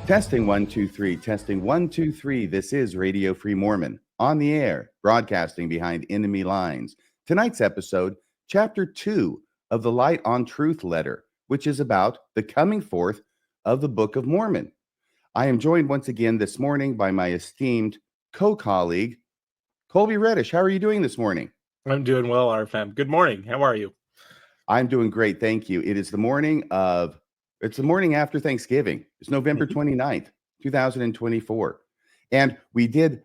Testing 1, 2, 3. Testing 1, 2, 3. This is Radio Free Mormon on the air, broadcasting behind enemy lines. Tonight's episode, Chapter 2 of the Light on Truth letter, which is about the coming forth of the Book of Mormon. I am joined once again this morning by my esteemed co-colleague, Kolby Reddish. How are you doing this morning? I'm doing well, RFM. Good morning. How are you? I'm doing great. Thank you. It's the morning after Thanksgiving. It's November 29th, 2024. And we did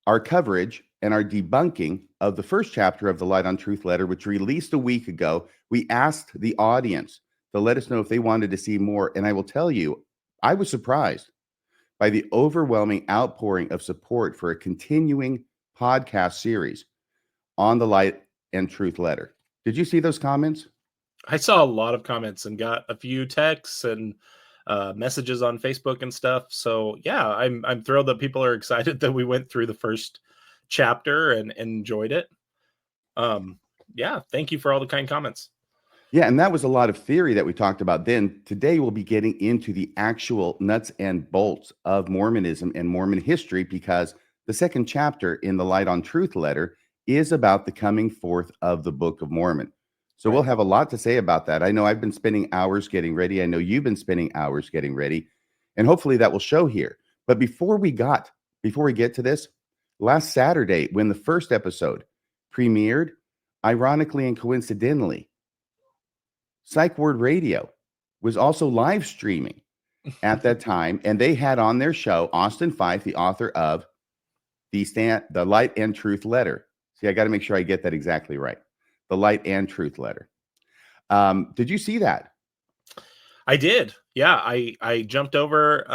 our coverage and our debunking of the first chapter of the Light on Truth letter, which released a week ago. We asked the audience to let us know if they wanted to see more. And I will tell you, I was surprised by the overwhelming outpouring of support for a continuing podcast series on the Light and Truth letter. Did you see those comments? I saw a lot of comments and got a few texts and messages on Facebook and stuff. So yeah, I'm thrilled that people are excited that we went through the first chapter and enjoyed it. Yeah, thank you for all the kind comments. Yeah, and that was a lot of theory that we talked about then. Today we'll be getting into the actual nuts and bolts of Mormonism and Mormon history, because the second chapter in the Light on Truth letter is about the coming forth of the Book of Mormon. So we'll have a lot to say about that. I know I've been spending hours getting ready. I know you've been spending hours getting ready, and hopefully that will show here. But before we get to this, last Saturday, when the first episode premiered, ironically and coincidentally, Psych Word Radio was also live streaming at that time, and they had on their show Austin Fife, the author of the Light and Truth letter. See, I got to make sure I get that exactly right. The Light and Truth letter. Did you see that? I did. Yeah, I jumped over,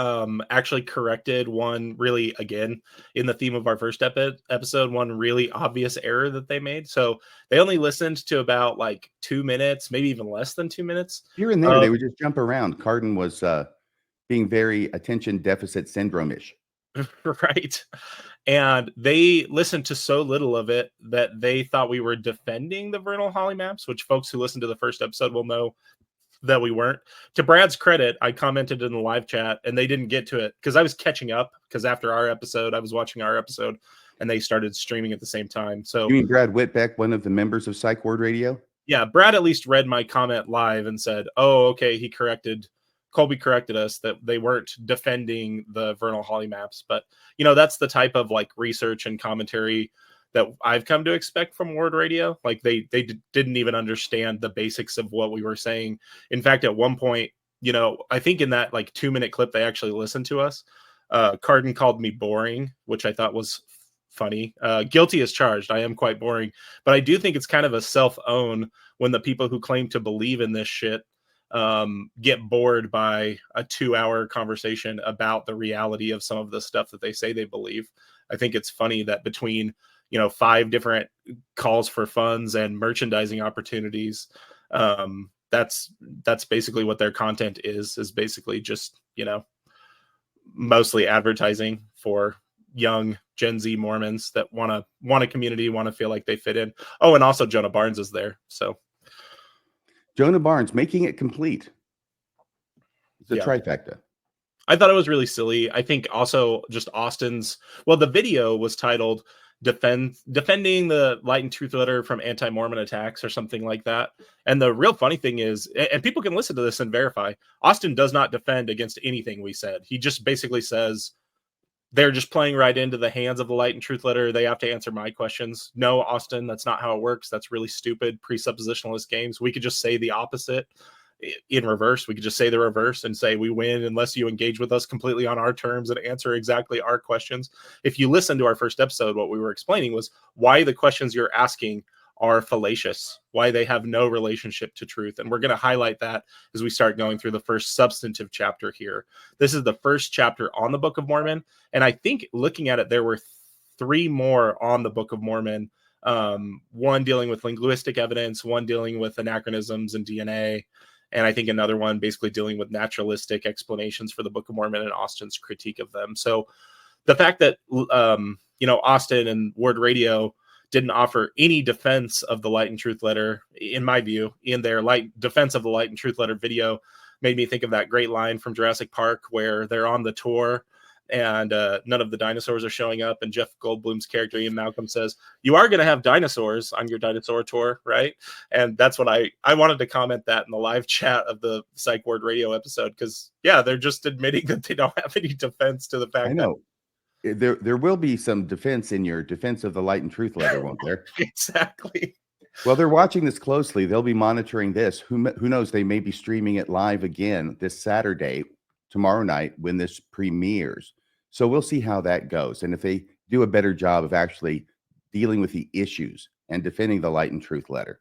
actually corrected one really, again, in the theme of our first episode, one really obvious error that they made. So they only listened to about like 2 minutes, maybe even less than 2 minutes. Here and there, they would just jump around. Cardin was being very attention deficit syndrome-ish. Right. And they listened to so little of it that they thought we were defending the vernal Holly maps, which folks who listened to the first episode will know that we weren't. To Brad's credit, I commented in the live chat and they didn't get to it because I was catching up, because after our episode, I was watching our episode and they started streaming at the same time. So you mean Brad Whitbeck, one of the members of Psych Word Radio? Yeah, Brad at least read my comment live and said, oh, okay, Kolby corrected us that they weren't defending the vernal Holly maps. But, that's the type of like research and commentary that I've come to expect from Word Radio. Like they didn't even understand the basics of what we were saying. In fact, at one point, I think in that like 2-minute clip, they actually listened to us. Cardin called me boring, which I thought was funny. Guilty as charged. I am quite boring, but I do think it's kind of a self-own when the people who claim to believe in this shit get bored by a 2-hour conversation about the reality of some of the stuff that they say they believe. I think it's funny that between 5 different calls for funds and merchandising opportunities, that's basically what their content is basically just mostly advertising for young Gen Z Mormons that want a community, want to feel like they fit in. Oh, and also Jonah Barnes is there, so Jonah Barnes making it complete. It's a trifecta. I thought it was really silly. I think also just Austin's, the video was titled defending the Light and Truth letter from anti-Mormon attacks or something like that. And the real funny thing is, and people can listen to this and verify, Austin does not defend against anything we said. He just basically says they're just playing right into the hands of the Light and Truth letter. They have to answer my questions. No, Austin, that's not how it works. That's really stupid presuppositionalist games. We could just say the opposite in reverse. We could just say the reverse and say we win unless you engage with us completely on our terms and answer exactly our questions. If you listen to our first episode, what we were explaining was why the questions you're asking are fallacious, why they have no relationship to truth. And we're going to highlight that as we start going through the first substantive chapter here. This is the first chapter on the Book of Mormon. And I think looking at it, there were 3 more on the Book of Mormon. One dealing with linguistic evidence, one dealing with anachronisms and DNA, and I think another one basically dealing with naturalistic explanations for the Book of Mormon and Austin's critique of them. So the fact that, Austin and Word Radio didn't offer any defense of the Light and Truth letter, in my view, in their defense of the Light and Truth letter video, made me think of that great line from Jurassic Park where they're on the tour and none of the dinosaurs are showing up, and Jeff Goldblum's character Ian Malcolm says, "You are going to have dinosaurs on your dinosaur tour, right?" And that's what I wanted to comment that in the live chat of the Psych Ward Radio episode, because they're just admitting that they don't have any defense to the fact I know there will be some defense in your defense of the Light and Truth letter, won't there? Exactly. Well, they're watching this closely. They'll be monitoring this. Who knows? They may be streaming it live again this Saturday, tomorrow night, when this premieres. So we'll see how that goes. And if they do a better job of actually dealing with the issues and defending the Light and Truth letter.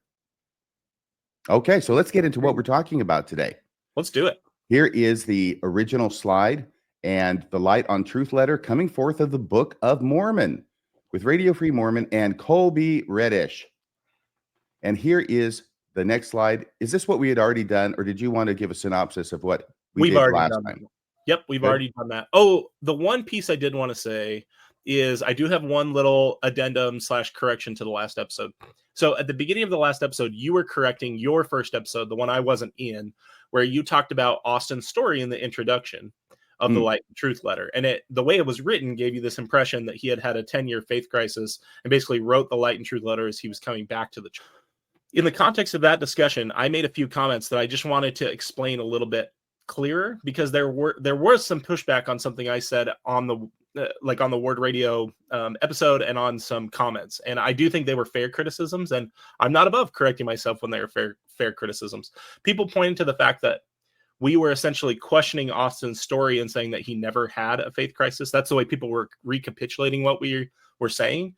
Okay, so let's get into what we're talking about today. Let's do it. Here is the original slide and the Light on Truth letter coming forth of the Book of Mormon with Radio Free Mormon and Kolby Reddish. And here is the next slide. Is this what we had already done, or did you want to give a synopsis of what we've already last done time? That. Yep, we've Good. already done that. Oh, the one piece I did want to say is I do have one little addendum / correction to the last episode. So at the beginning of the last episode, you were correcting your first episode, the one I wasn't in, where you talked about Austin's story in the introduction of the Light and Truth letter. And the way it was written gave you this impression that he had a 10-year faith crisis and basically wrote the Light and Truth letter as he was coming back to the church. In the context of that discussion, I made a few comments that I just wanted to explain a little bit clearer, because there was some pushback on something I said on the Word Radio episode and on some comments, and I do think they were fair criticisms, and I'm not above correcting myself when they are fair criticisms. People pointed to the fact that we were essentially questioning Austin's story and saying that he never had a faith crisis. That's the way people were recapitulating what we were saying.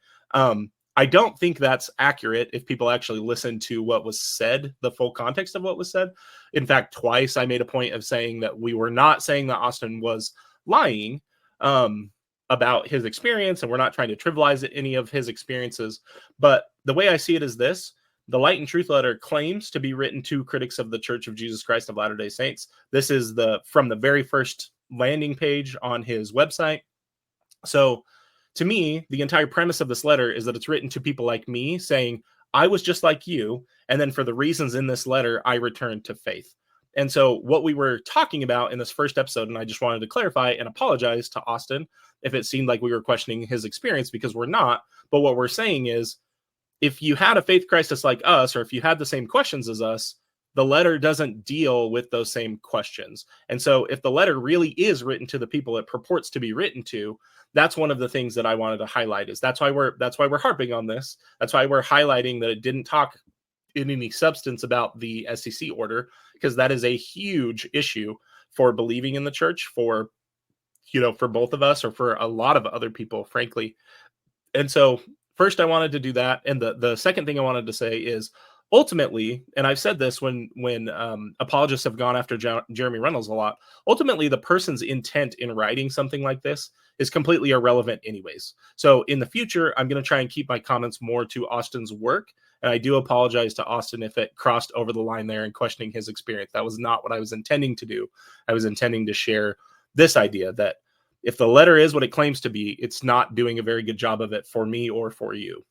I don't think that's accurate if people actually listen to what was said, the full context of what was said. In fact, twice I made a point of saying that we were not saying that Austin was lying about his experience, and we're not trying to trivialize any of his experiences. But the way I see it is this: the Light and Truth letter claims to be written to critics of the Church of Jesus Christ of Latter-day Saints. This is from the very first landing page on his website. So to me, the entire premise of this letter is that it's written to people like me saying, I was just like you, and then for the reasons in this letter, I returned to faith. And so what we were talking about in this first episode, and I just wanted to clarify and apologize to Austin if it seemed like we were questioning his experience, because we're not. But what we're saying is, if you had a faith crisis like us, or if you had the same questions as us, the letter doesn't deal with those same questions. And so if the letter really is written to the people it purports to be written to, that's one of the things that I wanted to highlight. Is that's why we're harping on this. That's why we're highlighting that it didn't talk in any substance about the SEC order, because that is a huge issue for believing in the church, for both of us, or for a lot of other people, frankly. And so first I wanted to do that. And the second thing I wanted to say is, ultimately, and I've said this when apologists have gone after Jeremy Reynolds a lot, ultimately the person's intent in writing something like this is completely irrelevant anyways. So in the future, I'm going to try and keep my comments more to Austin's work. And I do apologize to Austin if it crossed over the line there and questioning his experience. That was not what I was intending to do. I was intending to share this idea that if the letter is what it claims to be, it's not doing a very good job of it for me or for you.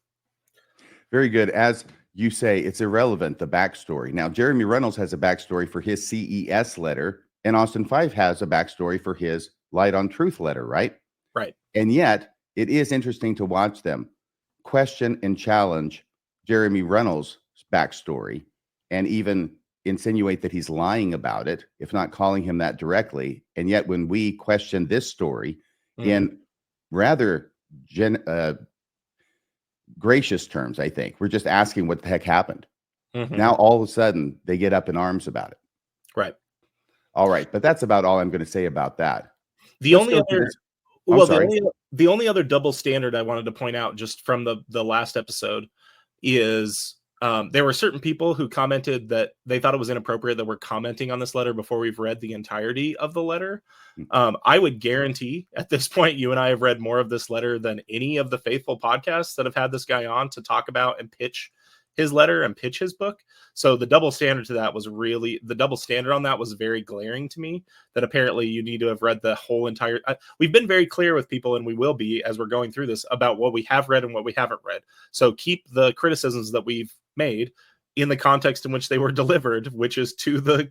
Very good. As you say, it's irrelevant, the backstory. Now, Jeremy Reynolds has a backstory for his CES letter, and Austin Fife has a backstory for his Light on Truth letter, right? Right. And yet, it is interesting to watch them question and challenge Jeremy Reynolds' backstory, and even insinuate that he's lying about it, if not calling him that directly. And yet, when we question this story in rather gracious terms, I think we're just asking what the heck happened. Now, all of a sudden, they get up in arms about it. Right. All right. But that's about all I'm going to say about that. The only other double standard I wanted to point out just from the last episode is there were certain people who commented that they thought it was inappropriate that we're commenting on this letter before we've read the entirety of the letter. I would guarantee at this point, you and I have read more of this letter than any of the faithful podcasts that have had this guy on to talk about and pitch his letter and pitch his book. So the double standard on that was very glaring to me, that apparently you need to have read the whole entire, we've been very clear with people, and we will be as we're going through this, about what we have read and what we haven't read. So keep the criticisms that we've made in the context in which they were delivered, which is to the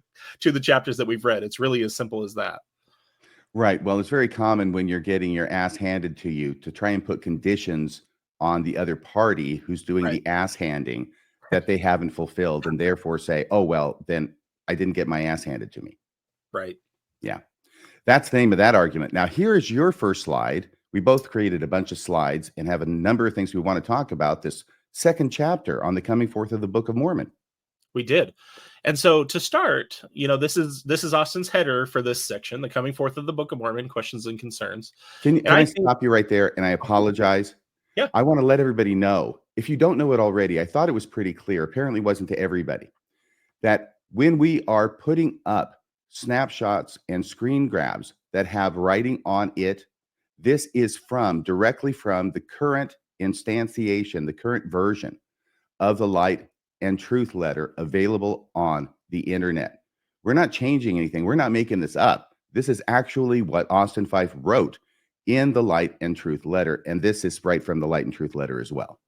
chapters that we've read. It's really as simple as that. Right. Well, it's very common when you're getting your ass handed to you to try and put conditions on the other party who's doing Right. the ass handing that they haven't fulfilled, and therefore say, oh, well, then I didn't get my ass handed to me. Right. Yeah. That's the name of that argument. Now, here is your first slide. We both created a bunch of slides and have a number of things we want to talk about this second chapter on the coming forth of the Book of Mormon. We did. And so to start, this is Austin's header for this section, the coming forth of the Book of Mormon, questions and concerns. Can I stop you right there? And I apologize. Yeah. I want to let everybody know, if you don't know it already, I thought it was pretty clear, apparently wasn't to everybody, that when we are putting up snapshots and screen grabs that have writing on it, this is directly from the current instantiation, the current version of the Light and Truth letter available on the internet. We're not changing anything. We're not making this up. This is actually what Austin Fife wrote in the Light and Truth letter. And this is right from the Light and Truth letter as well.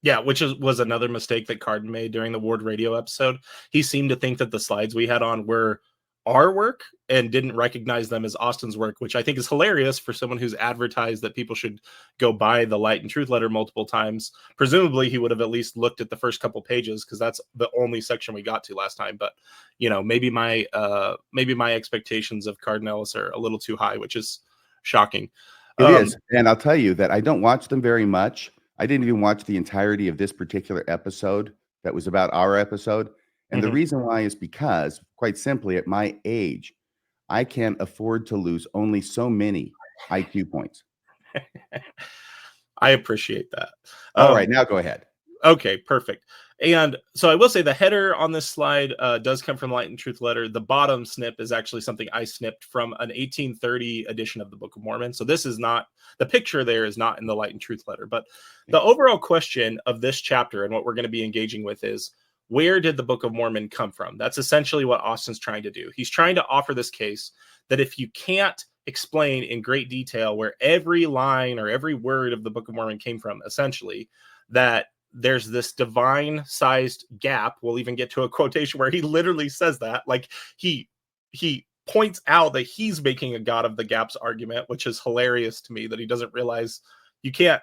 Yeah, which was another mistake that Cardin made during the Ward Radio episode. He seemed to think that the slides we had on were our work and didn't recognize them as Austin's work, which I think is hilarious for someone who's advertised that people should go buy the Light and Truth letter multiple times. Presumably he would have at least looked at the first couple pages, because that's the only section we got to last time. But maybe my expectations of Cardin Ellis are a little too high, which is shocking. It is. And I'll tell you that I don't watch them very much. I didn't even watch the entirety of this particular episode that was about our episode. And the reason why is because, quite simply, at my age, I can afford to lose only so many IQ points. I appreciate that. All right, now go ahead. Okay, perfect. And so I will say the header on this slide does come from Light and Truth letter. The bottom snip is actually something I snipped from an 1830 edition of the Book of Mormon. So this is not, the picture there is not in the Light and Truth letter. But the overall question of this chapter and what we're going to be engaging with is, where did the Book of Mormon come from? That's essentially what Austin's trying to do. He's trying to offer this case that if you can't explain in great detail where every line or every word of the Book of Mormon came from, essentially, that there's this divine sized gap. We'll even get to a quotation where he literally says that. Like he points out that he's making a God of the gaps argument, which is hilarious to me, that he doesn't realize you can't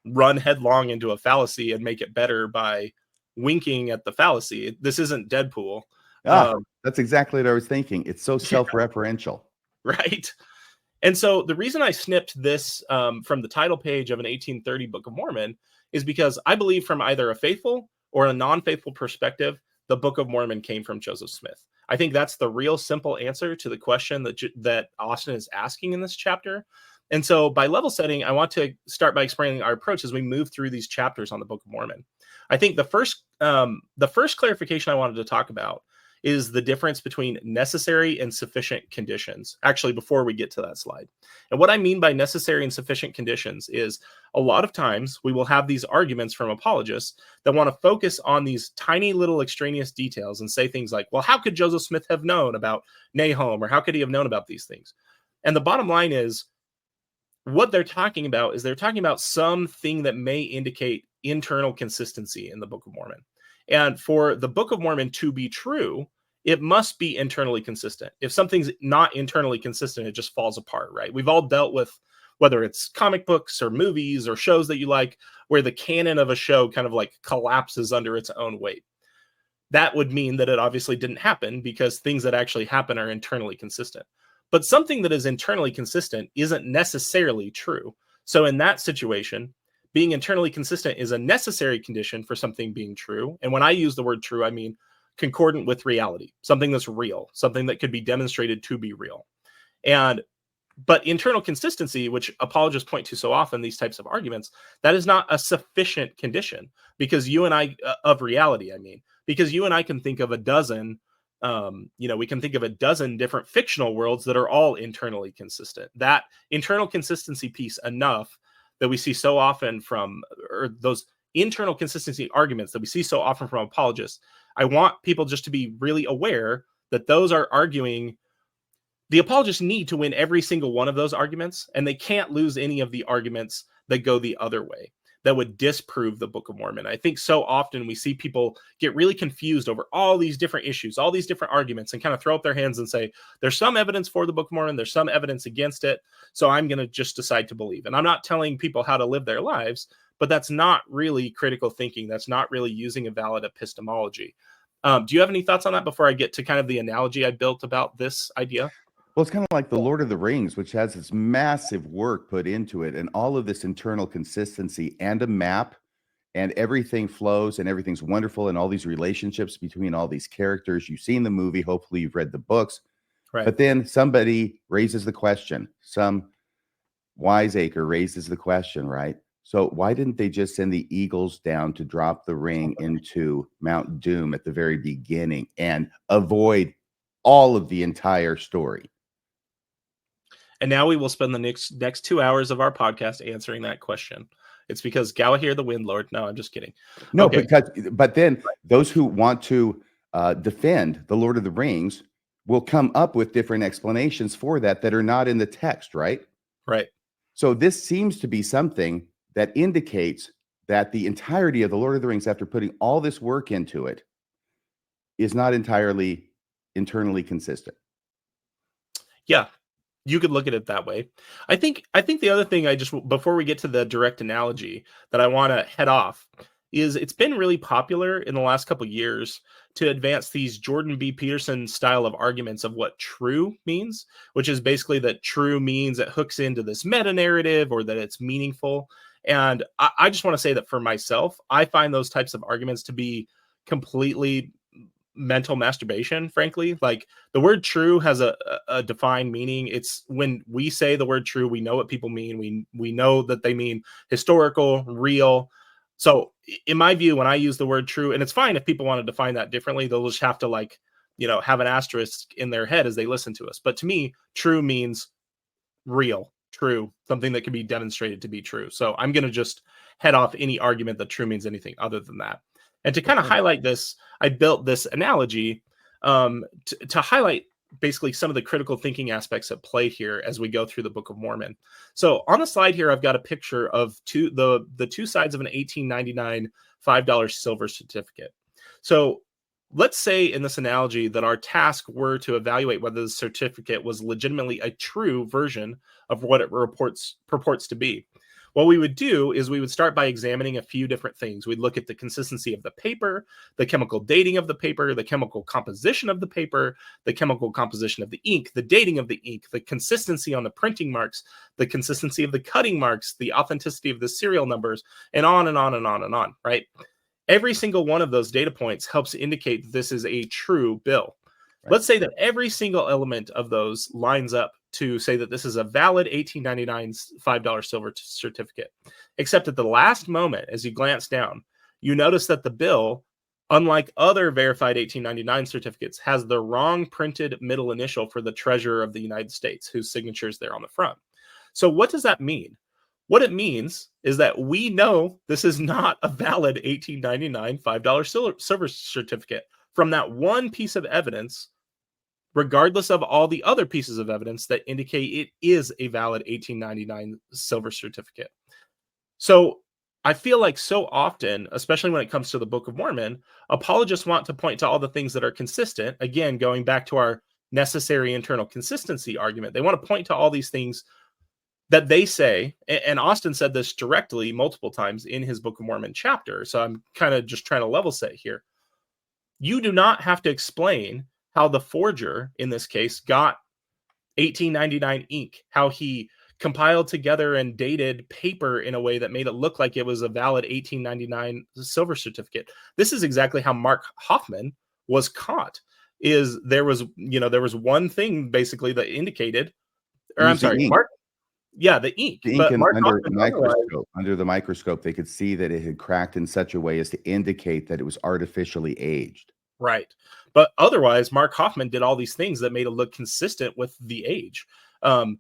run headlong into a fallacy and make it better by winking at the fallacy. This isn't Deadpool. That's exactly what I was thinking. It's so self-referential. Right. And so the reason I snipped this from the title page of an 1830 Book of Mormon is because I believe from either a faithful or a non-faithful perspective, the Book of Mormon came from Joseph Smith. I think that's the real simple answer to the question that Austin is asking in this chapter. And so by level setting, I want to start by explaining our approach as we move through these chapters on the Book of Mormon. I think the first clarification I wanted to talk about is the difference between necessary and sufficient conditions. Actually, before we get to that slide. And what I mean by necessary and sufficient conditions is a lot of times we will have these arguments from apologists that want to focus on these tiny little extraneous details and say things like, well, how could Joseph Smith have known about Nahum, or how could he have known about these things? And the bottom line is, what they're talking about is they're talking about something that may indicate internal consistency in the Book of Mormon. And for the Book of Mormon to be true, it must be internally consistent. If something's not internally consistent, it just falls apart, right? We've all dealt with, whether it's comic books or movies or shows that you like, where the canon of a show kind of like collapses under its own weight. That would mean that it obviously didn't happen, because things that actually happen are internally consistent. But something that is internally consistent isn't necessarily true. So in that situation, being internally consistent is a necessary condition for something being true. And when I use the word true, I mean concordant with reality, something that's real, something that could be demonstrated to be real. But internal consistency, which apologists point to so often, these types of arguments, that is not a sufficient condition, because you and I, of reality, I mean, because you and I can think of a dozen, we can think of a dozen different fictional worlds that are all internally consistent. That internal consistency piece enough that we see so often from, or those internal consistency arguments that we see so often from apologists, I want people just to be really aware that those are arguing. The apologists need to win every single one of those arguments, and they can't lose any of the arguments that go the other way. that would disprove the Book of Mormon. I think so often we see people get really confused over all these different issues, all these different arguments, and kind of throw up their hands and say, there's some evidence for the Book of Mormon, there's some evidence against it, so I'm going to just decide to believe. And I'm not telling people how to live their lives, but that's not really critical thinking. That's not really using a valid epistemology. Do you have any thoughts on that before I get to kind of the analogy I built about this idea? Well, it's kind of like the Lord of the Rings, which has this massive work put into it and all of this internal consistency and a map, and everything flows and everything's wonderful, and all these relationships between all these characters. You've seen the movie, hopefully you've read the books, Right. But then somebody raises the question, some wiseacre raises the question, right? So why didn't they just send the eagles down to drop the ring into Mount Doom at the very beginning and avoid all of the entire story? And now we will spend the next 2 hours of our podcast answering that question. It's because Galahir the Wind Lord. No, I'm just kidding. No, Okay. but then those who want to defend the Lord of the Rings will come up with different explanations for that are not in the text, right? Right. So this seems to be something that indicates that the entirety of the Lord of the Rings, after putting all this work into it, is not entirely internally consistent. Yeah, you could look at it that way. I think the other thing before we get to the direct analogy that I want to head off is it's been really popular in the last couple of years to advance these Jordan B. Peterson style of arguments of what true means, which is basically that true means it hooks into this meta narrative or that it's meaningful. And I just want to say that for myself, I find those types of arguments to be completely mental masturbation, frankly. Like, the word true has a defined meaning. It's when we say the word true, we know what people mean. We know that they mean historical, real. So in my view, when I use the word true, and it's fine if people want to define that differently, they'll just have to have an asterisk in their head as they listen to us. But to me, true means real, true, something that can be demonstrated to be true. So I'm going to just head off any argument that true means anything other than that. And to kind of highlight this, I built this analogy to highlight basically some of the critical thinking aspects at play here as we go through the Book of Mormon. So on the slide here, I've got a picture of the two sides of an $18.99 $5 silver certificate. So let's say in this analogy that our task were to evaluate whether the certificate was legitimately a true version of what it purports to be. What we would do is we would start by examining a few different things. We'd look at the consistency of the paper, the chemical dating of the paper, the chemical composition of the paper, the chemical composition of the ink, the dating of the ink, the consistency on the printing marks, the consistency of the cutting marks, the authenticity of the serial numbers, and on and on and on and on, right? Every single one of those data points helps indicate that this is a true bill. Right. Let's say that every single element of those lines up to say that this is a valid $18.99 $5 silver certificate. Except at the last moment, as you glance down, you notice that the bill, unlike other verified $18.99 certificates, has the wrong printed middle initial for the Treasurer of the United States, whose signature is there on the front. So what does that mean? What it means is that we know this is not a valid $18.99 $5 silver certificate from that one piece of evidence, regardless of all the other pieces of evidence that indicate it is a valid $18.99 silver certificate. So I feel like so often, especially when it comes to the Book of Mormon, apologists want to point to all the things that are consistent. Again, going back to our necessary internal consistency argument, they want to point to all these things that they say, and Austin said this directly multiple times in his Book of Mormon chapter. So I'm kind of just trying to level set here. You do not have to explain how the forger, in this case, got $18.99 ink, how he compiled together and dated paper in a way that made it look like it was a valid $18.99 silver certificate. This is exactly how Mark Hoffman was caught. There was one thing basically that indicated, or I'm sorry, ink. Mark. Yeah, the ink. The ink under the microscope, they could see that it had cracked in such a way as to indicate that it was artificially aged. Right. But otherwise, Mark Hoffman did all these things that made it look consistent with the age. In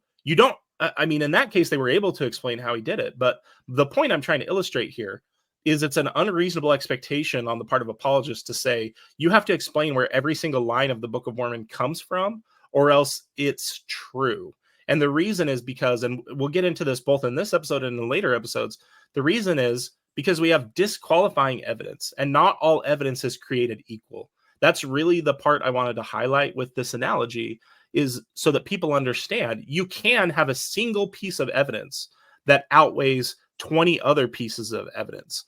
that case, they were able to explain how he did it. But the point I'm trying to illustrate here is it's an unreasonable expectation on the part of apologists to say, you have to explain where every single line of the Book of Mormon comes from, or else it's true. And the reason is because, and we'll get into this both in this episode and in later episodes, the reason is because we have disqualifying evidence, and not all evidence is created equal. That's really the part I wanted to highlight with this analogy, is so that people understand you can have a single piece of evidence that outweighs 20 other pieces of evidence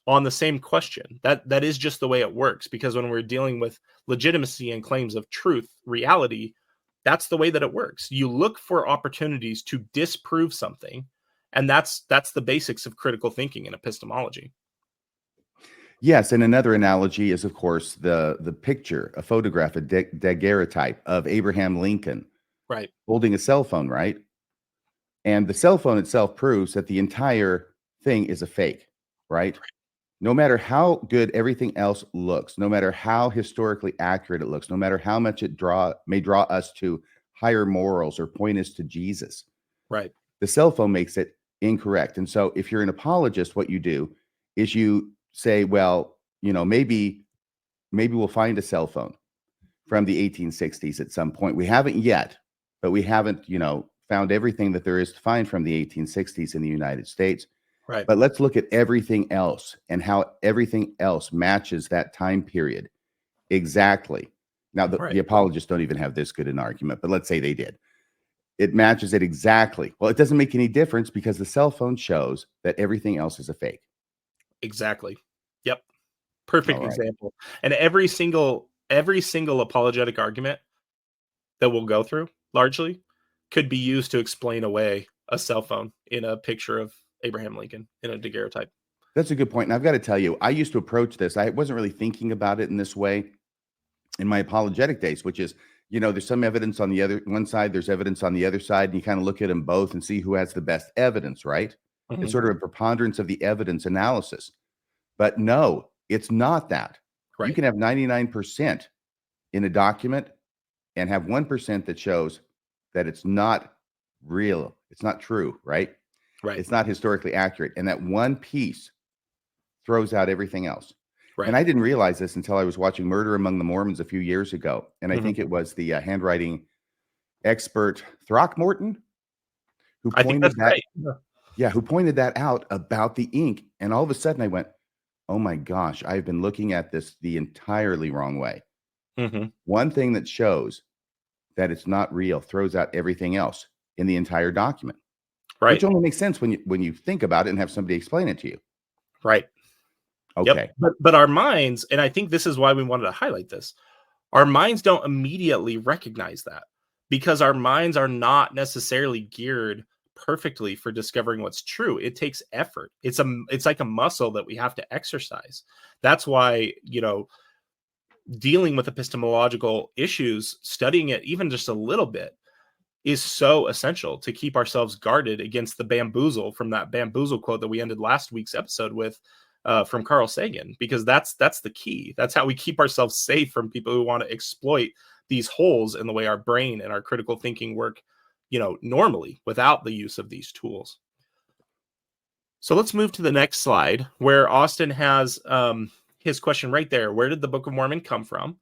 on the same question. That is just the way it works, because when we're dealing with legitimacy and claims of truth, reality, that's the way that it works. You look for opportunities to disprove something, and that's the basics of critical thinking and epistemology. Yes, and another analogy is, of course, the picture, a photograph, a daguerreotype of Abraham Lincoln, Right. holding a cell phone, right? And the cell phone itself proves that the entire thing is a fake, right? No matter how good everything else looks, no matter how historically accurate it looks, no matter how much it may draw us to higher morals or point us to Jesus, Right. the cell phone makes it incorrect. And so if you're an apologist, what you do is you say, well, maybe we'll find a cell phone from the 1860s at some point. We haven't yet, but we haven't, found everything that there is to find from the 1860s in the United States. Right. But let's look at everything else and how everything else matches that time period exactly. Now, the apologists don't even have this good an argument, but let's say they did. It matches it exactly. Well, it doesn't make any difference because the cell phone shows that everything else is a fake. Exactly. Yep. Perfect All right. example. And every single apologetic argument that we'll go through largely could be used to explain away a cell phone in a picture of Abraham Lincoln in a daguerreotype. That's a good point. And I've got to tell you, I used to approach this. I wasn't really thinking about it in this way in my apologetic days, which is, there's some evidence on the other one side, there's evidence on the other side, and you kind of look at them both and see who has the best evidence, right? Mm-hmm. It's sort of a preponderance of the evidence analysis. But no, it's not that. Right. You can have 99% in a document and have 1% that shows that it's not real. It's not true, right? Right. It's not historically accurate. And that one piece throws out everything else. Right. And I didn't realize this until I was watching Murder Among the Mormons a few years ago. And I Mm-hmm. think it was the handwriting expert Throckmorton who I think pointed that's that. right. Yeah, who pointed that out about the ink. And all of a sudden I went, oh my gosh, I've been looking at this the entirely wrong way. Mm-hmm. One thing that shows that it's not real throws out everything else in the entire document. Right. Which only makes sense when you think about it and have somebody explain it to you. Right. Okay. Yep. But our minds, and I think this is why we wanted to highlight this, our minds don't immediately recognize that, because our minds are not necessarily geared perfectly for discovering what's true. It takes effort. It's like a muscle that we have to exercise. That's why, dealing with epistemological issues, studying it even just a little bit, is so essential to keep ourselves guarded against the bamboozle from that bamboozle quote that we ended last week's episode with, from Carl Sagan, because that's the key. That's how we keep ourselves safe from people who want to exploit these holes in the way our brain and our critical thinking work, normally without the use of these tools. So let's move to the next slide, where Austin has his question right there. Where did the Book of Mormon come from?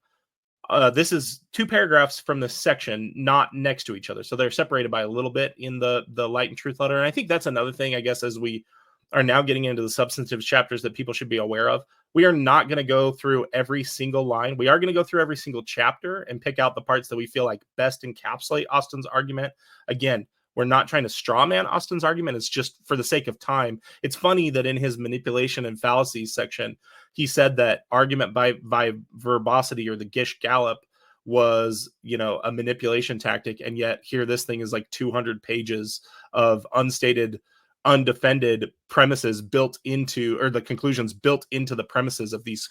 This is 2 paragraphs from this section, not next to each other. So they're separated by a little bit in the Light and Truth letter. And I think that's another thing, I guess, as we are now getting into the substantive chapters that people should be aware of. We are not going to go through every single line. We are going to go through every single chapter and pick out the parts that we feel like best encapsulate Austin's argument. Again, we're not trying to straw man Austin's argument. It's just for the sake of time. It's funny that in his manipulation and fallacies section, he said that argument by verbosity, or the Gish Gallop, was, a manipulation tactic. And yet here, this thing is like 200 pages of unstated, undefended premises built into, or the conclusions built into the premises of these,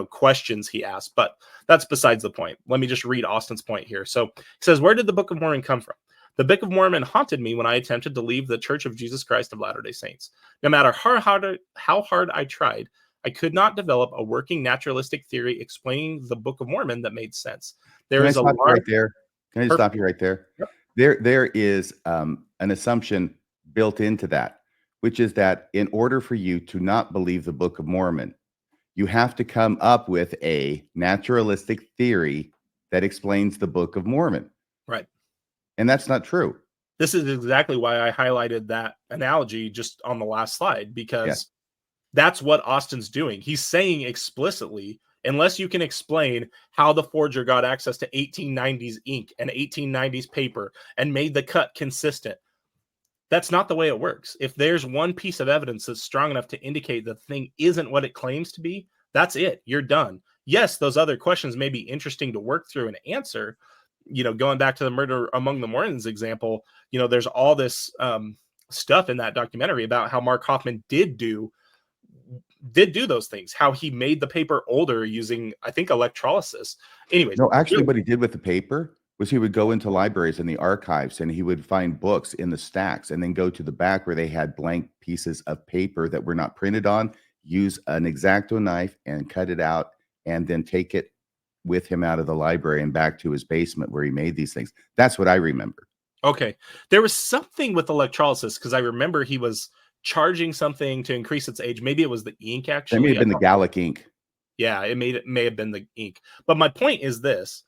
questions he asked. But that's besides the point. Let me just read Austin's point here. So he says, where did the Book of Mormon come from? The Book of Mormon haunted me when I attempted to leave the Church of Jesus Christ of Latter-day Saints. No matter how hard I tried, I could not develop a working naturalistic theory explaining the Book of Mormon that made sense. Can I stop you right there? Can I just stop you right there? Yep. There is an assumption built into that, which is that in order for you to not believe the Book of Mormon, you have to come up with a naturalistic theory that explains the Book of Mormon. Right. And that's not true. This is exactly why I highlighted that analogy just on the last slide, because That's what Austin's doing. He's saying explicitly, unless you can explain how the forger got access to 1890s ink and 1890s paper and made the cut consistent, that's not the way it works. If there's one piece of evidence that's strong enough to indicate the thing isn't what it claims to be, that's it. You're done. Yes, those other questions may be interesting to work through and answer. Going back to the Murder Among the Mormons example, there's all this stuff in that documentary about how Mark Hoffman did do those things, how he made the paper older using, I think, electrolysis. Anyways, No, actually, what he did with the paper was he would go into libraries and the archives and he would find books in the stacks and then go to the back where they had blank pieces of paper that were not printed on, use an X-Acto knife and cut it out, and then take it with him out of the library and back to his basement where he made these things. That's what I remember. Okay. There was something with electrolysis because I remember he was charging something to increase its age. Maybe it was the ink, actually. It may have been the Gallic ink. Yeah, it may have been the ink. But my point is this.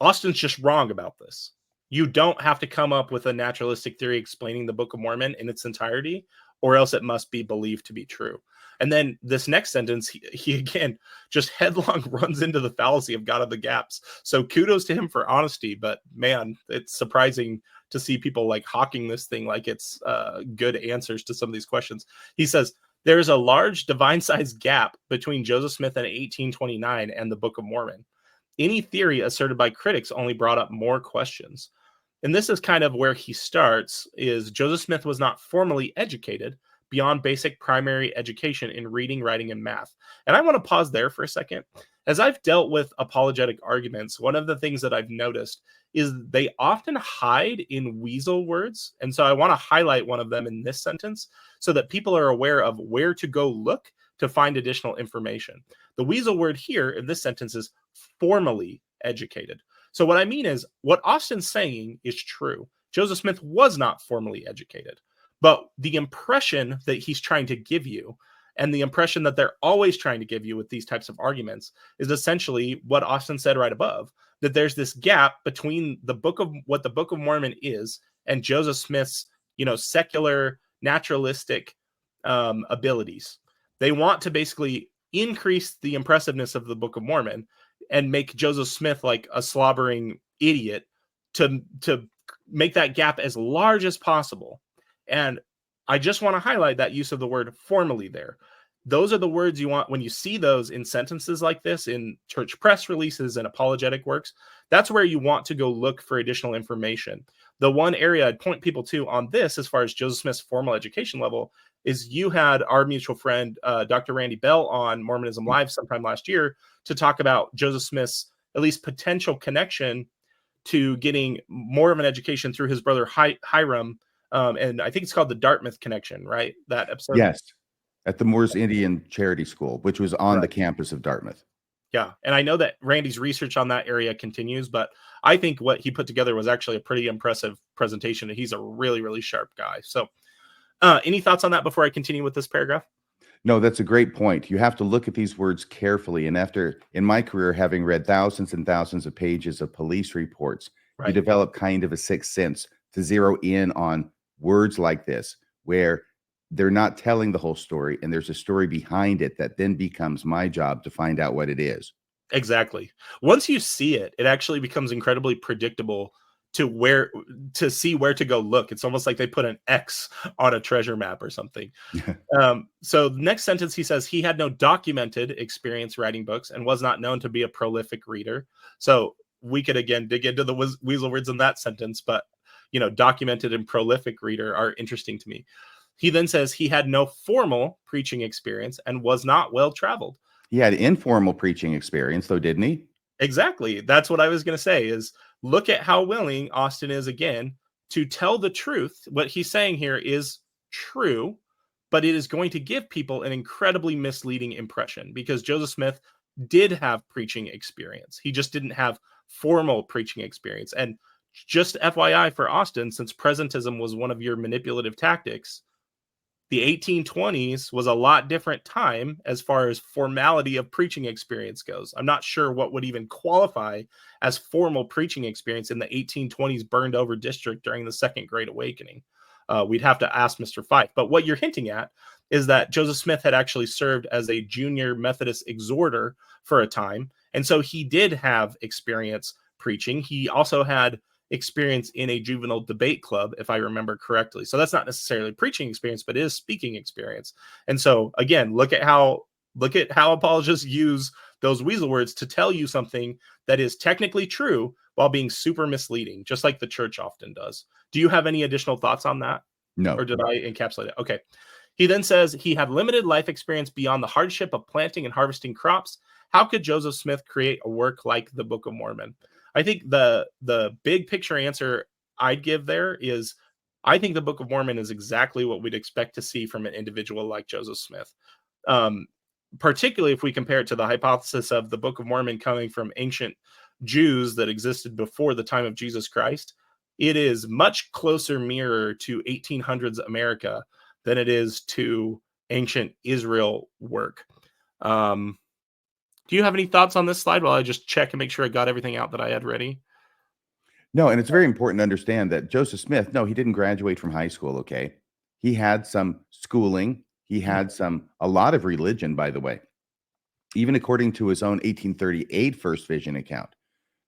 Austin's just wrong about this. You don't have to come up with a naturalistic theory explaining the Book of Mormon in its entirety, or else it must be believed to be true. And then this next sentence, he again just headlong runs into the fallacy of God of the gaps. So kudos to him for honesty, but man, it's surprising to see people like hawking this thing like it's good answers to some of these questions. He says, there is a large divine-sized gap between Joseph Smith in 1829 and the Book of Mormon. Any theory asserted by critics only brought up more questions. And this is kind of where he starts, is Joseph Smith was not formally educated beyond basic primary education in reading, writing, and math. And I want to pause there for a second. As I've dealt with apologetic arguments, one of the things that I've noticed is they often hide in weasel words. And so I want to highlight one of them in this sentence so that people are aware of where to go look to find additional information. The weasel word here in this sentence is formally educated. So what I mean is what Austin's saying is true. Joseph Smith was not formally educated, but the impression that he's trying to give you and the impression that they're always trying to give you with these types of arguments is essentially what Austin said right above, that there's this gap between what the Book of Mormon is and Joseph Smith's, secular naturalistic abilities. They want to basically increase the impressiveness of the Book of Mormon and make Joseph Smith like a slobbering idiot to make that gap as large as possible. And I just want to highlight that use of the word formally there. Those are the words you want when you see those in sentences like this, in church press releases and apologetic works. That's where you want to go look for additional information. The one area I'd point people to on this, as far as Joseph Smith's formal education level, is you had our mutual friend, Dr. Randy Bell, on Mormonism Live sometime last year to talk about Joseph Smith's at least potential connection to getting more of an education through his brother Hiram. And I think it's called the Dartmouth Connection, right? That episode? Yes, at the Moores Indian Charity School, which was on the campus of Dartmouth. Yeah, and I know that Randy's research on that area continues, but I think what he put together was actually a pretty impressive presentation, and he's a really, really sharp guy. So any thoughts on that before I continue with this paragraph? No, that's a great point. You have to look at these words carefully. And after, in my career, having read thousands and thousands of pages of police reports, you develop kind of a sixth sense to zero in on words like this, where they're not telling the whole story and there's a story behind it that then becomes my job to find out what it is. Exactly. Once you see it, it actually becomes incredibly predictable to see where to go look. It's almost like they put an X on a treasure map or something. So the next sentence, he says he had no documented experience writing books and was not known to be a prolific reader. So we could again dig into the weasel words in that sentence, but documented and prolific reader are interesting to me. He then says he had no formal preaching experience and was not well traveled. He had informal preaching experience, though, didn't he? Exactly. That's what I was going to say, is look at how willing Austin is, again, to tell the truth. What he's saying here is true, but it is going to give people an incredibly misleading impression because Joseph Smith did have preaching experience. He just didn't have formal preaching experience. And just FYI for Austin, since presentism was one of your manipulative tactics, the 1820s was a lot different time as far as formality of preaching experience goes. I'm not sure what would even qualify as formal preaching experience in the 1820s burned over district during the Second Great Awakening. We'd have to ask Mr. Fife. But what you're hinting at is that Joseph Smith had actually served as a junior Methodist exhorter for a time. And so he did have experience preaching. He also had experience in a juvenile debate club, if I remember correctly. So that's not necessarily preaching experience, but it is speaking experience. And so again, look at how apologists use those weasel words to tell you something that is technically true while being super misleading, just like the church often does. Do you have any additional thoughts on that? No. Or did I encapsulate it? Okay. He then says he had limited life experience beyond the hardship of planting and harvesting crops. How could Joseph Smith create a work like the Book of Mormon? I think the big picture answer I'd give there is I think the Book of Mormon is exactly what we'd expect to see from an individual like Joseph Smith. Particularly if we compare it to the hypothesis of the Book of Mormon coming from ancient Jews that existed before the time of Jesus Christ. It is much closer mirror to 1800s America than it is to ancient Israel work. Do you have any thoughts on this slide while I just check and make sure I got everything out that I had ready? No, and it's very important to understand that Joseph Smith, no, he didn't graduate from high school, okay? He had some schooling. He had a lot of religion, by the way. Even according to his own 1838 First Vision account.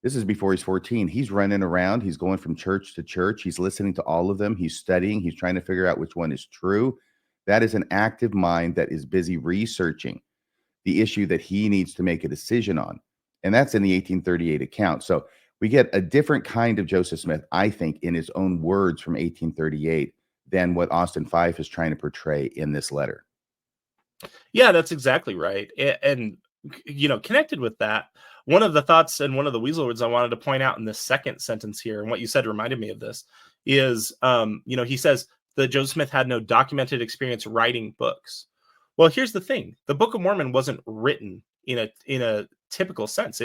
This is before he's 14. He's running around. He's going from church to church. He's listening to all of them. He's studying. He's trying to figure out which one is true. That is an active mind that is busy researching the issue that he needs to make a decision on. And that's in the 1838 account. So we get a different kind of Joseph Smith, I think, in his own words from 1838 than what Austin Fife is trying to portray in this letter. Yeah, that's exactly right. And connected with that, one of the thoughts and one of the weasel words I wanted to point out in this second sentence here, and what you said reminded me of this, is, he says that Joseph Smith had no documented experience writing books. Well, here's the thing. The Book of Mormon wasn't written in a typical sense.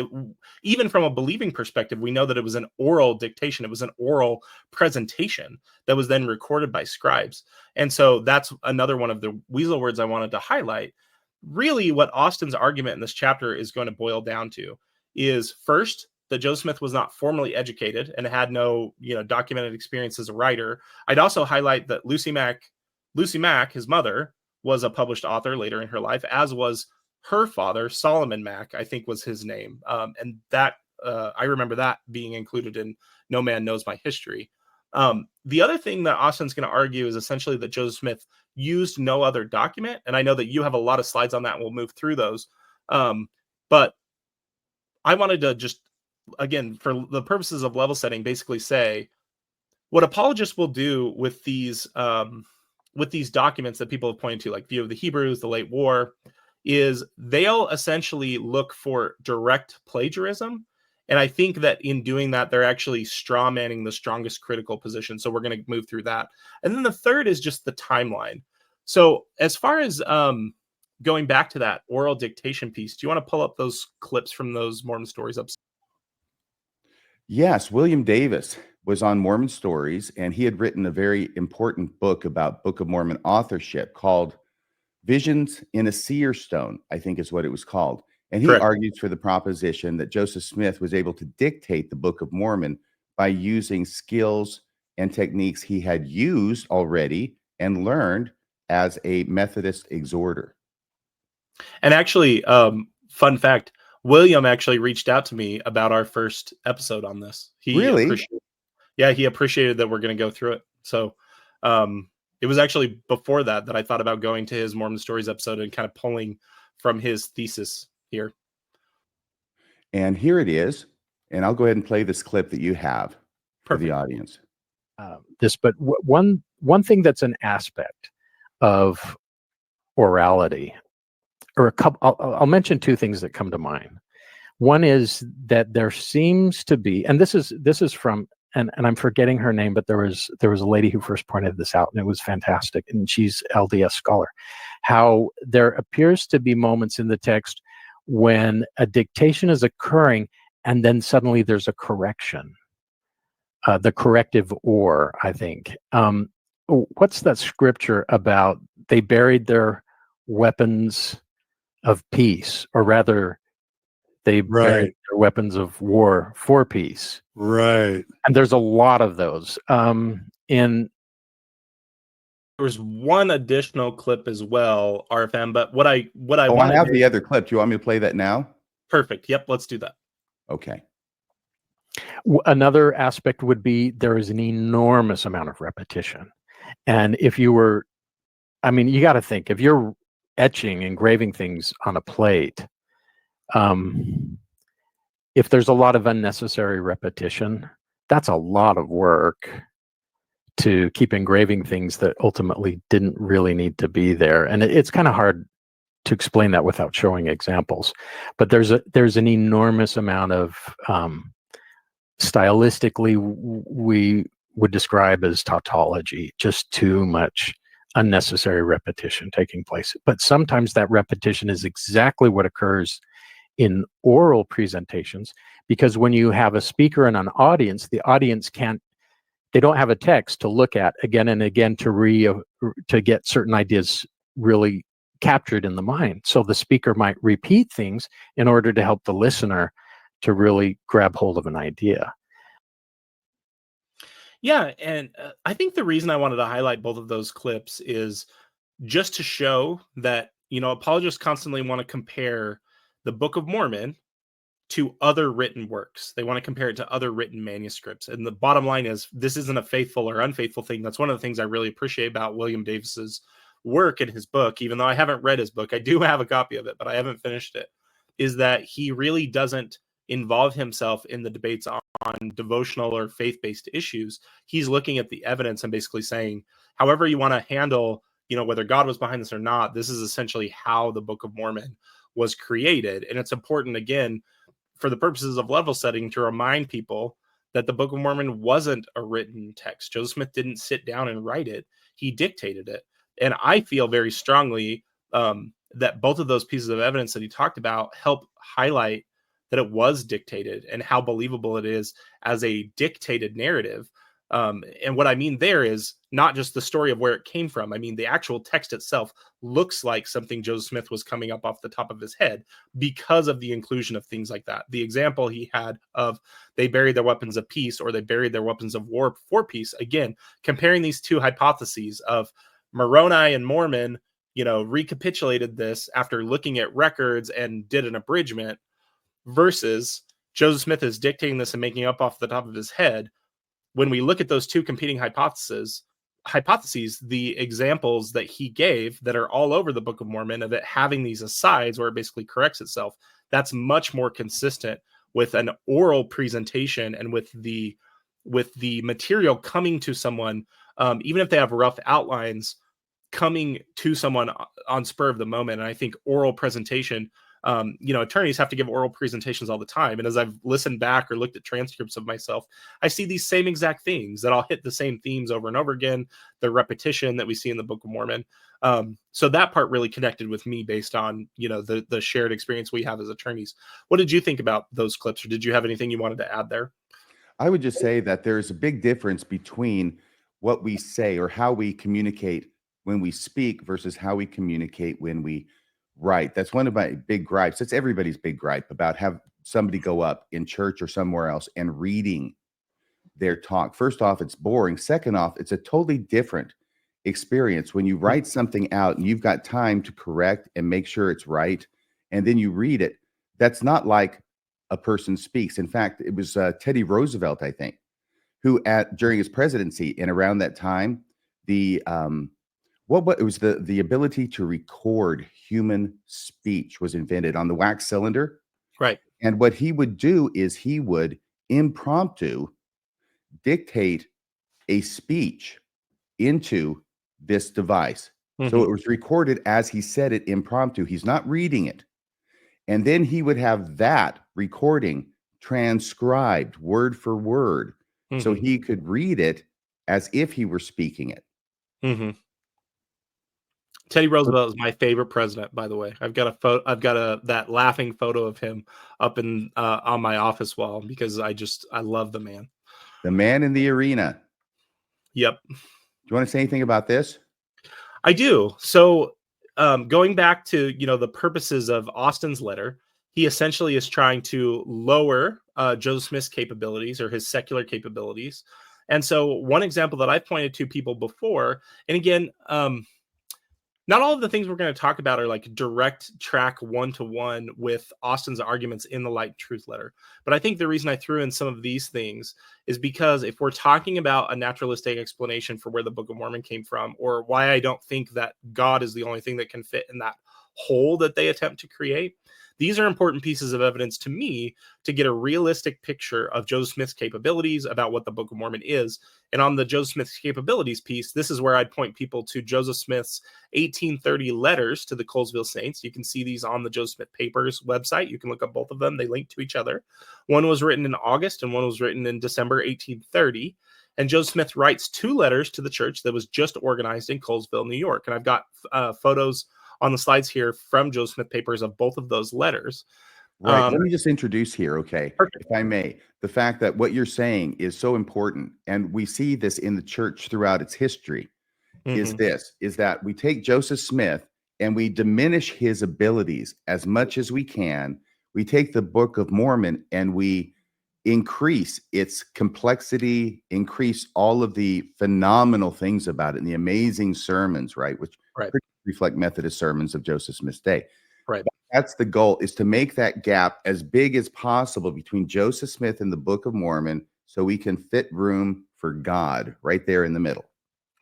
Even from a believing perspective, we know that it was an oral dictation. It was an oral presentation that was then recorded by scribes. And so that's another one of the weasel words I wanted to highlight. Really, what Austin's argument in this chapter is going to boil down to is, first, that Joseph Smith was not formally educated and had no, documented experience as a writer. I'd also highlight that Lucy Mack, his mother, was a published author later in her life, as was her father, Solomon Mack, I think was his name. And that I remember that being included in No Man Knows My History. The other thing that Austin's going to argue is essentially that Joseph Smith used no other document. And I know that you have a lot of slides on that, and we'll move through those. But I wanted to just, again, for the purposes of level setting, basically say what apologists will do with these documents that people have pointed to, like View of the Hebrews, the Late War, is they'll essentially look for direct plagiarism. And I think that in doing that, they're actually straw manning the strongest critical position. So we're going to move through that. And then the third is just the timeline. So as far as going back to that oral dictation piece, do you want to pull up those clips from those Mormon Stories episodes? Yes, William Davis was on Mormon Stories, and he had written a very important book about Book of Mormon authorship called Visions in a Seer Stone, I think is what it was called. And he Correct. argues for the proposition that Joseph Smith was able to dictate the Book of Mormon by using skills and techniques he had used already and learned as a Methodist exhorter. And actually, fun fact, William actually reached out to me about our first episode on this. He appreciated that we're going to go through it. So it was actually before that I thought about going to his Mormon Stories episode and kind of pulling from his thesis here. And here it is. And I'll go ahead and play this clip that you have for the Perfect. audience. But one thing that's an aspect of orality, or a couple, I'll mention two things that come to mind. One is that there seems to be, and this is from, and I'm forgetting her name, but there was a lady who first pointed this out, and it was fantastic, and she's LDS scholar, how there appears to be moments in the text when a dictation is occurring and then suddenly there's a correction, the corrective or, I think. What's that scripture about they buried their weapons of peace, or rather they buried their weapons of war for peace? Right. And there's a lot of those in was one additional clip as well, RFM. But what I I wanted have to, the other clip. Do you want me to play that now? perfect. Yep, let's do that. Okay. Another aspect would be there is an enormous amount of repetition. And if you were, I mean, you got to think, if you're etching, engraving things on a plate, if there's a lot of unnecessary repetition, that's a lot of work to keep engraving things that ultimately didn't really need to be there. And it's kind of hard to explain that without showing examples. But there's an enormous amount of stylistically we would describe as tautology, just too much unnecessary repetition taking place. But sometimes that repetition is exactly what occurs in oral presentations, because when you have a speaker and an audience, the audience they don't have a text to look at again and again to get certain ideas really captured in the mind. So the speaker might repeat things in order to help the listener to really grab hold of an idea. Yeah, and I think the reason I wanted to highlight both of those clips is just to show that, apologists constantly want to compare the Book of Mormon to other written works. They want to compare it to other written manuscripts. And the bottom line is, this isn't a faithful or unfaithful thing. That's one of the things I really appreciate about William Davis's work in his book, even though I haven't read his book. I do have a copy of it, but I haven't finished it, is that he really doesn't involve himself in the debates on devotional or faith-based issues. He's looking at the evidence and basically saying, however you want to handle, whether God was behind this or not, this is essentially how the Book of Mormon was created. And it's important, again, for the purposes of level setting, to remind people that the Book of Mormon wasn't a written text. Joseph Smith didn't sit down and write it. He dictated it. And I feel very strongly that both of those pieces of evidence that he talked about help highlight that it was dictated and how believable it is as a dictated narrative. And what I mean there is not just the story of where it came from. I mean, the actual text itself looks like something Joseph Smith was coming up off the top of his head because of the inclusion of things like that. The example he had of they buried their weapons of peace, or they buried their weapons of war for peace. Again, comparing these two hypotheses of Moroni and Mormon, recapitulated this after looking at records and did an abridgment, versus Joseph Smith is dictating this and making up off the top of his head. When we look at those two competing hypotheses, the examples that he gave that are all over the Book of Mormon of it having these asides where it basically corrects itself, that's much more consistent with an oral presentation and with the material coming to someone, even if they have rough outlines, coming to someone on spur of the moment. And I think oral presentation, attorneys have to give oral presentations all the time. And as I've listened back or looked at transcripts of myself, I see these same exact things that I'll hit the same themes over and over again, the repetition that we see in the Book of Mormon. So that part really connected with me based on, the shared experience we have as attorneys. What did you think about those clips, or did you have anything you wanted to add there? I would just say that there's a big difference between what we say or how we communicate when we speak versus how we communicate when we write. That's one of my big gripes. It's everybody's big gripe about have somebody go up in church or somewhere else and reading their talk. First off, it's boring. Second off, it's a totally different experience when you write something out and you've got time to correct and make sure it's right, and then you read it. That's not like a person speaks. In fact, it was Teddy Roosevelt, I think, who during his presidency and around that time, the it was the ability to record human speech was invented on the wax cylinder. Right. And what he would do is he would impromptu dictate a speech into this device. Mm-hmm. So it was recorded as he said it impromptu. He's not reading it. And then he would have that recording transcribed word for word. Mm-hmm. So he could read it as if he were speaking it. Mm-hmm. Teddy Roosevelt is my favorite president, by the way. I've got that laughing photo of him up in on my office wall because I love the man. The man in the arena. Yep. Do you want to say anything about this? I do. So going back to, the purposes of Austin's letter, he essentially is trying to lower Joseph Smith's capabilities or his secular capabilities And so one example that I've pointed to people before, and again, not all of the things we're going to talk about are like direct track one-to-one with Austin's arguments in the Light and Truth letter. But I think the reason I threw in some of these things is because if we're talking about a naturalistic explanation for where the Book of Mormon came from, or why I don't think that God is the only thing that can fit in that hole that they attempt to create, these are important pieces of evidence to me to get a realistic picture of Joseph Smith's capabilities, about what the Book of Mormon is. And on the Joseph Smith's capabilities piece, this is where I'd point people to Joseph Smith's 1830 letters to the Colesville Saints. You can see these on the Joseph Smith Papers website. You can look up both of them. They link to each other. One was written in August and one was written in December 1830. And Joseph Smith writes 2 letters to the church that was just organized in Colesville, New York. And I've got photos on the slides here from Joseph Smith Papers of both of those letters. Right. Let me just introduce here, okay, Perfect. if I may, the fact that what you're saying is so important, and we see this in the church throughout its history, is that we take Joseph Smith and we diminish his abilities as much as we can. We take the Book of Mormon and we increase its complexity, increase all of the phenomenal things about it and the amazing sermons, right, which reflect Methodist sermons of Joseph Smith's day. Right. But that's the goal, is to make that gap as big as possible between Joseph Smith and the Book of Mormon, so we can fit room for God right there in the middle.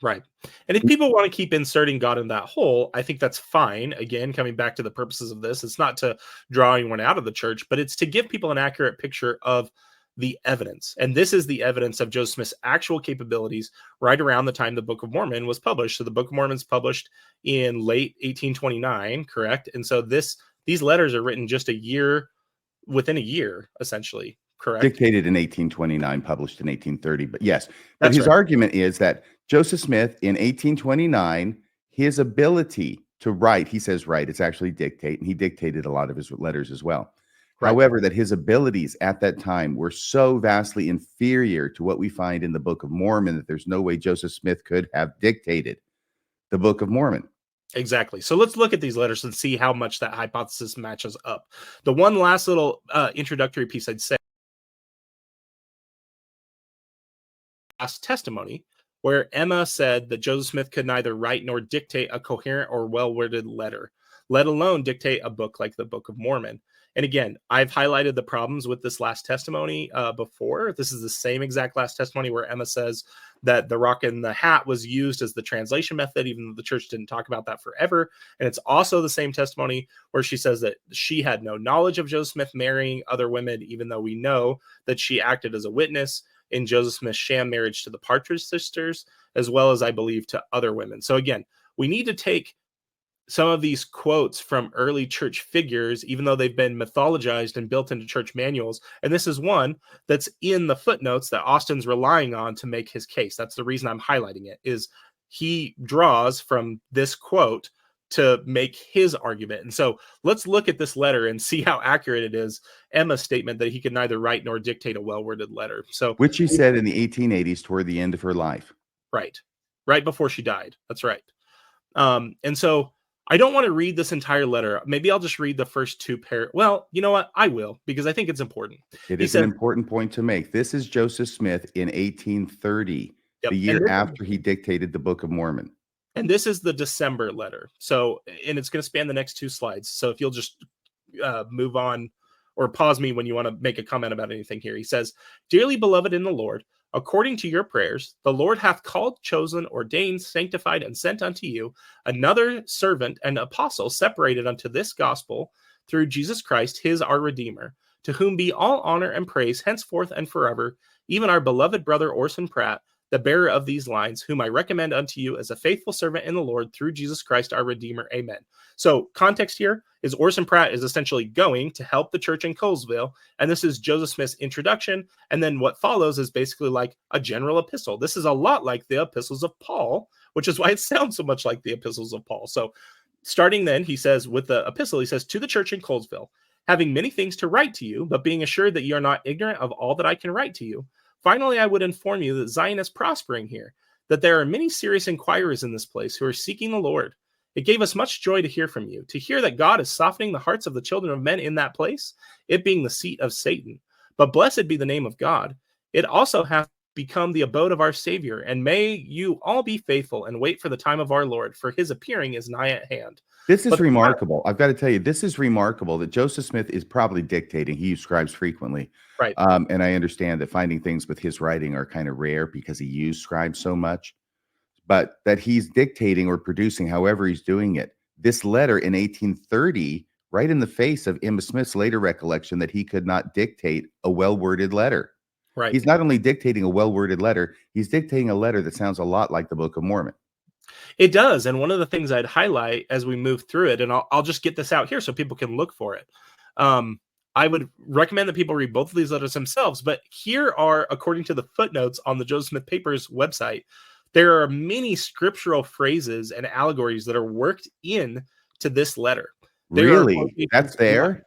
Right. And if people want to keep inserting God in that hole, I think that's fine. Again, coming back to the purposes of this, it's not to draw anyone out of the church, but it's to give people an accurate picture of the evidence. And this is the evidence of Joseph Smith's actual capabilities right around the time the Book of Mormon was published. So the Book of Mormon is published in late 1829, correct? And so these letters are written just within a year, essentially, correct? Dictated in 1829, published in 1830. But yes, but his argument is that Joseph Smith in 1829, his ability to write, he says write, it's actually dictate, and he dictated a lot of his letters as well. Right. However, that his abilities at that time were so vastly inferior to what we find in the Book of Mormon that there's no way Joseph Smith could have dictated the Book of Mormon. Exactly. So let's look at these letters and see how much that hypothesis matches up. The one last little introductory piece I'd say, last testimony, where Emma said that Joseph Smith could neither write nor dictate a coherent or well-worded letter, let alone dictate a book like the Book of Mormon. And again, I've highlighted the problems with this last testimony before. This is the same exact last testimony where Emma says that the rock in the hat was used as the translation method, even though the church didn't talk about that forever. And it's also the same testimony where she says that she had no knowledge of Joseph Smith marrying other women, even though we know that she acted as a witness in Joseph Smith's sham marriage to the Partridge sisters, as well as, I believe, to other women. So again, we need to take some of these quotes from early church figures, even though they've been mythologized and built into church manuals. And this is one that's in the footnotes that Austin's relying on to make his case. That's the reason I'm highlighting it, is he draws from this quote to make his argument. And so let's look at this letter and see how accurate it is. Emma's statement that he could neither write nor dictate a well-worded letter. So, which she said in the 1880s toward the end of her life. Right before she died. That's right. And so I don't want to read this entire letter. Maybe I'll just read the first 2 Well, you know what? I will, because I think it's important. It is an important point to make. This is Joseph Smith in 1830, the year after he dictated the Book of Mormon. And this is the December letter. So, and it's going to span the next 2 slides. So if you'll just move on or pause me when you want to make a comment about anything here. He says, "Dearly beloved in the Lord, according to your prayers, the Lord hath called, chosen, ordained, sanctified, and sent unto you another servant and apostle separated unto this gospel through Jesus Christ, his our Redeemer, to whom be all honor and praise henceforth and forever, even our beloved brother Orson Pratt, the bearer of these lines, whom I recommend unto you as a faithful servant in the Lord through Jesus Christ our Redeemer. Amen." So context here is Orson Pratt is essentially going to help the church in Colesville. And this is Joseph Smith's introduction. And then what follows is basically like a general epistle. This is a lot like the epistles of Paul, which is why it sounds so much like the epistles of Paul. So starting then, he says with the epistle, he says, "To the church in Colesville, having many things to write to you, but being assured that you are not ignorant of all that I can write to you. Finally, I would inform you that Zion is prospering here, that there are many serious inquirers in this place who are seeking the Lord. It gave us much joy to hear from you, to hear that God is softening the hearts of the children of men in that place, it being the seat of Satan. But blessed be the name of God. It also hath become the abode of our Savior, and may you all be faithful and wait for the time of our Lord, for his appearing is nigh at hand. This is But remarkable. I've got to tell you, this is remarkable that Joseph Smith is probably dictating. He used scribes frequently. Right. And I understand that finding things with his writing are kind of rare because he used scribes so much, but that he's dictating or producing, however he's doing it. This letter in 1830, right in the face of Emma Smith's later recollection that he could not dictate a well-worded letter. Right. He's not only dictating a well-worded letter, he's dictating a letter that sounds a lot like the Book of Mormon. It does. And one of the things I'd highlight as we move through it, and I'll just get this out here so people can look for it. I would recommend that people read both of these letters themselves, but here are, according to the footnotes on the Joseph Smith Papers website, there are many scriptural phrases and allegories that are worked in to this letter. Really? That's there?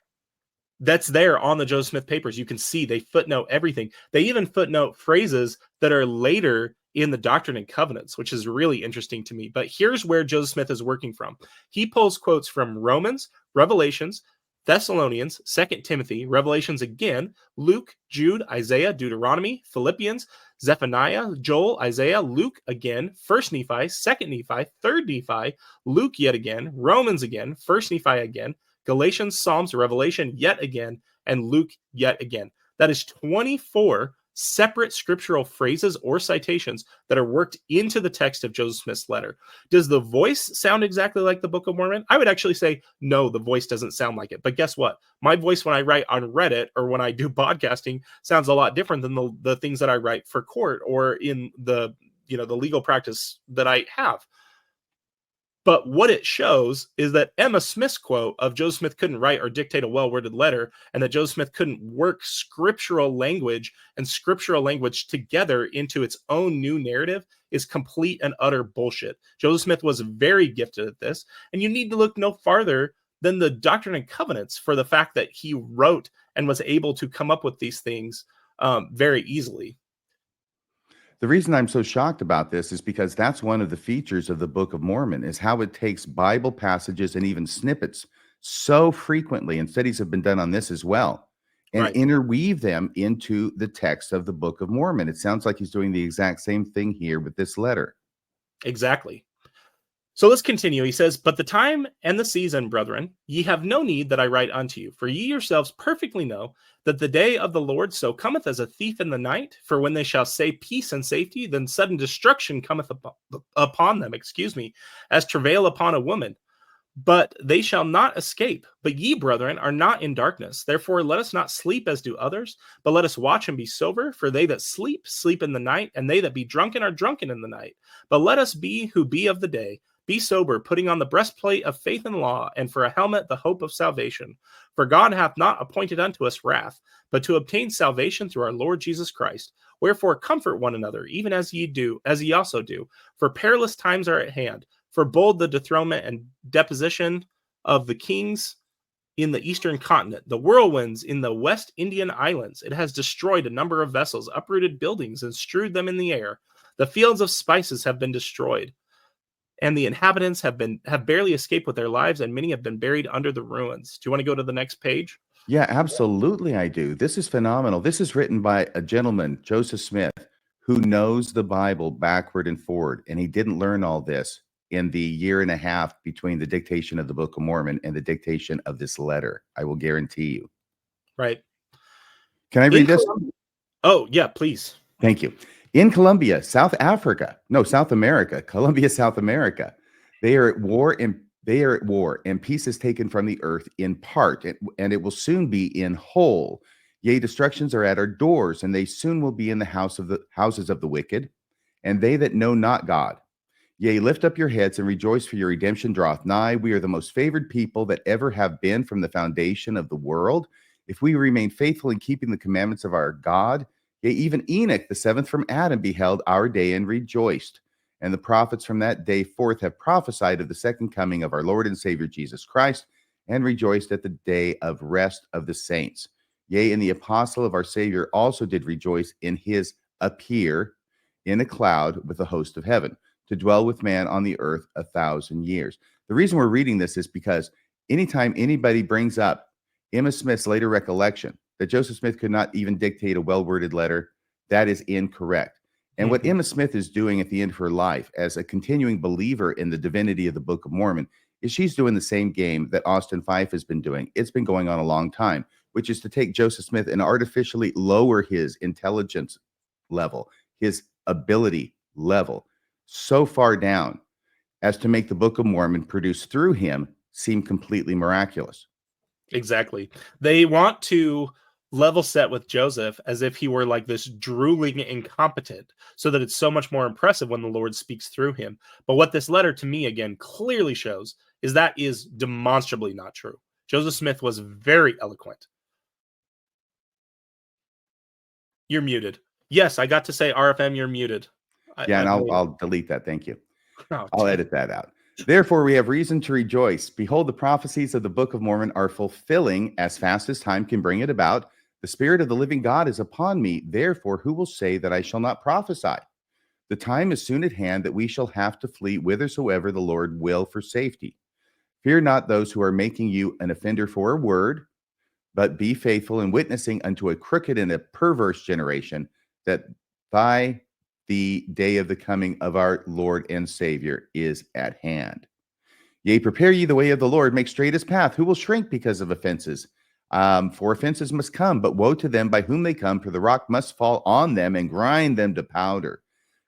That's there on the Joseph Smith Papers. You can see they footnote everything. They even footnote phrases that are later in the Doctrine and Covenants, which is really interesting to me. But here's where Joseph Smith is working from. He pulls quotes from Romans, Revelations, Thessalonians, 2 Timothy, Revelations again, Luke, Jude, Isaiah, Deuteronomy, Philippians, Zephaniah, Joel, Isaiah, Luke again, 1 Nephi, 2 Nephi, 3 Nephi, Luke yet again, Romans again, 1 Nephi again, Galatians, Psalms, Revelation yet again, and Luke yet again. That is 24 separate scriptural phrases or citations that are worked into the text of Joseph Smith's letter. Does the voice sound exactly like the Book of Mormon? I would actually say, no, the voice doesn't sound like it. But guess what? My voice when I write on Reddit or when I do podcasting sounds a lot different than the things that I write for court or in the legal practice that I have. But what it shows is that Emma Smith's quote of Joseph Smith couldn't write or dictate a well-worded letter, and that Joseph Smith couldn't work scriptural language and scriptural language together into its own new narrative is complete and utter bullshit. Joseph Smith was very gifted at this, and you need to look no farther than the Doctrine and Covenants for the fact that he wrote and was able to come up with these things very easily. The reason I'm so shocked about this is because that's one of the features of the Book of Mormon is how it takes Bible passages and even snippets so frequently, and studies have been done on this as well, and interweave them into the text of the Book of Mormon. It sounds like he's doing the exact same thing here with this letter. Exactly. So let's continue. He says, but the time and the season, brethren, ye have no need that I write unto you, for ye yourselves perfectly know that the day of the Lord so cometh as a thief in the night. For when they shall say peace and safety, then sudden destruction cometh upon them, as travail upon a woman. But they shall not escape. But ye, brethren, are not in darkness. Therefore let us not sleep as do others, but let us watch and be sober. For they that sleep, sleep in the night, and they that be drunken are drunken in the night. But let us be who be of the day. Be sober, putting on the breastplate of faith and law, and for a helmet the hope of salvation. For God hath not appointed unto us wrath, but to obtain salvation through our Lord Jesus Christ. Wherefore comfort one another, even as ye also do. For perilous times are at hand. For bold the dethronement and deposition of the kings in the eastern continent, the whirlwinds in the West Indian islands. It has destroyed a number of vessels, uprooted buildings, and strewed them in the air. The fields of spices have been destroyed, and the inhabitants have barely escaped with their lives, and many have been buried under the ruins. Do you want to go to the next page? Yeah, absolutely I do. This is phenomenal. This is written by a gentleman, Joseph Smith, who knows the Bible backward and forward, and he didn't learn all this in the year and a half between the dictation of the Book of Mormon and the dictation of this letter. I will guarantee you. Right. Can I read this? Oh, yeah, please. Thank you. In Colombia, South America, Colombia, South America, they are at war, and peace is taken from the earth in part, and it will soon be in whole. Yea, destructions are at our doors, and they soon will be in the houses of the wicked, and they that know not God. Yea, lift up your heads and rejoice, for your redemption draweth nigh. We are the most favored people that ever have been from the foundation of the world. If we remain faithful in keeping the commandments of our God, yea, even Enoch, the seventh from Adam, beheld our day and rejoiced. And the prophets from that day forth have prophesied of the second coming of our Lord and Savior Jesus Christ, and rejoiced at the day of rest of the saints. Yea, and the apostle of our Savior also did rejoice in his appear in a cloud with the host of heaven, to dwell with man on the earth 1,000 years. The reason we're reading this is because anytime anybody brings up Emma Smith's later recollection that Joseph Smith could not even dictate a well-worded letter, that is incorrect. And what Emma Smith is doing at the end of her life as a continuing believer in the divinity of the Book of Mormon is she's doing the same game that Austin Fife has been doing. It's been going on a long time, which is to take Joseph Smith and artificially lower his intelligence level, his ability level so far down as to make the Book of Mormon produced through him seem completely miraculous. Exactly. They want to level set with Joseph as if he were like this drooling incompetent, so that it's so much more impressive when the Lord speaks through him. But what this letter to me again clearly shows is that is demonstrably not true. Joseph Smith was very eloquent. You're muted. Yes, I got to say RFM, you're muted. And I'll delete that. Thank you. Oh, I'll edit that out. Therefore, we have reason to rejoice. Behold, the prophecies of the Book of Mormon are fulfilling as fast as time can bring it about. The Spirit of the living God is upon me. Therefore, who will say that I shall not prophesy? The time is soon at hand that we shall have to flee whithersoever the Lord will for safety. Fear not those who are making you an offender for a word, but be faithful in witnessing unto a crooked and a perverse generation, that by the day of the coming of our Lord and Savior is at hand. Yea, prepare ye the way of the Lord, make straight his path. Who will shrink because of offenses? For offenses must come, but woe to them by whom they come, for the rock must fall on them and grind them to powder.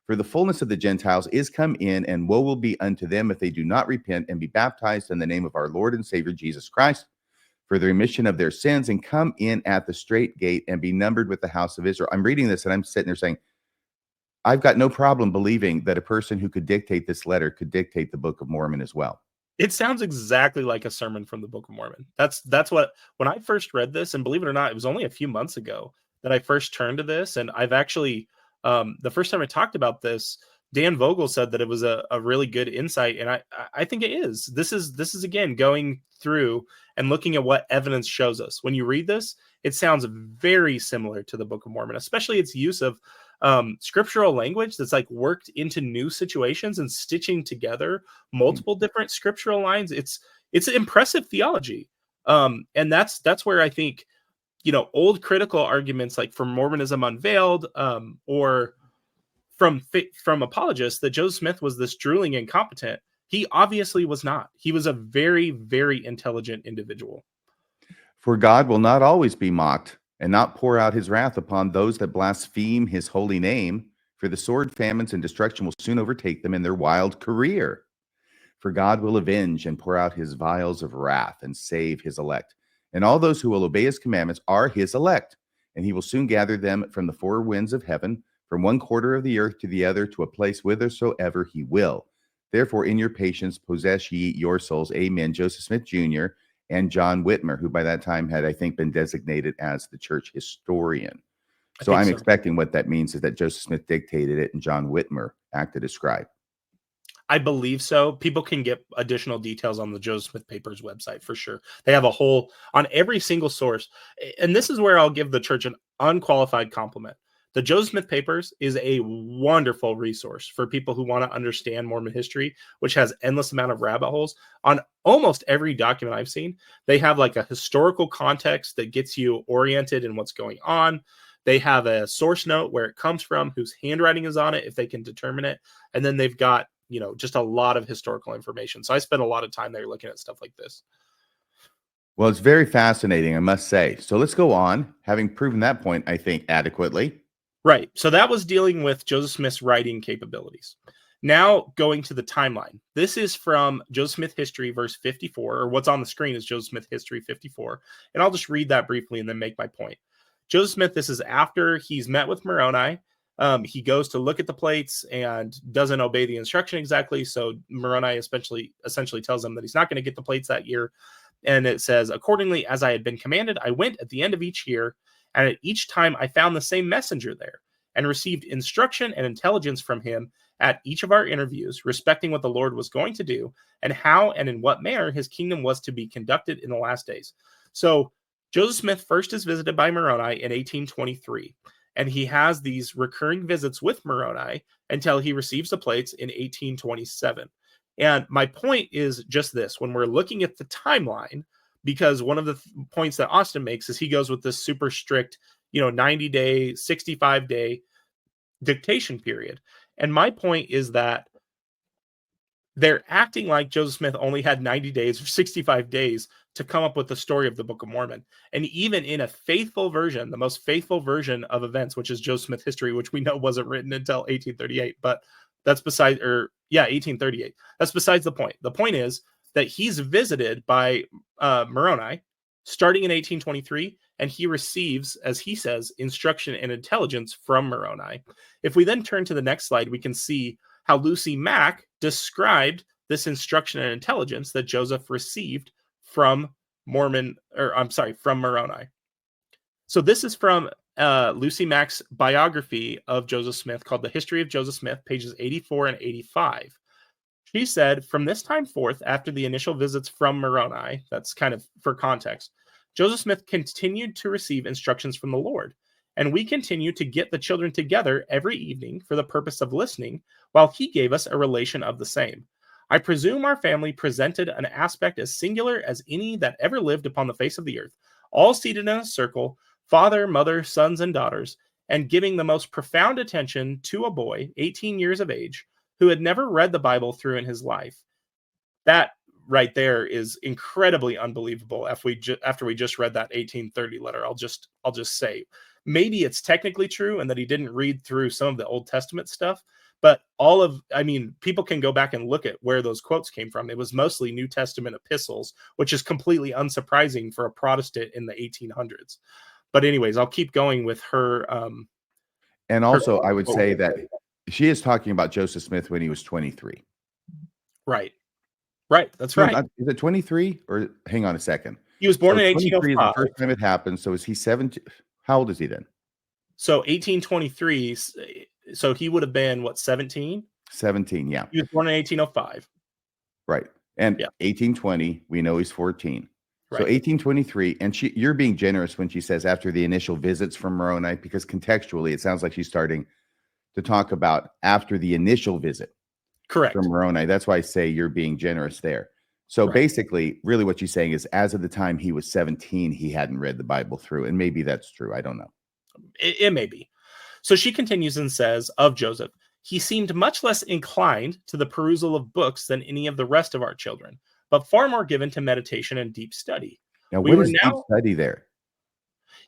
For the fullness of the Gentiles is come in, and woe will be unto them if they do not repent and be baptized in the name of our Lord and Savior Jesus Christ, for the remission of their sins, and come in at the straight gate and be numbered with the house of Israel. I'm reading this and I'm sitting there saying, I've got no problem believing that a person who could dictate this letter could dictate the Book of Mormon as well. It sounds exactly like a sermon from the Book of Mormon. That's what, when I first read this, and believe it or not, it was only a few months ago that I first turned to this. And I've actually, the first time I talked about this, Dan Vogel said that it was a really good insight. And I think it is. This is again, going through and looking at what evidence shows us. When you read this, it sounds very similar to the Book of Mormon, especially its use of scriptural language that's like worked into new situations and stitching together multiple different scriptural lines. It's impressive theology. And that's where I think, old critical arguments like from Mormonism Unveiled, or from apologists, that Joseph Smith was this drooling incompetent. He obviously was not. He was a very, very intelligent individual. For God will not always be mocked, and not pour out his wrath upon those that blaspheme his holy name. For the sword, famines, and destruction will soon overtake them in their wild career. For God will avenge and pour out his vials of wrath and save his elect. And all those who will obey his commandments are his elect. And he will soon gather them from the four winds of heaven, from one quarter of the earth to the other, to a place whithersoever he will. Therefore, in your patience, possess ye your souls. Amen. Joseph Smith Jr. and John Whitmer, who by that time had, I think, been designated as the church historian. So I'm expecting what that means is that Joseph Smith dictated it and John Whitmer acted as scribe. I believe so. People can get additional details on the Joseph Smith Papers website for sure. They have a whole, on every single source. And this is where I'll give the church an unqualified compliment. The Joseph Smith Papers is a wonderful resource for people who want to understand Mormon history, which has endless amount of rabbit holes. On almost every document I've seen, they have like a historical context that gets you oriented in what's going on. They have a source note where it comes from, whose handwriting is on it, if they can determine it. And then they've got, just a lot of historical information. So I spent a lot of time there looking at stuff like this. Well, it's very fascinating, I must say. So let's go on, having proven that point, I think, adequately. Right. So that was dealing with Joseph Smith's writing capabilities. Now going to the timeline. This is from Joseph Smith History, verse 54, or what's on the screen is Joseph Smith History 54. And I'll just read that briefly and then make my point. Joseph Smith, this is after he's met with Moroni. He goes to look at the plates and doesn't obey the instruction exactly. So Moroni essentially tells him that he's not going to get the plates that year. And it says, accordingly, as I had been commanded, I went at the end of each year, and at each time I found the same messenger there, and received instruction and intelligence from him at each of our interviews, respecting what the Lord was going to do, and how and in what manner his kingdom was to be conducted in the last days. So Joseph Smith first is visited by Moroni in 1823, and he has these recurring visits with Moroni until he receives the plates in 1827. And my point is just this: when we're looking at the timeline, because one of the points that Austin makes is he goes with this super strict, 90-day, 65-day dictation period. And my point is that they're acting like Joseph Smith only had 90 days or 65 days to come up with the story of the Book of Mormon. And even in a faithful version, the most faithful version of events, which is Joseph Smith history, which we know wasn't written until 1838, but that's beside, 1838. That's besides the point. The point is that he's visited by Moroni starting in 1823, and he receives, as he says, instruction and intelligence from Moroni. If we then turn to the next slide, we can see how Lucy Mack described this instruction and intelligence that Joseph received from from Moroni. So this is from Lucy Mack's biography of Joseph Smith called The History of Joseph Smith, pages 84 and 85. She said, from this time forth, after the initial visits from Moroni, that's kind of for context, Joseph Smith continued to receive instructions from the Lord, and we continued to get the children together every evening for the purpose of listening, while he gave us a relation of the same. I presume our family presented an aspect as singular as any that ever lived upon the face of the earth, all seated in a circle, father, mother, sons, and daughters, and giving the most profound attention to a boy, 18 years of age, who had never read the Bible through in his life. That right there is incredibly unbelievable. After we just read that 1830 letter, I'll just say maybe it's technically true and that he didn't read through some of the Old Testament stuff, but people can go back and look at where those quotes came from. It was mostly New Testament epistles, which is completely unsurprising for a Protestant in the 1800s. But anyways, I'll keep going with her. And also, I would say that she is talking about Joseph Smith when he was 23. Right. That's right. Is it 23 or hang on a second? He was born in 1803 is 1805. the first time it happened. So is he 17? How old is he then? So 1823. So he would have been what, 17? 17, yeah. He was born in 1805. Right. And 1820, we know he's 14. Right. So 1823, and you're being generous when she says after the initial visits from Moroni, because contextually it sounds like she's starting to talk about after the initial visit. Correct. From Moroni. That's why I say you're being generous there. So basically, really what she's saying is as of the time he was 17, he hadn't read the Bible through. And maybe that's true. I don't know. It may be. So she continues and says of Joseph, he seemed much less inclined to the perusal of books than any of the rest of our children, but far more given to meditation and deep study. Now, what is deep study there?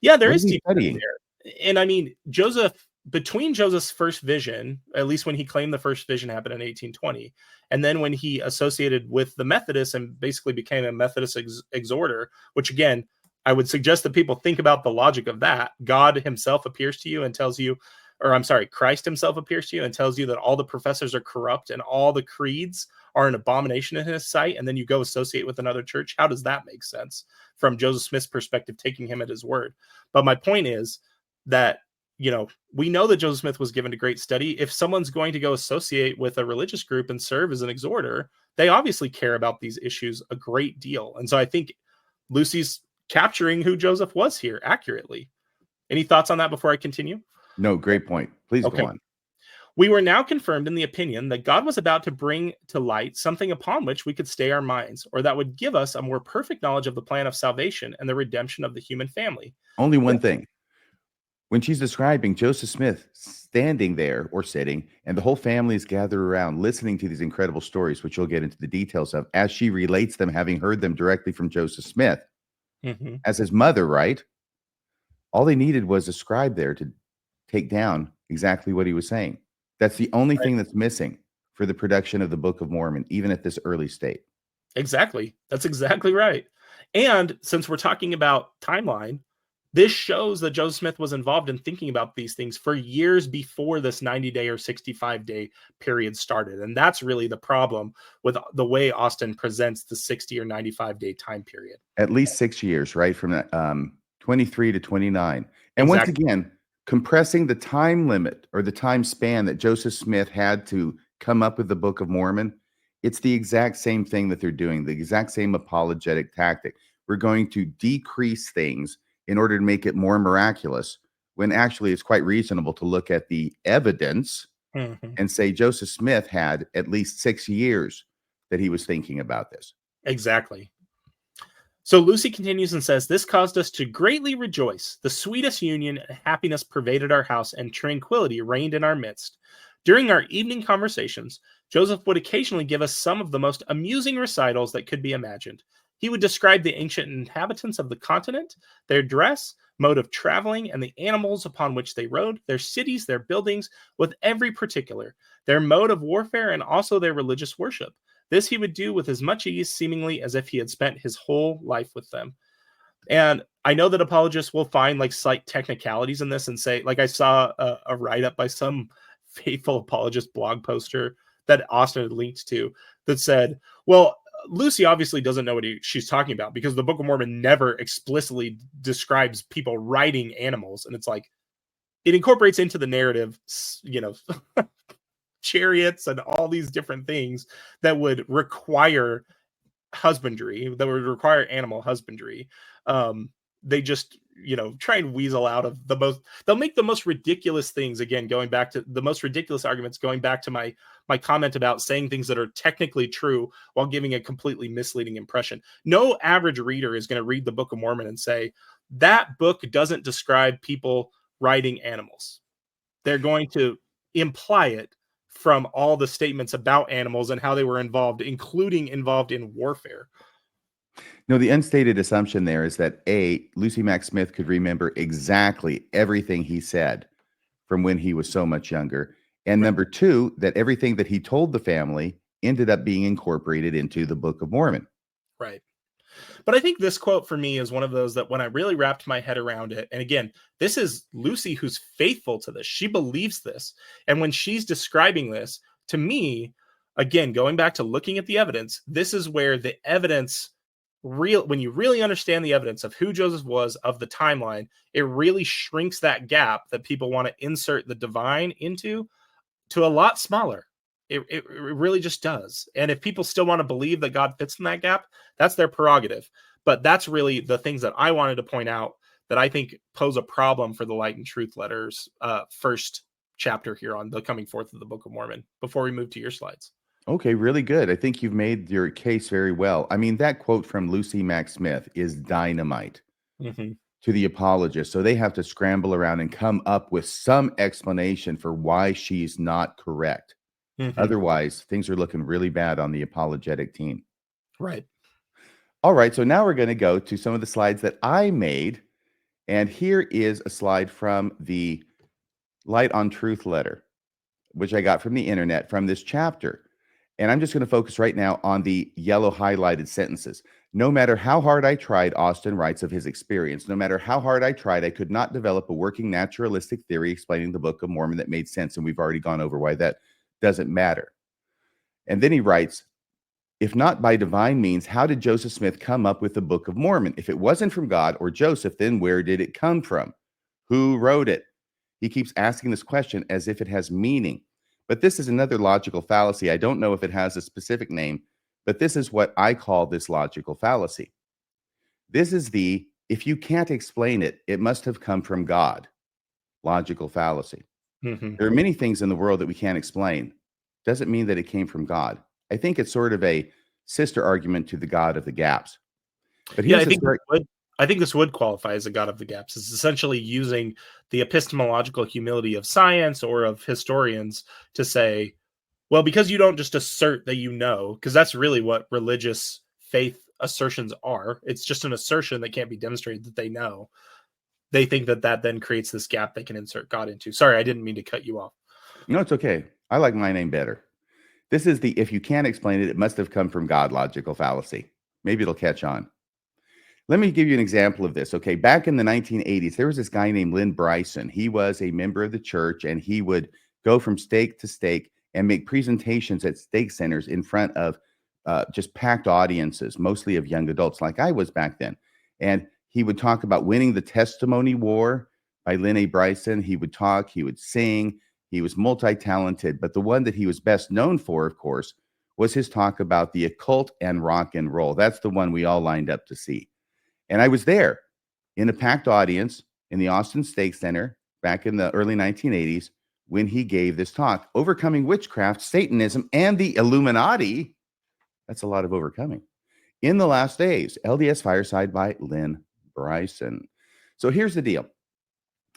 Yeah, there is deep study there. And I mean, between Joseph's first vision, at least when he claimed the first vision happened in 1820, and then when he associated with the Methodists and basically became a Methodist exhorter, which again, I would suggest that people think about the logic of that. God himself appears to you and tells you, Christ himself appears to you and tells you that all the professors are corrupt and all the creeds are an abomination in his sight, and then you go associate with another church. How does that make sense from Joseph Smith's perspective, taking him at his word? But my point is that, we know that Joseph Smith was given to great study. If someone's going to go associate with a religious group and serve as an exhorter, they obviously care about these issues a great deal. And so I think Lucy's capturing who Joseph was here accurately. Any thoughts on that before I continue? No, great point. Please go on. We were now confirmed in the opinion that God was about to bring to light something upon which we could stay our minds, or that would give us a more perfect knowledge of the plan of salvation and the redemption of the human family. Only one thing. When she's describing Joseph Smith standing there or sitting, and the whole family is gathered around listening to these incredible stories, which you'll get into the details of, as she relates them, having heard them directly from Joseph Smith as his mother, right? All they needed was a scribe there to take down exactly what he was saying. That's the only thing that's missing for the production of the Book of Mormon, even at this early state. Exactly. That's exactly right. And since we're talking about timeline, this shows that Joseph Smith was involved in thinking about these things for years before this 90-day or 65-day period started. And that's really the problem with the way Austin presents the 60 or 95-day time period. At least 6 years, right? From 23 to 29. And once again, compressing the time limit or the time span that Joseph Smith had to come up with the Book of Mormon, it's the exact same thing that they're doing, the exact same apologetic tactic. We're going to decrease things in order to make it more miraculous, when actually it's quite reasonable to look at the evidence and say Joseph Smith had at least 6 years that he was thinking about this. Exactly. So Lucy continues and says, "This caused us to greatly rejoice. The sweetest union and happiness pervaded our house, and tranquility reigned in our midst. During our evening conversations, Joseph would occasionally give us some of the most amusing recitals that could be imagined. He would describe the ancient inhabitants of the continent, their dress, mode of traveling, and the animals upon which they rode, their cities, their buildings, with every particular, their mode of warfare, and also their religious worship. This he would do with as much ease, seemingly as if he had spent his whole life with them." And I know that apologists will find like slight technicalities in this and say, like I saw a write-up by some faithful apologist blog poster that Austin had linked to that said, well, Lucy obviously doesn't know what she's talking about because the Book of Mormon never explicitly describes people riding animals. And it's like, it incorporates into the narrative, chariots and all these different things that would require husbandry, that would require animal husbandry. They just, try and weasel out of they'll make the most ridiculous things, again, going back to the most ridiculous arguments, going back to my comment about saying things that are technically true while giving a completely misleading impression. No average reader is going to read the Book of Mormon and say, that book doesn't describe people riding animals. They're going to imply it from all the statements about animals and how they were involved, including involved in warfare. No, the unstated assumption there is that A, Lucy Mack Smith could remember exactly everything he said from when he was so much younger. And number two, that everything that he told the family ended up being incorporated into the Book of Mormon. Right. But I think this quote for me is one of those that when I really wrapped my head around it, and again, this is Lucy who's faithful to this. She believes this. And when she's describing this, to me, again, going back to looking at the evidence, this is where the evidence when you really understand the evidence of who Joseph was, of the timeline, it really shrinks that gap that people want to insert the divine into to a lot smaller. It really just does. And if people still want to believe that God fits in that gap, that's their prerogative. But that's really the things that I wanted to point out that I think pose a problem for the Light and Truth Letters first chapter here on the coming forth of the Book of Mormon before we move to your slides. Okay, really good. I think you've made your case very well. I mean, that quote from Lucy Mack Smith is dynamite to the apologist. So they have to scramble around and come up with some explanation for why she's not correct. Otherwise, things are looking really bad on the apologetic team. Right. All right, so now we're going to go to some of the slides that I made. And here is a slide from the Light on Truth letter, which I got from the internet from this chapter. And I'm just going to focus right now on the yellow highlighted sentences. No matter how hard I tried, Austin writes of his experience, no matter how hard I tried, I could not develop a working naturalistic theory explaining the Book of Mormon that made sense. And we've already gone over why that doesn't matter. And then he writes, if not by divine means, how did Joseph Smith come up with the Book of Mormon? If it wasn't from God or Joseph, then where did it come from? Who wrote it? He keeps asking this question as if it has meaning. But this is another logical fallacy. I don't know if it has a specific name, but this is what I call this logical fallacy. This is the, if you can't explain it, it must have come from God, logical fallacy. There are many things in the world that we can't explain. Doesn't mean that it came from God. I think it's sort of a sister argument to the God of the gaps. But yeah, I think this would qualify as a God of the gaps. It's essentially using the epistemological humility of science or of historians to say, well, because you don't just assert that you know, because that's really what religious faith assertions are. It's just an assertion that can't be demonstrated that they know. They think that then creates this gap they can insert God into. Sorry, I didn't mean to cut you off. No, it's okay. I like my name better. This is the, if you can't explain it, it must have come from God logical fallacy. Maybe it'll catch on. Let me give you an example of this. Okay, back in the 1980s, there was this guy named Lynn Bryson. He was a member of the church, and he would go from stake to stake and make presentations at stake centers in front of just packed audiences, mostly of young adults like I was back then. And he would talk about winning the testimony war by Lynn A. Bryson. He would talk, he would sing. He was multi-talented, but the one that he was best known for, of course, was his talk about the occult and rock and roll. That's the one we all lined up to see. And I was there in a packed audience in the Austin Stake Center back in the early 1980s when he gave this talk, Overcoming Witchcraft, Satanism, and the Illuminati. That's a lot of overcoming in the Last Days, LDS Fireside by Lynn Bryson. So here's the deal.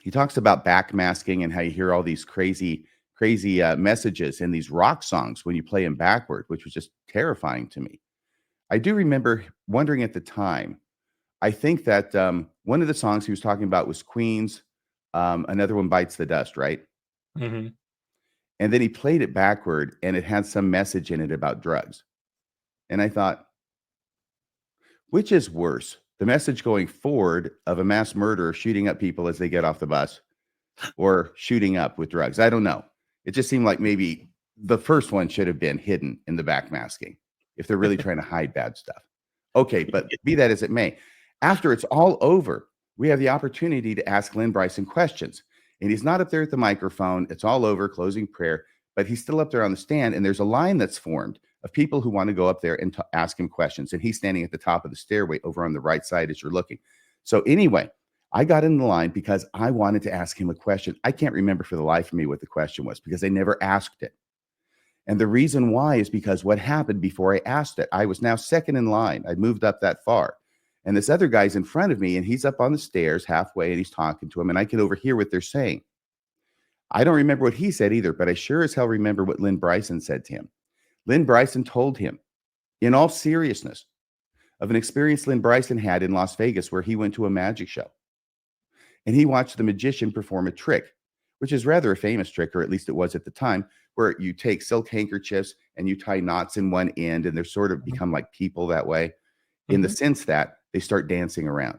He talks about backmasking and how you hear all these crazy messages in these rock songs when you play them backward, which was just terrifying to me. I do remember wondering at the time, I think that one of the songs he was talking about was Queen's, another one, Bites the Dust, right? Mm-hmm. And then he played it backward and it had some message in it about drugs. And I thought, which is worse? The message going forward of a mass murderer shooting up people as they get off the bus, or shooting up with drugs? I don't know. It just seemed like maybe the first one should have been hidden in the backmasking if they're really trying to hide bad stuff. Okay, but be that as it may, after it's all over, we have the opportunity to ask Lynn Bryson questions. And he's not up there at the microphone. It's all over, closing prayer, but he's still up there on the stand. And there's a line that's formed of people who want to go up there and ask him questions. And he's standing at the top of the stairway over on the right side as you're looking. So anyway, I got in the line because I wanted to ask him a question. I can't remember for the life of me what the question was because I never asked it. And the reason why is because what happened before I asked it, I was now second in line. I'd moved up that far. And this other guy's in front of me, and he's up on the stairs halfway, and he's talking to him, and I can overhear what they're saying. I don't remember what he said either, but I sure as hell remember what Lynn Bryson said to him. Lynn Bryson told him, in all seriousness, of an experience Lynn Bryson had in Las Vegas where he went to a magic show. And he watched the magician perform a trick, which is rather a famous trick, or at least it was at the time, where you take silk handkerchiefs and you tie knots in one end, and they're sort of become like people that way, in the sense that they start dancing around,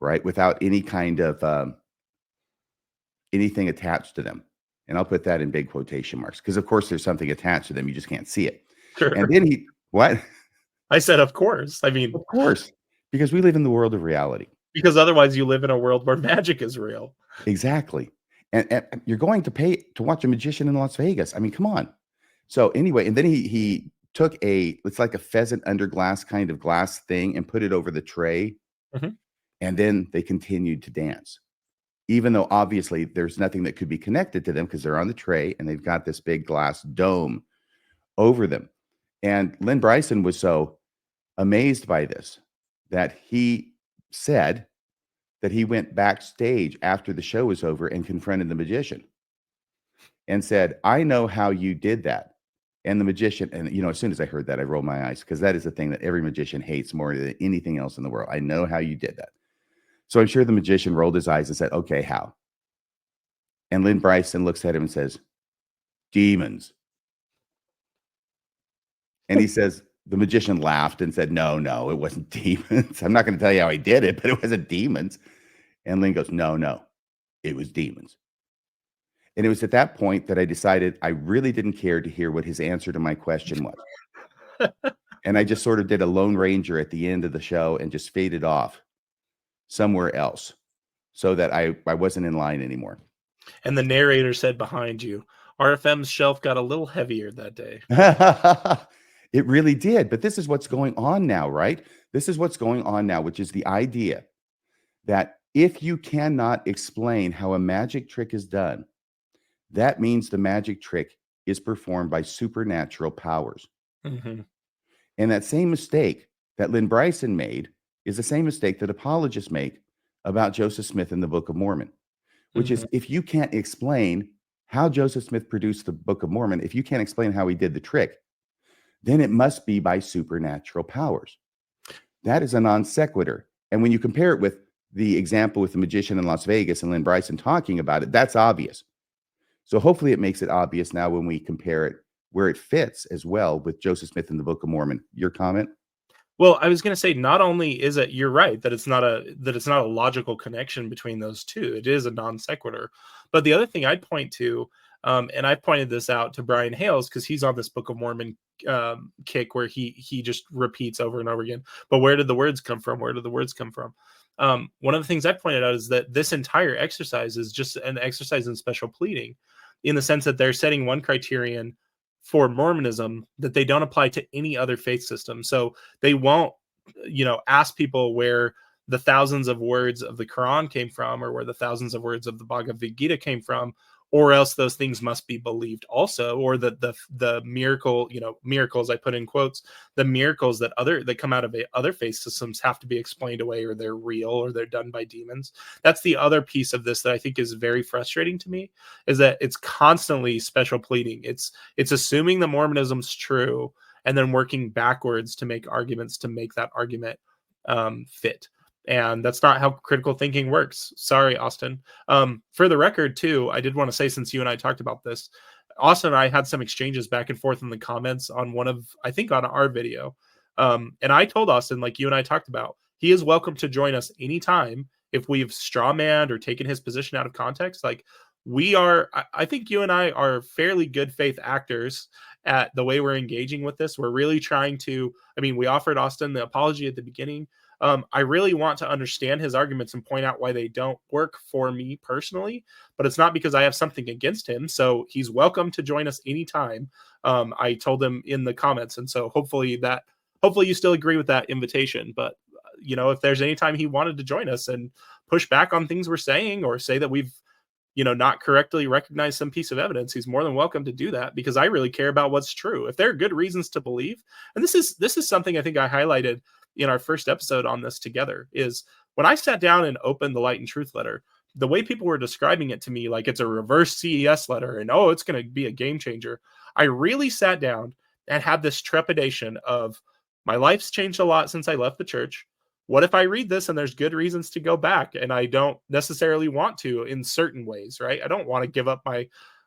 right? Without any kind of anything attached to them. And I'll put that in big quotation marks because, of course, there's something attached to them. You just can't see it. Sure. And then what? I said, of course. I mean, of course, because we live in the world of reality. Because otherwise you live in a world where magic is real. Exactly. And you're going to pay to watch a magician in Las Vegas. I mean, come on. So anyway, and then he took it's like a pheasant under glass kind of glass thing and put it over the tray. Mm-hmm. And then they continued to dance, even though obviously there's nothing that could be connected to them because they're on the tray and they've got this big glass dome over them. And Lynn Bryson was so amazed by this that he said that he went backstage after the show was over and confronted the magician and said, I know how you did that. And the magician, and as soon as I heard that, I rolled my eyes because that is the thing that every magician hates more than anything else in the world. I know how you did that. So I'm sure the magician rolled his eyes and said, okay, how? And Lynn Bryson looks at him and says, demons. And he says, the magician laughed and said, no, it wasn't demons. I'm not going to tell you how he did it, but it wasn't demons. And Lynn goes, no, it was demons. And it was at that point that I decided I really didn't care to hear what his answer to my question was. And I just sort of did a Lone Ranger at the end of the show and just faded off somewhere else so that I wasn't in line anymore. And the narrator said behind you, RFM's shelf got a little heavier that day. It really did. But this is what's going on now, right? This is what's going on now, which is the idea that if you cannot explain how a magic trick is done, that means the magic trick is performed by supernatural powers. Mm-hmm. And that same mistake that Lynn Bryson made is the same mistake that apologists make about Joseph Smith in the Book of Mormon, which is if you can't explain how Joseph Smith produced the Book of Mormon, if you can't explain how he did the trick, then it must be by supernatural powers. That is a non sequitur. And when you compare it with the example with the magician in Las Vegas and Lynn Bryson talking about it, that's obvious. So hopefully it makes it obvious now when we compare it where it fits as well with Joseph Smith in the Book of Mormon. Your comment? Well, I was going to say, not only is it, you're right, that it's not a logical connection between those two. It is a non sequitur. But the other thing I'd point to, and I pointed this out to Brian Hales because he's on this Book of Mormon kick where he just repeats over and over again. But where did the words come from? Where did the words come from? One of the things I pointed out is that this entire exercise is just an exercise in special pleading, in the sense that they're setting one criterion for Mormonism that they don't apply to any other faith system. So they won't, ask people where the thousands of words of the Quran came from, or where the thousands of words of the Bhagavad Gita came from, or else those things must be believed also, or the miracle, miracles, I put in quotes, the miracles that come out of other faith systems have to be explained away, or they're real, or they're done by demons. That's the other piece of this that I think is very frustrating to me, is that it's constantly special pleading. It's assuming that Mormonism's true and then working backwards to make arguments to make that argument fit. And that's not how critical thinking works. Sorry, Austin. For the record, too, I did want to say, since you and I talked about this, Austin and I had some exchanges back and forth in the comments on I think on our video. And I told Austin, like you and I talked about, he is welcome to join us anytime if we've strawmanned or taken his position out of context. Like, I think you and I are fairly good faith actors at the way we're engaging with this. We're really trying to, we offered Austin the apology at the beginning. I really want to understand his arguments and point out why they don't work for me personally, but it's not because I have something against him. So he's welcome to join us anytime. I told him in the comments. And so hopefully you still agree with that invitation. But, if there's any time he wanted to join us and push back on things we're saying, or say that we've, not correctly recognized some piece of evidence, he's more than welcome to do that, because I really care about what's true. If there are good reasons to believe, and this is something I think I highlighted in our first episode on this together, is when I sat down and opened the Light and Truth letter, the way people were describing it to me, like it's a reverse CES letter and, oh, it's going to be a game changer. I really sat down and had this trepidation of, my life's changed a lot since I left the church. What if I read this and there's good reasons to go back, and I don't necessarily want to in certain ways, right? I don't want to give up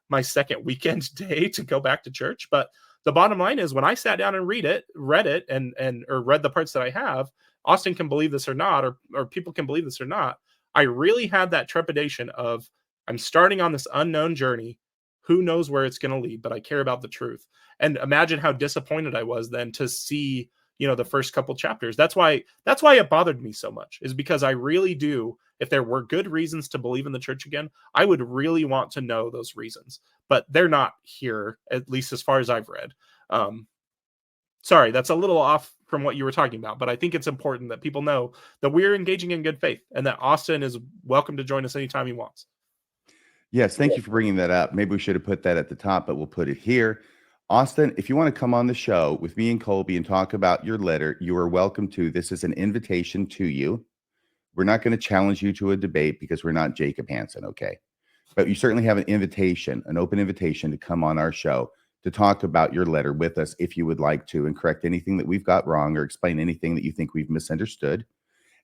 my second weekend day to go back to church. But the bottom line is, when I sat down and read it or read the parts that I have, Austin can believe this or not, or people can believe this or not, I really had that trepidation of, I'm starting on this unknown journey. Who knows where it's going to lead, but I care about the truth. And imagine how disappointed I was then to see, the first couple chapters. That's why it bothered me so much, is because I really do. If there were good reasons to believe in the church again, I would really want to know those reasons, but they're not here, at least as far as I've read. Sorry, that's a little off from what you were talking about, but I think it's important that people know that we're engaging in good faith, and that Austin is welcome to join us anytime he wants. Yes, thank you for bringing that up. Maybe we should have put that at the top, but we'll put it here. Austin, if you want to come on the show with me and Kolby and talk about your letter, you are welcome to. This is an invitation to you. We're not going to challenge you to a debate, because we're not Jacob Hansen, okay? But you certainly have an open invitation to come on our show to talk about your letter with us if you would like to, and correct anything that we've got wrong, or explain anything that you think we've misunderstood.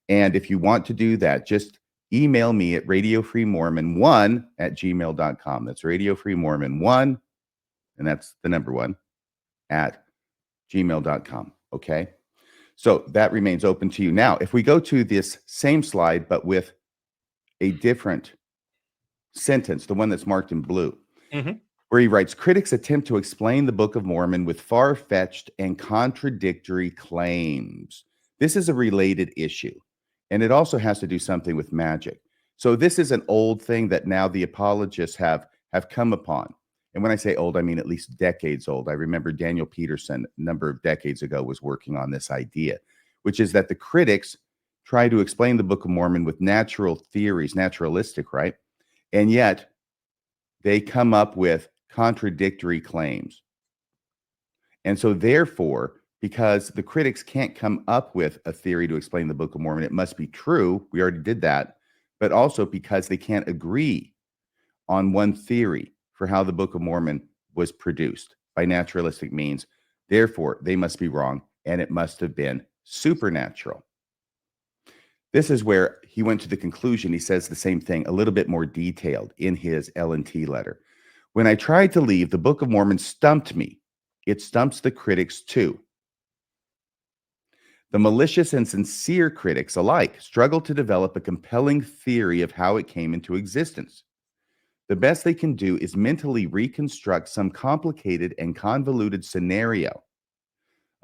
And if you want to do that, just email me at radiofreemormon1@gmail.com. That's radiofreemormon1, and that's the number 1, at gmail.com. Okay. So that remains open to you. Now, if we go to this same slide, but with a different sentence, the one that's marked in blue, where he writes, critics attempt to explain the Book of Mormon with far-fetched and contradictory claims. This is a related issue, and it also has to do something with magic. So this is an old thing that now the apologists have come upon. And when I say old, I mean at least decades old. I remember Daniel Peterson, a number of decades ago, was working on this idea, which is that the critics try to explain the Book of Mormon with natural theories, naturalistic, right? And yet they come up with contradictory claims. And so therefore, because the critics can't come up with a theory to explain the Book of Mormon, it must be true. We already did that. But also because they can't agree on one theory for how the Book of Mormon was produced by naturalistic means. Therefore, they must be wrong, and it must have been supernatural. This is where he went to the conclusion. He says the same thing, a little bit more detailed in his L&T letter. When I tried to leave, the Book of Mormon stumped me. It stumps the critics too. The malicious and sincere critics alike struggle to develop a compelling theory of how it came into existence. The best they can do is mentally reconstruct some complicated and convoluted scenario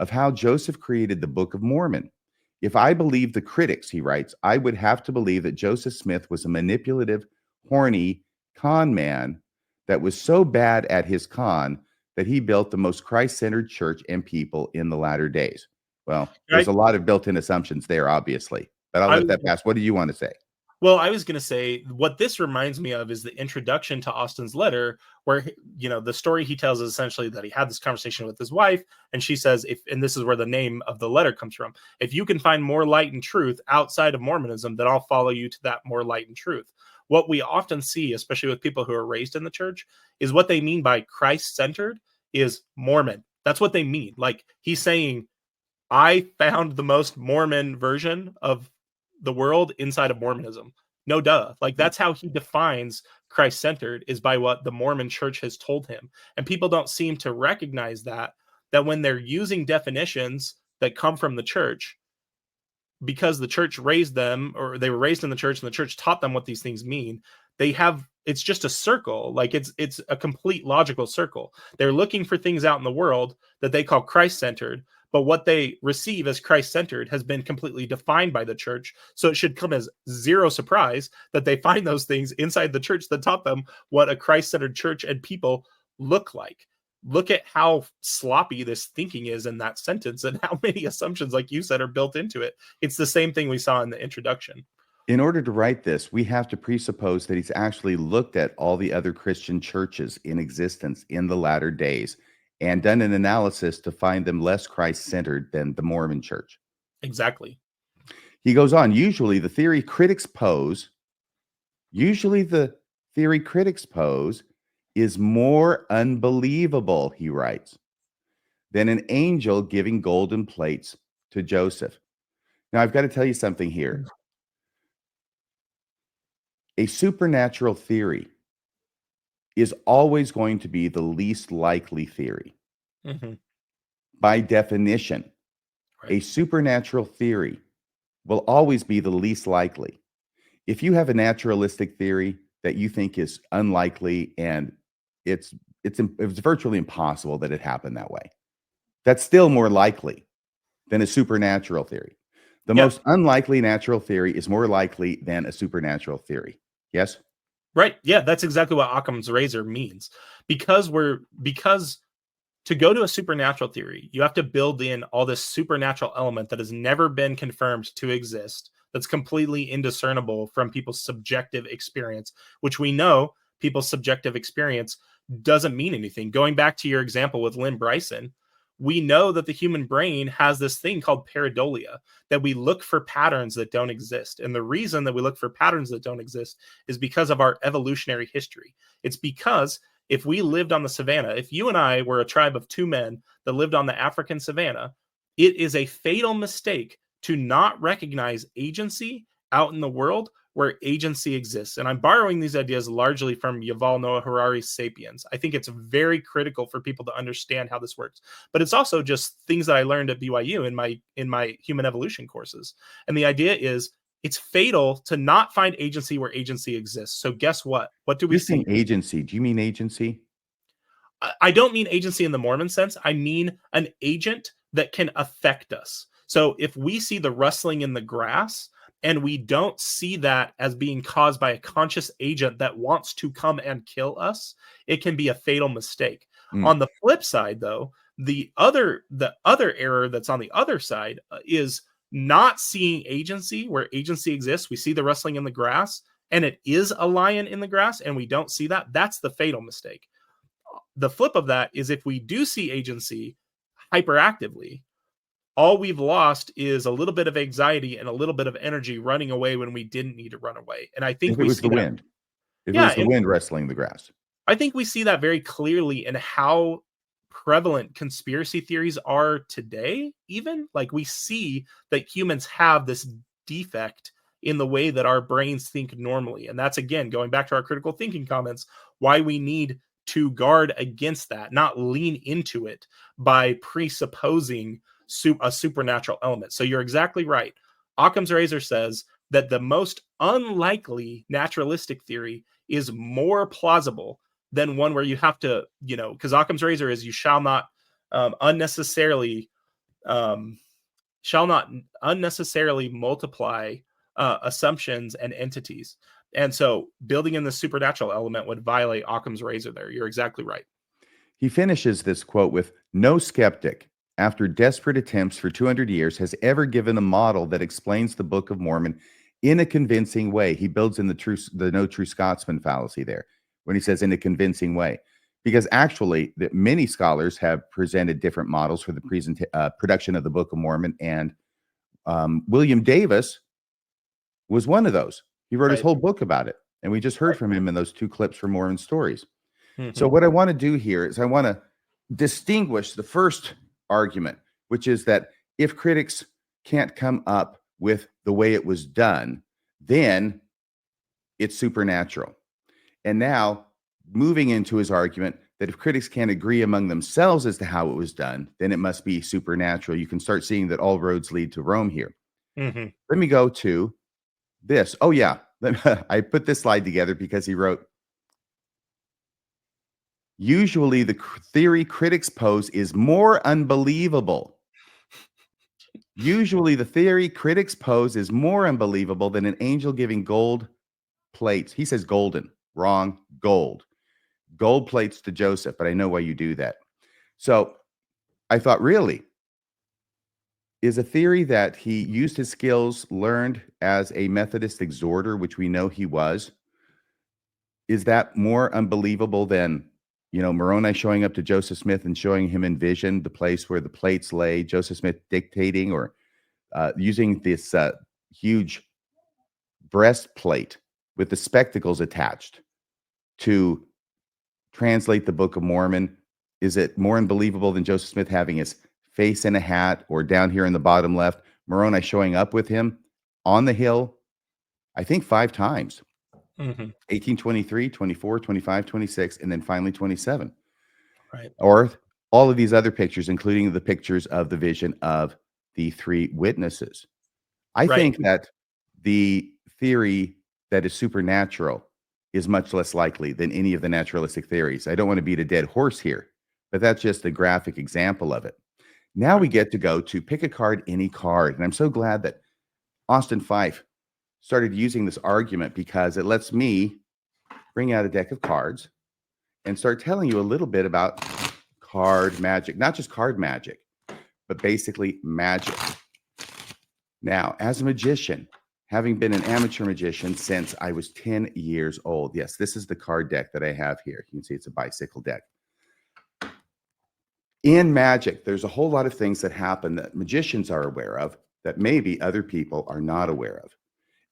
of how Joseph created the Book of Mormon. If I believed the critics, he writes, I would have to believe that Joseph Smith was a manipulative, horny con man that was so bad at his con that he built the most Christ-centered church and people in the latter days. Well, there's a lot of built-in assumptions there, obviously, but I'll let that pass. What do you want to say? Well, I was going to say what this reminds me of is the introduction to Austin's letter, where, the story he tells is essentially that he had this conversation with his wife, and she says, and this is where the name of the letter comes from, if you can find more light and truth outside of Mormonism, then I'll follow you to that more light and truth. What we often see, especially with people who are raised in the church, is what they mean by Christ-centered is Mormon. That's what they mean. Like, he's saying, I found the most Mormon version of the world inside of Mormonism. No duh. Like, that's how he defines Christ-centered, is by what the Mormon church has told him. And people don't seem to recognize that when they're using definitions that come from the church, because the church raised them, or they were raised in the church and the church taught them what these things mean, it's just a circle. Like, it's a complete logical circle. They're looking for things out in the world that they call Christ-centered, but what they receive as Christ-centered has been completely defined by the church. So it should come as zero surprise that they find those things inside the church that taught them what a Christ-centered church and people look like. Look at how sloppy this thinking is in that sentence, and how many assumptions, like you said, are built into it. It's the same thing we saw in the introduction. In order to write this, we have to presuppose that he's actually looked at all the other Christian churches in existence in the latter days and done an analysis to find them less Christ-centered than the Mormon church. Exactly. He goes on, usually the theory critics pose is more unbelievable, he writes, than an angel giving golden plates to Joseph. Now, I've got to tell you something here. A supernatural theory is always going to be the least likely theory. Mm-hmm. By definition, right. A supernatural theory will always be the least likely. If you have a naturalistic theory that you think is unlikely and it's virtually impossible that it happened that way, that's still more likely than a supernatural theory. The most unlikely natural theory is more likely than a supernatural theory. Yes? Right. Yeah, that's exactly what Occam's razor means. Because to go to a supernatural theory, you have to build in all this supernatural element that has never been confirmed to exist, that's completely indiscernible from people's subjective experience, which we know people's subjective experience doesn't mean anything. Going back to your example with Lynn Bryson, we know that the human brain has this thing called pareidolia, that we look for patterns that don't exist. And the reason that we look for patterns that don't exist is because of our evolutionary history. It's because if we lived on the savannah, if you and I were a tribe of two men that lived on the African savannah, it is a fatal mistake to not recognize agency out in the world where agency exists. And I'm borrowing these ideas largely from Yuval Noah Harari's Sapiens. I think it's very critical for people to understand how this works. But it's also just things that I learned at BYU in my human evolution courses. And the idea is it's fatal to not find agency where agency exists. So guess what? What do we see? Agency. Do you mean agency? I don't mean agency in the Mormon sense. I mean an agent that can affect us. So if we see the rustling in the grass, and we don't see that as being caused by a conscious agent that wants to come and kill us, it can be a fatal mistake. On the flip side, though, the other error that's on the other side is not seeing agency where agency exists. We see the rustling in the grass, and it is a lion in the grass, and we don't see that. That's the fatal mistake. The flip of that is if we do see agency hyperactively, all we've lost is a little bit of anxiety and a little bit of energy running away when we didn't need to run away. And I think if it was the wind. If it was the wind wrestling the grass. I think we see that very clearly in how prevalent conspiracy theories are today. Even like we see that humans have this defect in the way that our brains think normally. And that's, again, going back to our critical thinking comments, why we need to guard against that, not lean into it by presupposing a supernatural element. So you're exactly right. Occam's razor says that the most unlikely naturalistic theory is more plausible than one where you have to, because Occam's razor is you shall not unnecessarily multiply assumptions and entities. And so building in the supernatural element would violate Occam's razor there. You're exactly right. He finishes this quote with, "No skeptic, after desperate attempts for 200 years, has ever given a model that explains the Book of Mormon in a convincing way. He builds in the no true Scotsman fallacy there when he says in a convincing way, because actually many scholars have presented different models for the production of the Book of Mormon, and William Davis was one of those. He wrote his whole book about it, and we just heard from him in those 2 clips from Mormon Stories. So what I want to do here is I want to distinguish the first argument, which is that if critics can't come up with the way it was done, then it's supernatural. And now moving into his argument that if critics can't agree among themselves as to how it was done, then it must be supernatural. You can start seeing that all roads lead to Rome here. Let me go to this. Oh, yeah. I put this slide together because he wrote, usually the theory critics pose is more unbelievable. Usually the theory critics pose is more unbelievable than an angel giving gold plates. He says golden. Wrong. Gold. Gold plates to Joseph, but I know why you do that. So I thought, really? Is a theory that he used his skills learned as a Methodist exhorter, which we know he was, is that more unbelievable than, Moroni showing up to Joseph Smith and showing him in vision the place where the plates lay, Joseph Smith dictating, or using this huge breastplate with the spectacles attached to translate the Book of Mormon? Is it more unbelievable than Joseph Smith having his face in a hat, or down here in the bottom left, Moroni showing up with him on the hill, I think 5 times, 1823, 24, 25, 26, and then finally 27. Right. Or all of these other pictures, including the pictures of the vision of the 3 witnesses. I think that the theory that is supernatural is much less likely than any of the naturalistic theories. I don't want to beat a dead horse here, but that's just a graphic example of it. Now we get to go to pick a card, any card. And I'm so glad that Austin Fife started using this argument, because it lets me bring out a deck of cards and start telling you a little bit about card magic. Not just card magic, but basically magic. Now, as a magician, having been an amateur magician since I was 10 years old. Yes, this is the card deck that I have here. You can see it's a bicycle deck. In magic, there's a whole lot of things that happen that magicians are aware of that maybe other people are not aware of.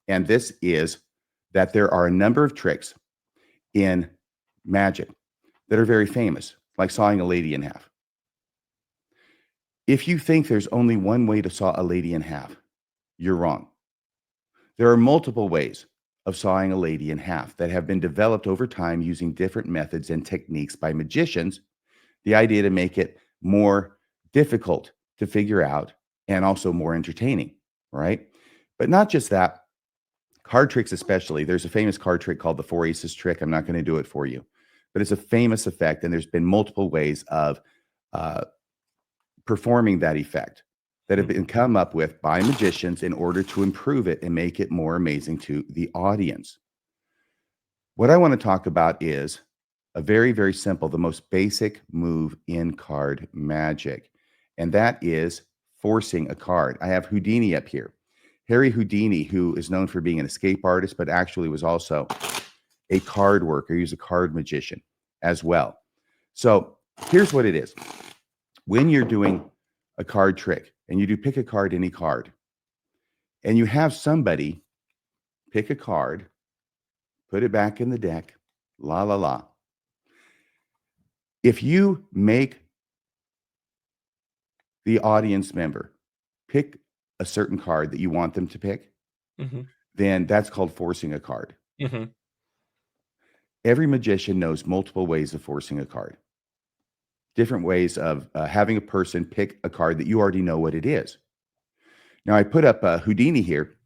And this is that there are a number of tricks in magic that are very famous, like sawing a lady in half. If you think there's only one way to saw a lady in half, you're wrong. There are multiple ways of sawing a lady in half that have been developed over time using different methods and techniques by magicians. The idea to make it more difficult to figure out and also more entertaining, right? But not just that, card tricks especially. There's a famous card trick called the 4 Aces trick. I'm not going to do it for you, but it's a famous effect, and there's been multiple ways of performing that effect that have been come up with by magicians in order to improve it and make it more amazing to the audience. What I want to talk about is a very, very simple, the most basic move in card magic, and that is forcing a card. I have Houdini up here. Harry Houdini, who is known for being an escape artist, but actually was also a card worker. He was a card magician as well. So here's what it is. When you're doing a card trick and you do pick a card, any card, and you have somebody pick a card, put it back in the deck, la, la, la. If you make the audience member pick a certain card that you want them to pick, then that's called forcing a card. Every magician knows multiple ways of forcing a card. Different ways of having a person pick a card that you already know what it is. Now, I put up Houdini here.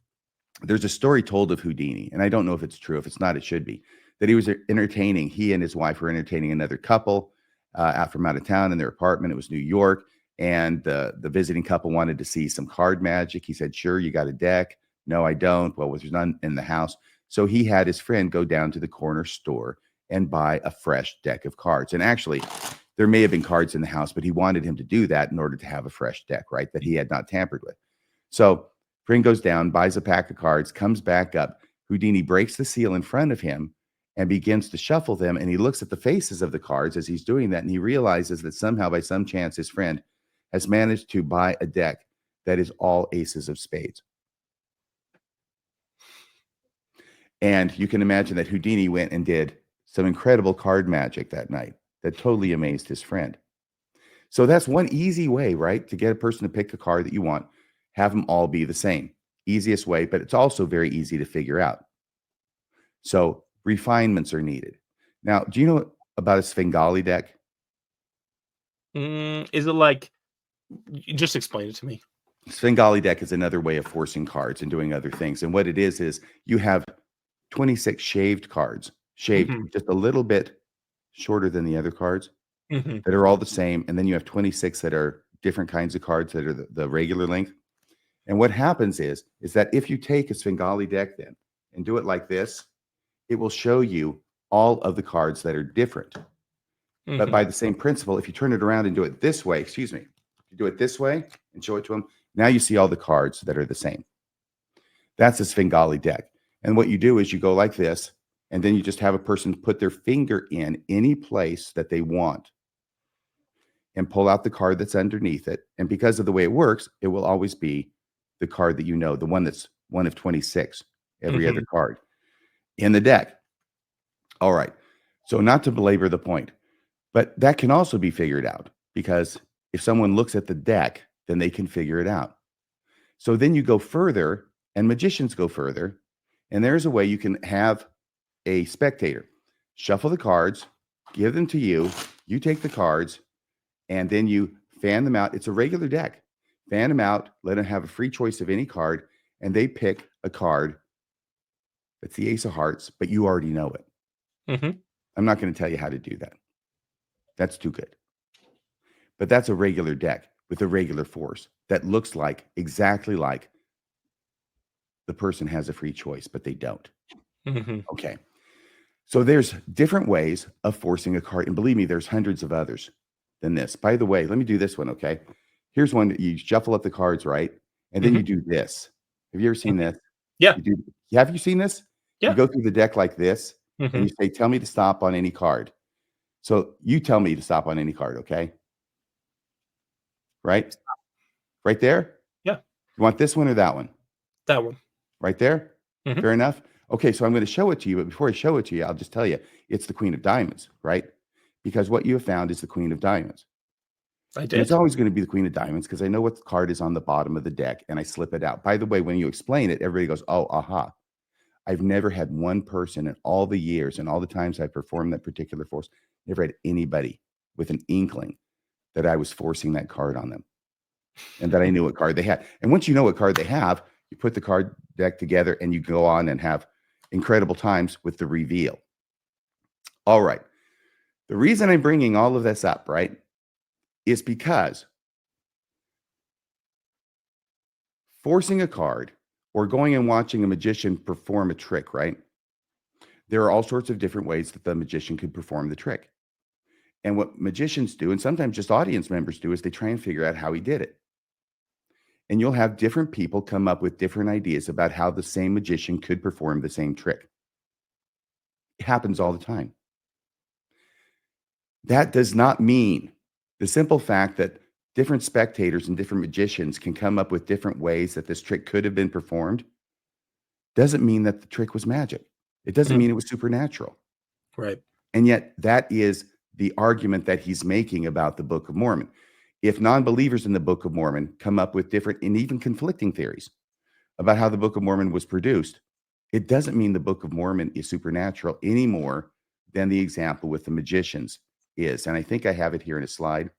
There's a story told of Houdini, and I don't know if it's true. If it's not, it should be. That he was entertaining, he and his wife were entertaining another couple from out of town in their apartment. It was New York, and the visiting couple wanted to see some card magic. He said, sure, you got a deck? No, I don't. Well, there's none in the house. So he had his friend go down to the corner store and buy a fresh deck of cards. And actually, there may have been cards in the house, but he wanted him to do that in order to have a fresh deck, right, that he had not tampered with. So Friend goes down, buys a pack of cards, comes back up. Houdini breaks the seal in front of him and begins to shuffle them. And he looks at the faces of the cards as he's doing that. And he realizes that somehow, by some chance, his friend has managed to buy a deck that is all aces of spades. And you can imagine that Houdini went and did some incredible card magic that night that totally amazed his friend. So that's one easy way, right, to get a person to pick the card that you want. Have them all be the same. Easiest way, but it's also very easy to figure out. So refinements are needed. Now, do you know about a Svengali deck? Is it like, just explain it to me. Svengali deck is another way of forcing cards and doing other things. And what it is you have 26 shaved cards, shaved just a little bit shorter than the other cards that are all the same. And then you have 26 that are different kinds of cards that are the regular length. And what happens is that if you take a Svengali deck then and do it like this, it will show you all of the cards that are different. But by the same principle, if you turn it around and do it this way, excuse me, you do it this way and show it to them, now you see all the cards that are the same. That's a Svengali deck. And what you do is you go like this, and then you just have a person put their finger in any place that they want and pull out the card that's underneath it. And because of the way it works, it will always be the card that you know, the one that's one of 26, every other card in the deck. All right. So not to belabor the point, but that can also be figured out, because if someone looks at the deck, then they can figure it out. So then you go further, and magicians go further, and there's a way you can have a spectator shuffle the cards, give them to you, you take the cards, and then you fan them out. It's a regular deck. Fan them out, let them have a free choice of any card, and they pick a card that's the Ace of Hearts, but you already know it. I'm not going to tell you how to do that. That's too good. But that's a regular deck with a regular force that looks like exactly like the person has a free choice, but they don't. Okay. So there's different ways of forcing a card. And believe me, there's hundreds of others than this. By the way, let me do this one, okay? Here's one that you shuffle up the cards, right? And then you do this. Have you ever seen this? Yeah. Have you seen this? Yeah. You go through the deck like this, and you say, tell me to stop on any card. So you tell me to stop on any card, okay? Right? Right there? Yeah. You want this one or that one? That one. Right there? Fair enough? Okay, so I'm going to show it to you, but before I show it to you, I'll just tell you, it's the Queen of Diamonds, right? Because what you have found is the Queen of Diamonds. I did. And it's always going to be the Queen of Diamonds because I know what card is on the bottom of the deck, and I slip it out. By the way, when you explain it, everybody goes, oh, aha. I've never had one person in all the years and all the times I performed that particular force, never had anybody with an inkling that I was forcing that card on them and that I knew what card they had. And once you know what card they have, you put the card deck together and you go on and have incredible times with the reveal. All right. The reason I'm bringing all of this up, right, is because forcing a card or going and watching a magician perform a trick, right? There are all sorts of different ways that the magician could perform the trick. And what magicians do, and sometimes just audience members do, is they try and figure out how he did it. And you'll have different people come up with different ideas about how the same magician could perform the same trick. It happens all the time. That does not mean the simple fact that different spectators and different magicians can come up with different ways that this trick could have been performed doesn't mean that the trick was magic. It doesn't mean it was supernatural. Right. And yet that is the argument that he's making about the Book of Mormon. If non-believers in the Book of Mormon come up with different and even conflicting theories about how the Book of Mormon was produced, it doesn't mean the Book of Mormon is supernatural any more than the example with the magicians is. And I think I have it here in a slide.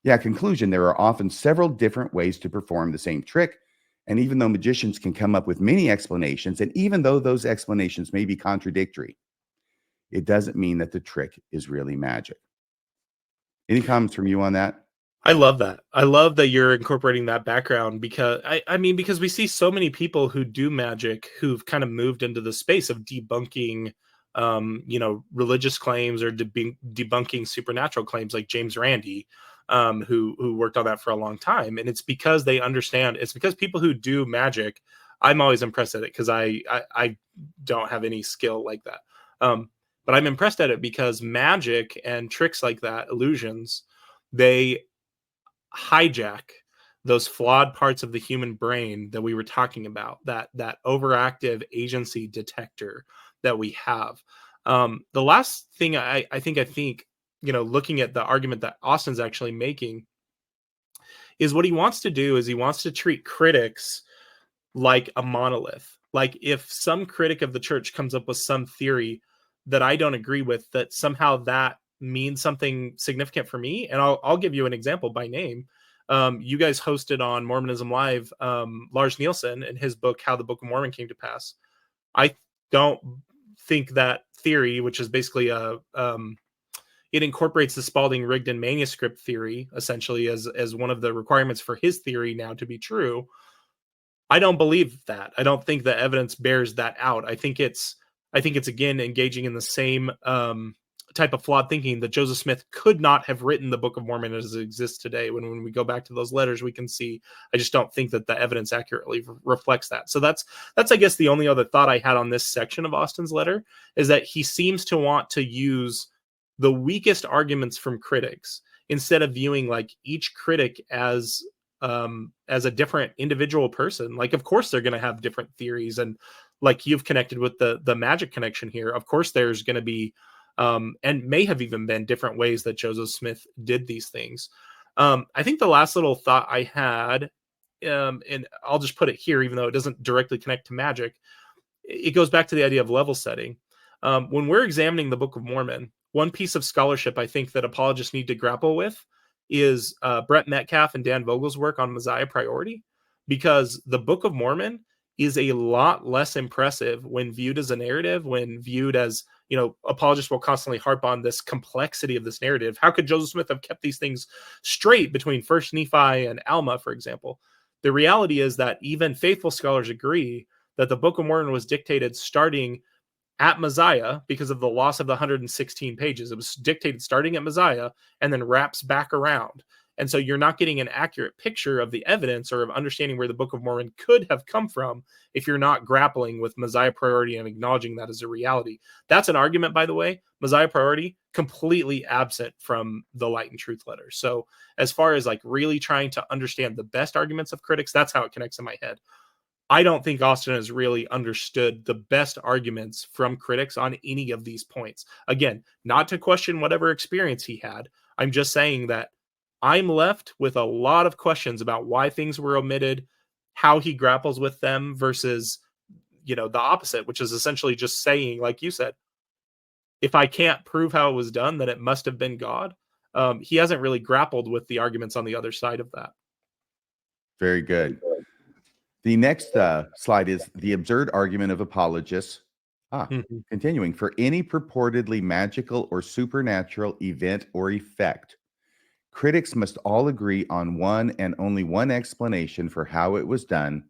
Yeah, conclusion, there are often several different ways to perform the same trick. And even though magicians can come up with many explanations, and even though those explanations may be contradictory, it doesn't mean that the trick is really magic. Any comments from you on that? I love that. I love that you're incorporating that background because because we see so many people who do magic who've kind of moved into the space of debunking, religious claims or debunking supernatural claims, like James Randi. who worked on that for a long time. And it's because they understand, it's because people who do magic, I'm always impressed at it because I don't have any skill like that. But I'm impressed at it because magic and tricks like that, illusions, they hijack those flawed parts of the human brain that we were talking about, that overactive agency detector that we have. The last thing I think, looking at the argument that Austin's actually making, is what he wants to do is he wants to treat critics like a monolith. Like if some critic of the church comes up with some theory that I don't agree with, that somehow that means something significant for me. And I'll give you an example by name. You guys hosted on Mormonism Live, Lars Nielsen and his book, How the Book of Mormon Came to Pass. I don't think that theory, which is basically it incorporates the Spalding-Rigdon manuscript theory, essentially as one of the requirements for his theory now to be true. I don't believe that. I don't think the evidence bears that out. I think it's again engaging in the same type of flawed thinking that Joseph Smith could not have written the Book of Mormon as it exists today. When we go back to those letters, we can see, I just don't think that the evidence accurately reflects that. So that's I guess the only other thought I had on this section of Austin's letter, is that he seems to want to use the weakest arguments from critics instead of viewing like each critic as a different individual person. Like, of course they're going to have different theories, and like you've connected with the magic connection here, of course there's going to be and may have even been different ways that Joseph Smith did these things. I think the last little thought I had, and I'll just put it here, even though it doesn't directly connect to magic, it goes back to the idea of level setting. When we're examining the Book of Mormon, one piece of scholarship I think that apologists need to grapple with is Brett Metcalf and Dan Vogel's work on Messiah priority, because the Book of Mormon is a lot less impressive when viewed as a narrative, when viewed as, apologists will constantly harp on this complexity of this narrative. How could Joseph Smith have kept these things straight between First Nephi and Alma, for example? The reality is that even faithful scholars agree that the Book of Mormon was dictated starting at Messiah because of the loss of the 116 pages. It was dictated starting at Messiah and then wraps back around. And so you're not getting an accurate picture of the evidence or of understanding where the Book of Mormon could have come from if you're not grappling with Messiah priority and acknowledging that as a reality. That's an argument, by the way. Messiah priority, completely absent from the Light and Truth letter. So as far as like really trying to understand the best arguments of critics, that's how it connects in my head. I don't think Austin has really understood the best arguments from critics on any of these points. Again, not to question whatever experience he had. I'm just saying that I'm left with a lot of questions about why things were omitted, how he grapples with them versus, the opposite, which is essentially just saying, like you said, if I can't prove how it was done, then it must have been God. He hasn't really grappled with the arguments on the other side of that. Very good. The next slide is the absurd argument of apologists. Continuing, for any purportedly magical or supernatural event or effect, critics must all agree on one and only one explanation for how it was done.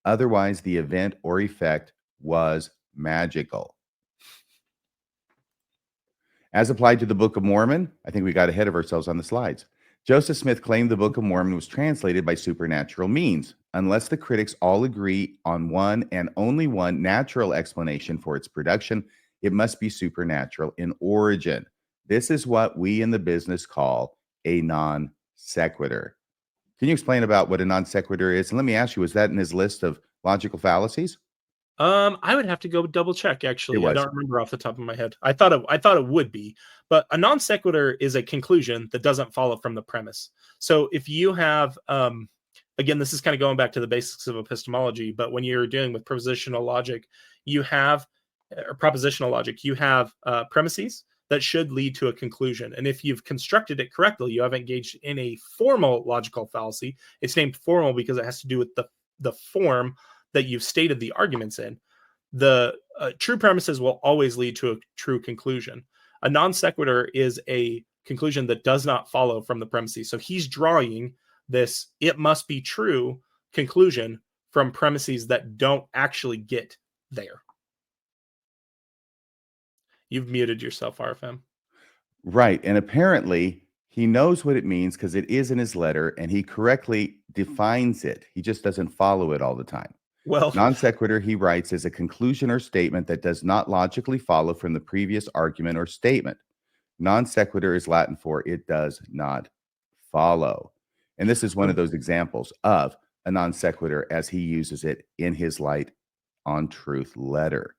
Otherwise, the event or effect was magical. As applied to the Book of Mormon, I think we got ahead of ourselves on the slides. Joseph Smith claimed the Book of Mormon was translated by supernatural means. Unless the critics all agree on one and only one natural explanation for its production, it must be supernatural in origin. This is what we in the business call a non sequitur. Can you explain about what a non sequitur is? And let me ask you, was that in his list of logical fallacies? I would have to go double check. Actually, I don't remember off the top of my head. I thought it would be, but a non sequitur is a conclusion that doesn't follow from the premise. So if you have, again, this is kind of going back to the basics of epistemology, but when you're dealing with propositional logic, you have premises that should lead to a conclusion. And if you've constructed it correctly, you have engaged in a formal logical fallacy. It's named formal because it has to do with the form that you've stated the arguments in. The true premises will always lead to a true conclusion. A non sequitur is a conclusion that does not follow from the premises. So he's drawing this "it must be true" conclusion from premises that don't actually get there. You've muted yourself, RFM. Right. And apparently He knows what it means because it is in his letter, and he correctly defines it. He just doesn't follow it all the time. Well, Non sequitur, he writes, is a conclusion or statement that does not logically follow from the previous argument or statement. Non sequitur is Latin for it does not follow. And this is one of those examples of a non sequitur as he uses it in his Light on Truth letter.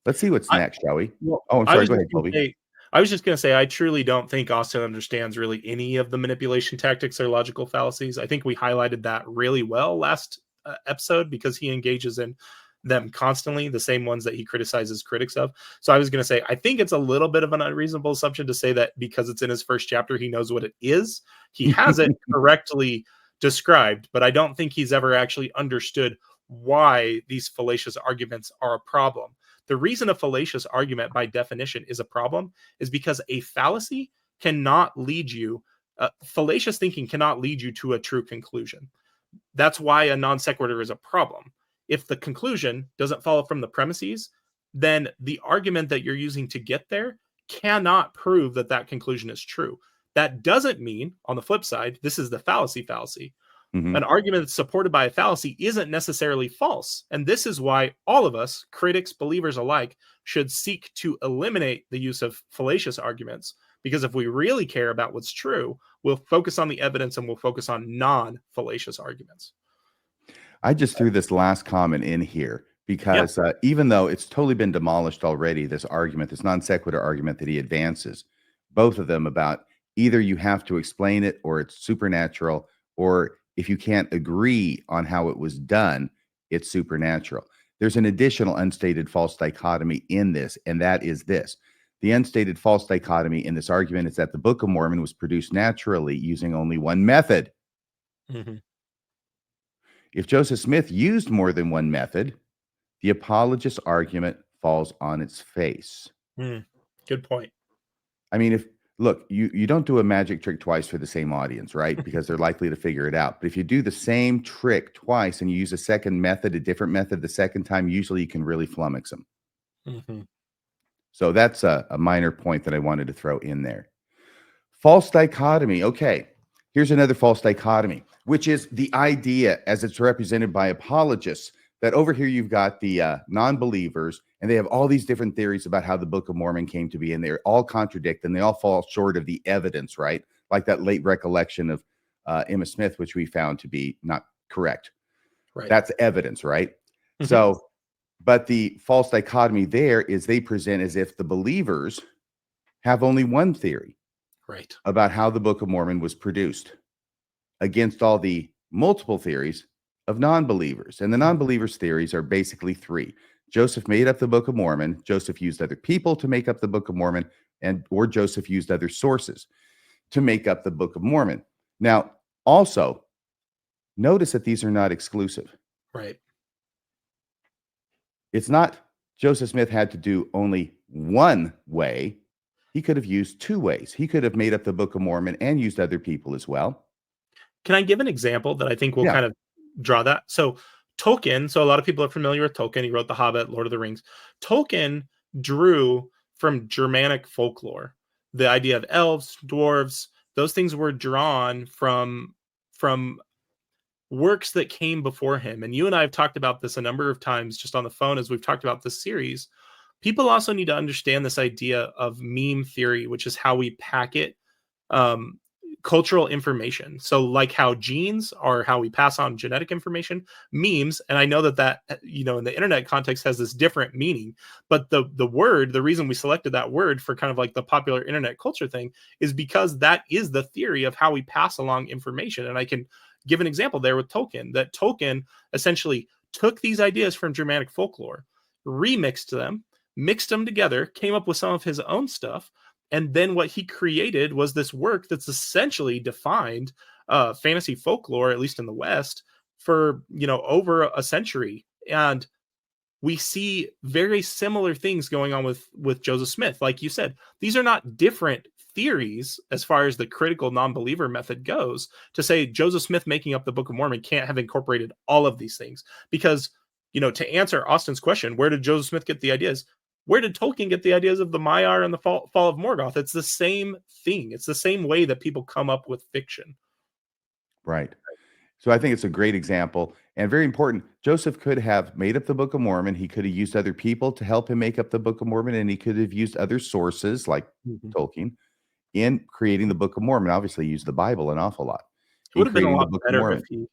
Let's see what's next, shall we? well, Oh, I'm I sorry. was Go just ahead, gonna Kolby. say, I was just going to say, I truly don't think Austin understands really any of the manipulation tactics or logical fallacies. I think we highlighted that really well last episode because he engages in them constantly, the same ones that he criticizes critics of. So I was going to say, I think it's a little bit of an unreasonable assumption to say that because it's in his first chapter, he knows what it is. He has it correctly described, but I don't think he's ever actually understood why these fallacious arguments are a problem. The reason a fallacious argument by definition is a problem is because a fallacy cannot lead you, fallacious thinking cannot lead you to a true conclusion. That's why a non sequitur is a problem. If the conclusion doesn't follow from the premises, then the argument that you're using to get there cannot prove that that conclusion is true. That doesn't mean, on the flip side, this is the fallacy. Mhm. An argument that's supported by a fallacy isn't necessarily false. And this is why all of us, critics, believers alike, should seek to eliminate the use of fallacious arguments. Because if we really care about what's true, we'll focus on the evidence and we'll focus on non-fallacious arguments. I just threw this last comment in here because even though it's totally been demolished already, this argument, this non sequitur argument that he advances, both of them about either you have to explain it or it's supernatural, or if you can't agree on how it was done, it's supernatural. There's an additional unstated false dichotomy in this, and that is this. The unstated false dichotomy in this argument is that the Book of Mormon was produced naturally using only one method. Mm-hmm. If Joseph Smith used more than one method, the apologist argument falls on its face. Good point. I mean, look, you don't do a magic trick twice for the same audience, right? Because they're likely to figure it out. But if you do the same trick twice and you use a second method, a different method the second time, usually you can really flummox them. Mm-hmm. So that's a minor point that I wanted to throw in there. False dichotomy. Okay, here's another false dichotomy, which is the idea as it's represented by apologists that over here you've got the non-believers, and they have all these different theories about how the Book of Mormon came to be, and they all contradict, and they all fall short of the evidence, right? Like that late recollection of Emma Smith, which we found to be not correct. Right. That's evidence, right? Mm-hmm. So, but the false dichotomy there is they present as if the believers have only one theory, right, about how the Book of Mormon was produced against all the multiple theories of non-believers. And the non-believers' theories are basically three. Joseph made up the Book of Mormon. Joseph used other people to make up the Book of Mormon, or Joseph used other sources to make up the Book of Mormon. Now, also, notice that these are not exclusive. Right. It's not Joseph Smith had to do only one way. He could have used two ways. He could have made up the Book of Mormon and used other people as well. Can I give an example that I think will kind of draw that? So Tolkien, so a lot of people are familiar with Tolkien. He wrote The Hobbit, Lord of the Rings. Tolkien drew from Germanic folklore. The idea of elves, dwarves, those things were drawn from works that came before him. And you and I have talked about this a number of times just on the phone as we've talked about this series. People also need to understand this idea of meme theory, which is how we packet cultural information. So like how genes are how we pass on genetic information, memes, and I know that in the internet context has this different meaning, but the word, the reason we selected that word for kind of like the popular internet culture thing is because that is the theory of how we pass along information. And I can give an example there with Tolkien, that Tolkien essentially took these ideas from Germanic folklore, remixed them, mixed them together, came up with some of his own stuff. And then what he created was this work that's essentially defined fantasy folklore, at least in the West, for, over a century. And we see very similar things going on with Joseph Smith. Like you said, these are not different theories as far as the critical non-believer method goes to say Joseph Smith making up the Book of Mormon can't have incorporated all of these things. Because, to answer Austin's question, where did Joseph Smith get the ideas? where did Tolkien get the ideas of the Maiar and the fall of Morgoth? It's the same thing. It's the same way that people come up with fiction. Right. So I think it's a great example and very important. Joseph could have made up the Book of Mormon. He could have used other people to help him make up the Book of Mormon, and he could have used other sources like Tolkien in creating the Book of Mormon. Obviously, he used the Bible an awful lot. It would have been a lot better if he.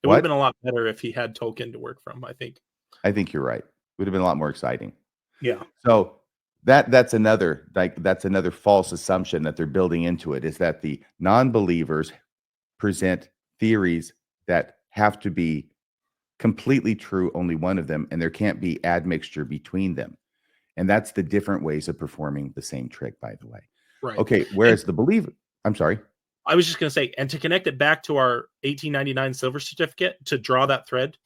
It would have been a lot better if he had Tolkien to work from, I think. I think you're right. It would have been a lot more exciting. Yeah. So that's another false assumption that they're building into it, is that the non-believers present theories that have to be completely true, only one of them, and there can't be admixture between them. And that's the different ways of performing the same trick, by the way. Right. Okay. Whereas the believer, I'm sorry. I was just going to say, and to connect it back to our 1899 silver certificate, to draw that thread,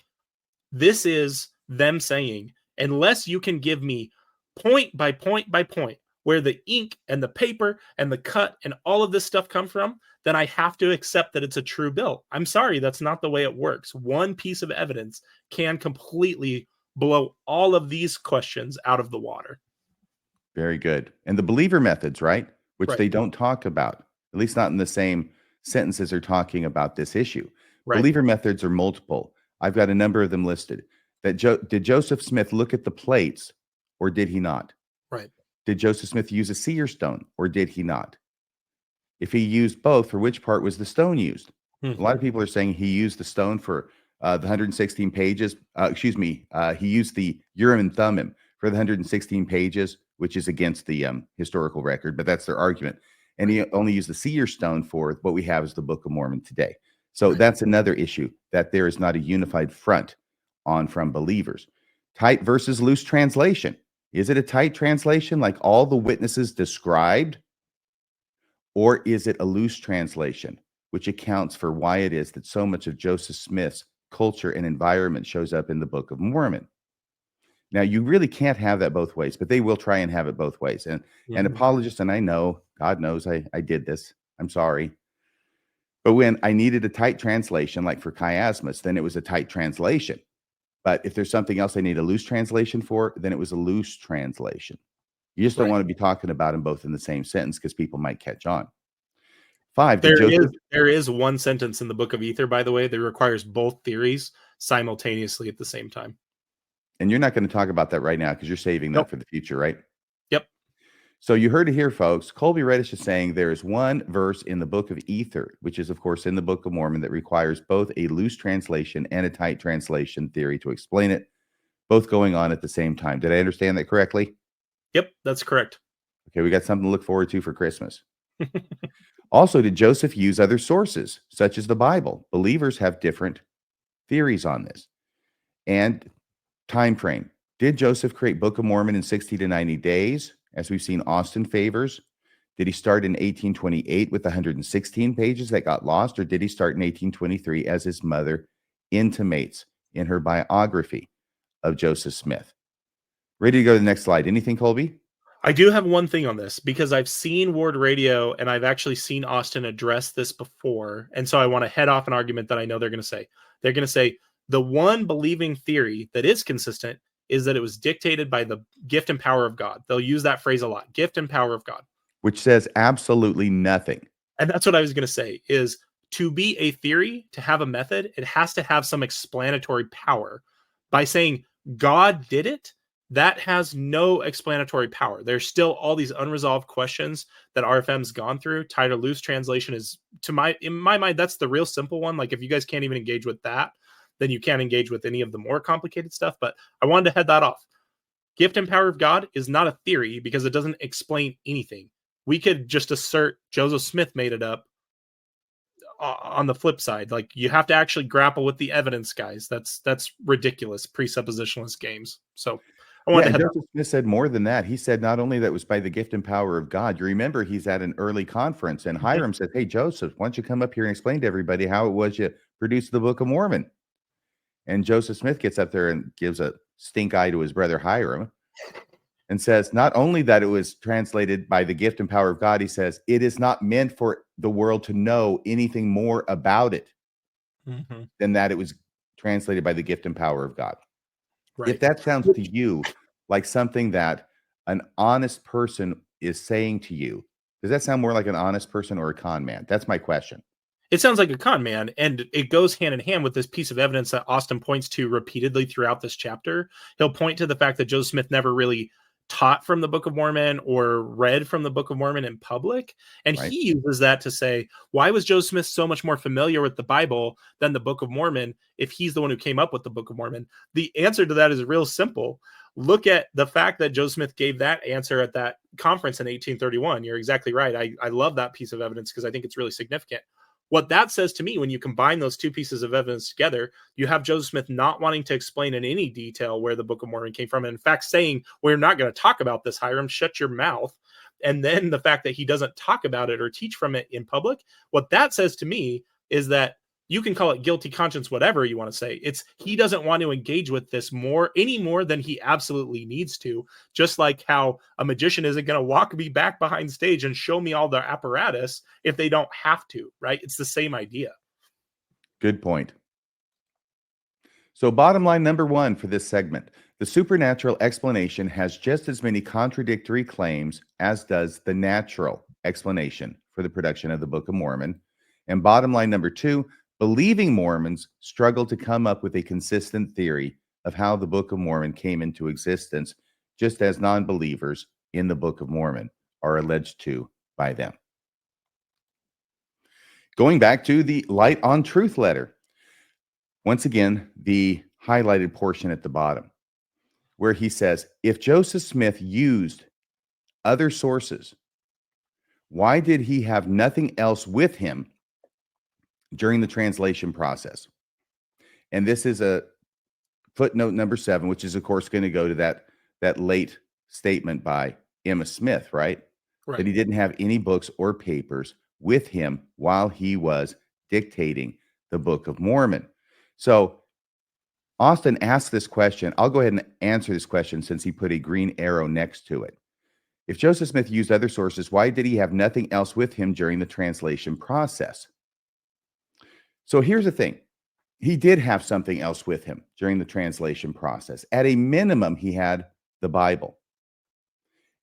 this is them saying, unless you can give me point by point by point where the ink and the paper and the cut and all of this stuff come from, then I have to accept that it's a true bill. I'm sorry, that's not the way it works. One piece of evidence can completely blow all of these questions out of the water. Very good. And the believer methods, right? Which they don't talk about, at least not in the same sentences they're talking about this issue. Right. Believer methods are multiple. I've got a number of them listed. Did Joseph Smith look at the plates, or did he not? Right. Did Joseph Smith use a seer stone, or did he not? If he used both, for which part was the stone used? A lot of people are saying he used the stone for the 116 pages. He used the Urim and Thummim for the 116 pages, which is against the historical record, but that's their argument. And he only used the seer stone for what we have as the Book of Mormon today. So that's another issue, that there is not a unified front on from believers. Tight versus loose translation. Is it a tight translation like all the witnesses described? Or is it a loose translation, which accounts for why it is that so much of Joseph Smith's culture and environment shows up in the Book of Mormon? Now, you really can't have that both ways, but they will try and have it both ways. And apologists, and I know, God knows I did this. I'm sorry. But when I needed a tight translation, like for chiasmus, then it was a tight translation. But if there's something else I need a loose translation for, then it was a loose translation. You just don't want to be talking about them both in the same sentence because people might catch on. 5. There is one sentence in the Book of Ether, by the way, that requires both theories simultaneously at the same time. And you're not going to talk about that right now because you're saving that for the future, right? Yep. So you heard it here, folks. Kolby Reddish is saying there is one verse in the Book of Ether, which is, of course, in the Book of Mormon, that requires both a loose translation and a tight translation theory to explain it, both going on at the same time. Did I understand that correctly? Yep, that's correct. Okay, we got something to look forward to for Christmas. Also, did Joseph use other sources, such as the Bible? Believers have different theories on this. And time frame. Did Joseph create Book of Mormon in 60 to 90 days, as we've seen Austin favors? Did he start in 1828 with 116 pages that got lost, or did he start in 1823 as his mother intimates in her biography of Joseph Smith? Ready to go to the next slide. Anything, Kolby? I do have one thing on this, because I've seen Ward Radio and I've actually seen Austin address this before. And so I want to head off an argument that I know they're going to say. They're going to say the one believing theory that is consistent is that it was dictated by the gift and power of God. They'll use that phrase a lot, gift and power of God. Which says absolutely nothing. And that's what I was going to say, is to be a theory, to have a method, it has to have some explanatory power. By saying God did it, that has no explanatory power. There's still all these unresolved questions that RFM's gone through. Tight or loose translation is, in my mind, that's the real simple one. Like, if you guys can't even engage with that, then you can't engage with any of the more complicated stuff. But I wanted to head that off. Gift and power of God is not a theory because it doesn't explain anything. We could just assert Joseph Smith made it up. On the flip side, like, you have to actually grapple with the evidence, guys. That's ridiculous, presuppositionalist games. So Joseph Smith said more than that. He said not only that it was by the gift and power of God. You remember, he's at an early conference, and Hiram said, "Hey, Joseph, why don't you come up here and explain to everybody how it was you produced the Book of Mormon?" And Joseph Smith gets up there and gives a stink eye to his brother Hiram and says, not only that it was translated by the gift and power of God, he says, it is not meant for the world to know anything more about it than that it was translated by the gift and power of God. Right. If that sounds to you like something that an honest person is saying to you, does that sound more like an honest person or a con man? That's my question. It sounds like a con man, and it goes hand in hand with this piece of evidence that Austin points to repeatedly throughout this chapter. He'll point to the fact that Joseph Smith never really taught from the Book of Mormon or read from the Book of Mormon in public. And Right. he uses that to say, why was Joseph Smith so much more familiar with the Bible than the Book of Mormon if he's the one who came up with the Book of Mormon? The answer to that is real simple. Look at the fact that Joseph Smith gave that answer at that conference in 1831. You're exactly right. I love that piece of evidence because I think it's really significant. What that says to me, when you combine those two pieces of evidence together, you have Joseph Smith not wanting to explain in any detail where the Book of Mormon came from. And in fact, saying, we're not going to talk about this, Hiram, shut your mouth. And then the fact that he doesn't talk about it or teach from it in public, what that says to me is that you can call it guilty conscience, whatever you want to say. It's he doesn't want to engage with this any more than he absolutely needs to. Just like how a magician isn't going to walk me back behind stage and show me all the apparatus if they don't have to, right? It's the same idea. Good point. So bottom line number one for this segment, the supernatural explanation has just as many contradictory claims as does the natural explanation for the production of the Book of Mormon. And bottom line number two, believing Mormons struggle to come up with a consistent theory of how the Book of Mormon came into existence, just as non-believers in the Book of Mormon are alleged to by them. Going back to the Light on Truth letter, once again, the highlighted portion at the bottom, where he says, if Joseph Smith used other sources, why did he have nothing else with him during the translation process? And this is a footnote number 7, which is, of course, going to go to that late statement by Emma Smith, right? That he didn't have any books or papers with him while he was dictating the Book of Mormon. So Austin asked this question. I'll go ahead and answer this question since he put a green arrow next to it. If Joseph Smith used other sources, why did he have nothing else with him during the translation process? So here's the thing. He did have something else with him during the translation process. At a minimum, he had the Bible.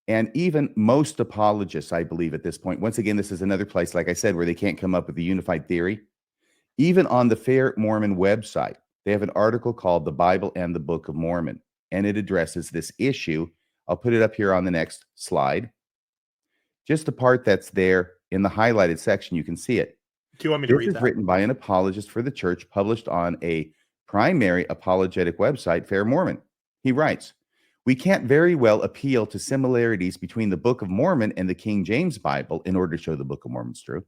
And even most apologists, I believe at this point, once again, this is another place, like I said, where they can't come up with a unified theory. Even on the Fair Mormon website, they have an article called The Bible and the Book of Mormon, and it addresses this issue. I'll put it up here on the next slide. Just the part that's there in the highlighted section, you can see it. Do you want me to read that? This is written by an apologist for the church, published on a primary apologetic website, Fair Mormon. He writes, we can't very well appeal to similarities between the Book of Mormon and the King James Bible in order to show the Book of Mormon's true,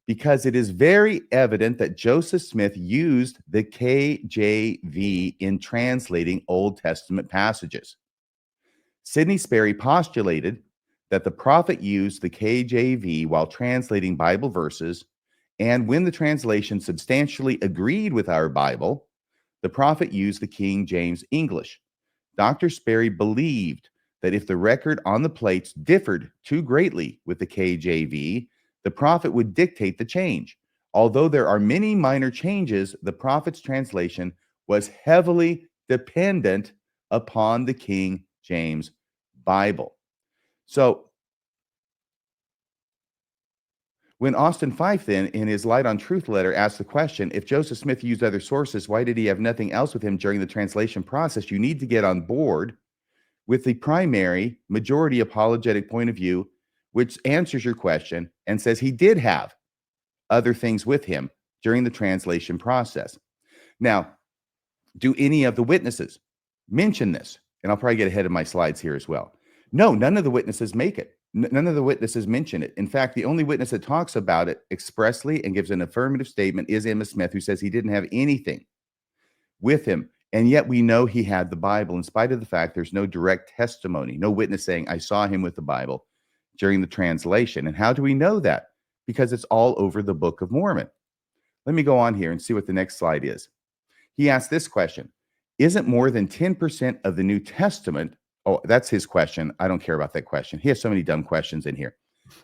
because it is very evident that Joseph Smith used the KJV in translating Old Testament passages. Sidney Sperry postulated that the prophet used the KJV while translating Bible verses, and when the translation substantially agreed with our Bible, the prophet used the King James English. Dr. Sperry believed that if the record on the plates differed too greatly with the KJV, the prophet would dictate the change. Although there are many minor changes, the prophet's translation was heavily dependent upon the King James Bible. So when Austin Fife then, in his Light on Truth letter, asked the question, if Joseph Smith used other sources, why did he have nothing else with him during the translation process? You need to get on board with the primary majority apologetic point of view, which answers your question and says he did have other things with him during the translation process. Now, do any of the witnesses mention this? And I'll probably get ahead of my slides here as well. No, none of the witnesses make it. None of the witnesses mention it. In fact, the only witness that talks about it expressly and gives an affirmative statement is Emma Smith, who says he didn't have anything with him. And yet we know he had the Bible, in spite of the fact there's no direct testimony, no witness saying, I saw him with the Bible during the translation. And how do we know that? Because it's all over the Book of Mormon. Let me go on here and see what the next slide is. He asked this question. Isn't more than 10% of the New Testament? Oh, that's his question. I don't care about that question. He has so many dumb questions in here.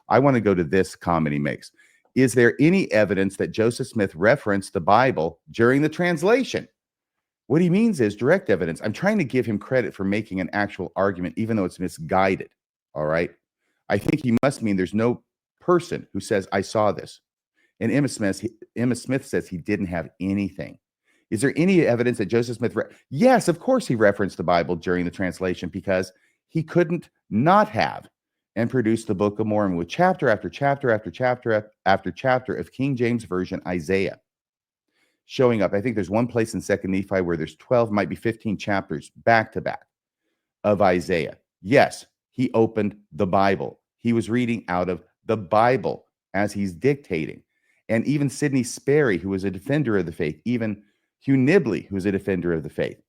I want to go to this comment he makes. Is there any evidence that Joseph Smith referenced the Bible during the translation? What he means is direct evidence. I'm trying to give him credit for making an actual argument, even though it's misguided. All right. I think he must mean there's no person who says, I saw this. And Emma Smith says he didn't have anything. Is there any evidence that Joseph Smith? Yes, of course he referenced the Bible during the translation because he couldn't not have and produce the Book of Mormon with chapter after chapter after chapter after chapter of King James Version Isaiah showing up. I think there's one place in 2nd Nephi where there's 12, might be 15 chapters back to back of Isaiah. Yes, he opened the Bible. He was reading out of the Bible as he's dictating. And even Sidney Sperry, who was a defender of the faith, even Hugh Nibley, who's a defender of the faith,